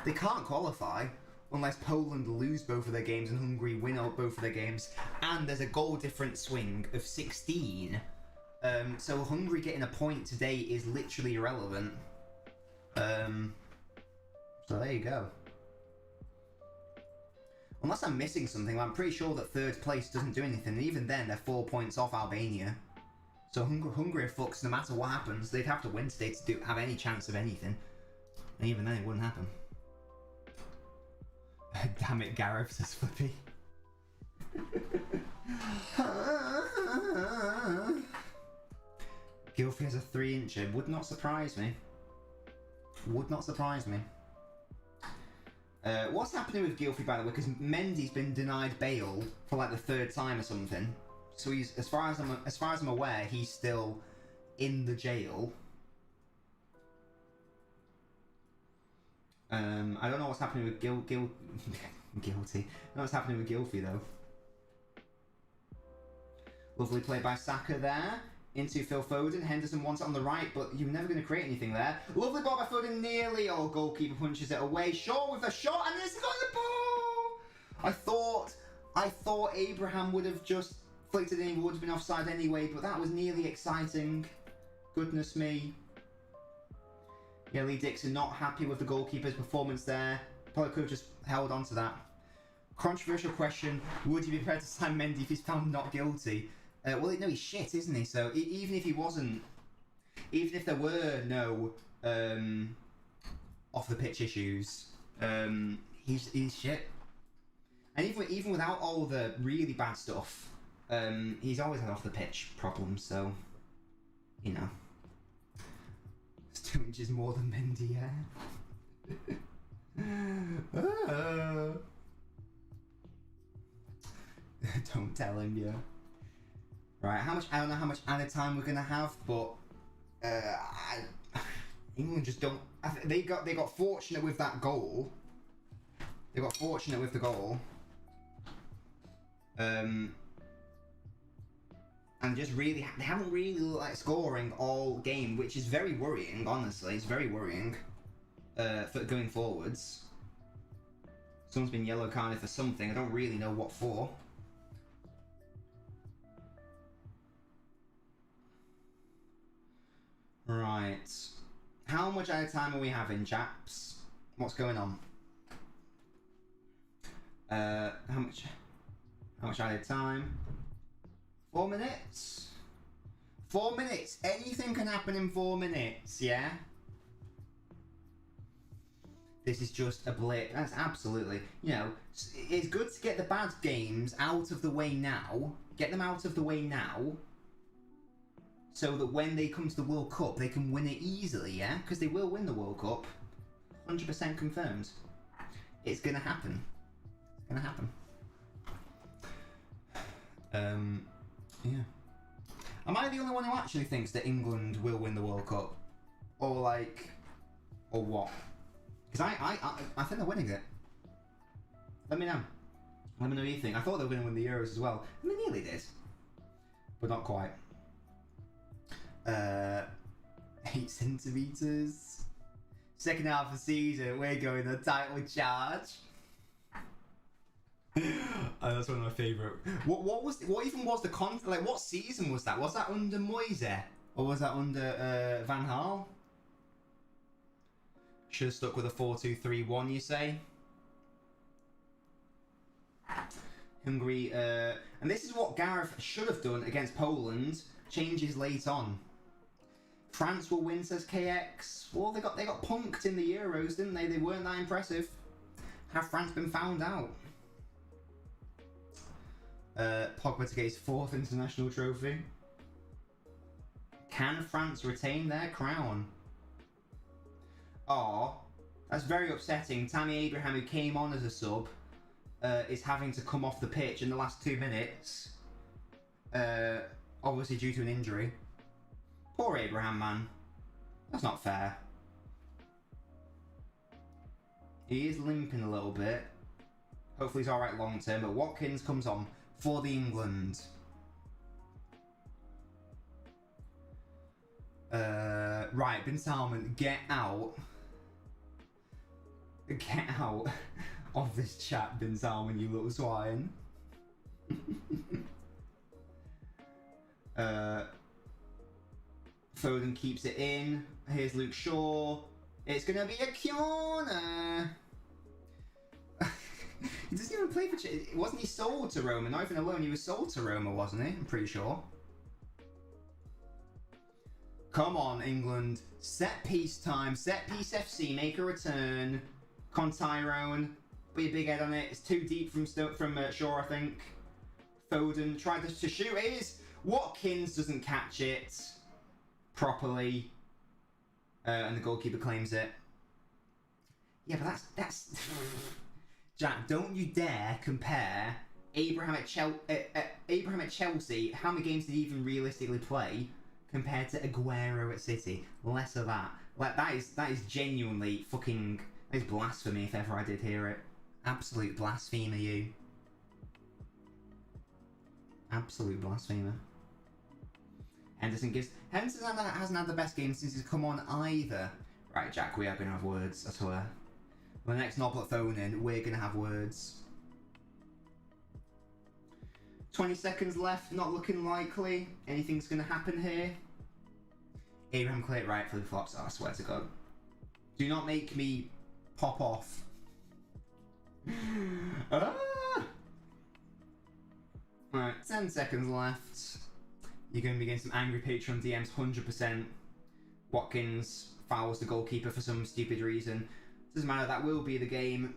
They can't qualify unless Poland lose both of their games and Hungary win both of their games. And there's a goal difference swing of 16. So Hungary getting a point today is literally irrelevant. So there you go. Unless I'm missing something, I'm pretty sure that third place doesn't do anything. And even then, they're 4 points off Albania. So Hungary are fucked no matter what happens. They'd have to win today to have any chance of anything. And even then, it wouldn't happen. Damn it, Gareth, says Flippy. Gylfi has a 3-incher. Would not surprise me. Would not surprise me. What's happening with Gylfi, by the way? Because Mendy's been denied bail for like the 3rd time or something. So he's, as far as I'm aware, he's still in the jail. I don't know what's happening with Guilty. I don't know what's happening with Gylfi though. Lovely play by Saka there. Into Phil Foden. Henderson wants it on the right, but you're never going to create anything there. Lovely ball by Foden, nearly. Oh, goalkeeper punches it away. Shaw with a shot, and this is got the ball. I thought Abraham would have just flicked it in. He would have been offside anyway, but that was nearly exciting. Goodness me. Yeah, Lee Dixon not happy with the goalkeeper's performance there. Probably could have just held on to that. Controversial question: would you be prepared to sign Mendy if he's found not guilty? Well, no, he's shit, isn't he? So even if he wasn't, even if there were no off the pitch issues, he's shit. And even without all the really bad stuff, he's always had off the pitch problems. So, you know, it's 2 inches more than Mendy, yeah. Don't tell him, yeah. Right, I don't know how much added time we're gonna have, but England just don't. They got fortunate with that goal. They got fortunate with the goal, and just really they haven't really looked like scoring all game, which is very worrying. Honestly, it's very worrying for going forwards. Someone's been yellow carded for something. I don't really know what for. Right. How much added time are we having, chaps? What's going on? How much added time? 4 minutes? 4 minutes! Anything can happen in 4 minutes, yeah? This is just a blip. That's absolutely... You know, it's good to get the bad games out of the way now. Get them out of the way now. so that when they come to the World Cup, they can win it easily, yeah? Because they will win the World Cup. 100% confirmed. It's gonna happen. It's gonna happen. Yeah. Am I the only one who actually thinks that England will win the World Cup? Or like... Or what? Because I think they're winning it. Let me know. Let me know what you think. I thought they were going to win the Euros as well. And they nearly did. But not quite. 8 centimetres. Second half of the season, we're going the title charge. That's one of my favourite. What even was the like what season was that? Was that under Moise? Or was that under Van Gaal? Should have stuck with a 4-2-3-1, you say? Hungary, and this is what Gareth should have done against Poland. Changes late on. France will win, says KX. Well, they got punked in the Euros, didn't they? They weren't that impressive. Have France been found out? Pogba to get his 4th international trophy. Can France retain their crown? Oh, that's very upsetting. Tammy Abraham, who came on as a sub, is having to come off the pitch in the last 2 minutes. Obviously due to an injury. Poor Abraham, man. That's not fair. He is limping a little bit. Hopefully he's alright long term, but Watkins comes on for the England. Right, Bin Salman, get out. Get out of this chat, Bin Salman, you little swine. Foden keeps it in. Here's Luke Shaw. It's gonna be a corner. He doesn't even play for Chelsea. Wasn't he sold to Roma? Not even alone, he was sold to Roma, wasn't he? I'm pretty sure. Come on, England. Set piece time. Set piece FC. Make a return. Con Tyrone. Put your big head on it. It's too deep from Shaw, I think. Foden tried to shoot. It is. Watkins doesn't catch it properly. And the goalkeeper claims it. Yeah, but that's... Jack, don't you dare compare Abraham at Chelsea. How many games did he even realistically play compared to Aguero at City? Less of that. Like that is genuinely fucking... That is blasphemy if ever I did hear it. Absolute blasphemer, you. Absolute blasphemer. Henderson hasn't had the best game since he's come on either. Right, Jack, we are going to have words, I swear. When the next Noblet phone in, we're going to have words. 20 seconds left, not looking likely. Anything's going to happen here. Abraham clear it right for the flops. Oh, I swear to God. Do not make me pop off. Ah! Right, 10 seconds left. You're going to be getting some angry Patreon DMs, 100%. Watkins fouls the goalkeeper for some stupid reason. Doesn't matter, that will be the game.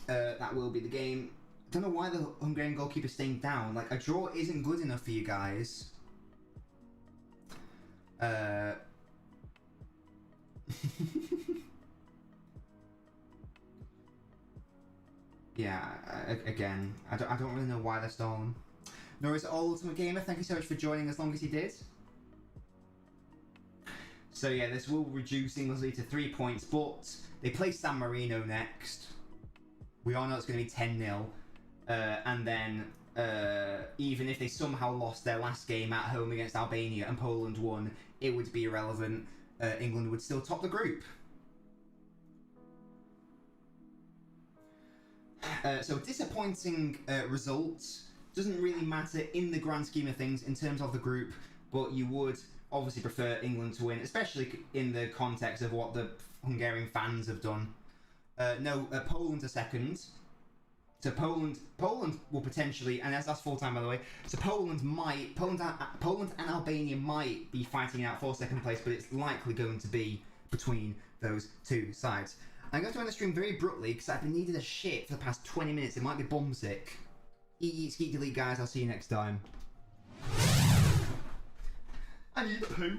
That will be the game. I don't know why the Hungarian goalkeeper's staying down. Like, a draw isn't good enough for you guys. Yeah, again, I don't really know why they're stalling. Norris Ultimate Gamer, thank you so much for joining as long as you did. So yeah, this will reduce England's lead to 3 points, but they play San Marino next. We all know it's going to be 10-0. And then, even if they somehow lost their last game at home against Albania and Poland won, it would be irrelevant. England would still top the group. So disappointing results. Doesn't really matter in the grand scheme of things in terms of the group, but you would obviously prefer England to win, especially in the context of what the Hungarian fans have done. Poland are second. So Poland will potentially, and that's full time by the way. So Poland and Albania might be fighting out for second place, but it's likely going to be between those two sides. I'm going to end the stream very abruptly because I've been needing a shit for the past 20 minutes. It might be bum sick. Eat, skeet, delete, guys. I'll see you next time. I need a poo.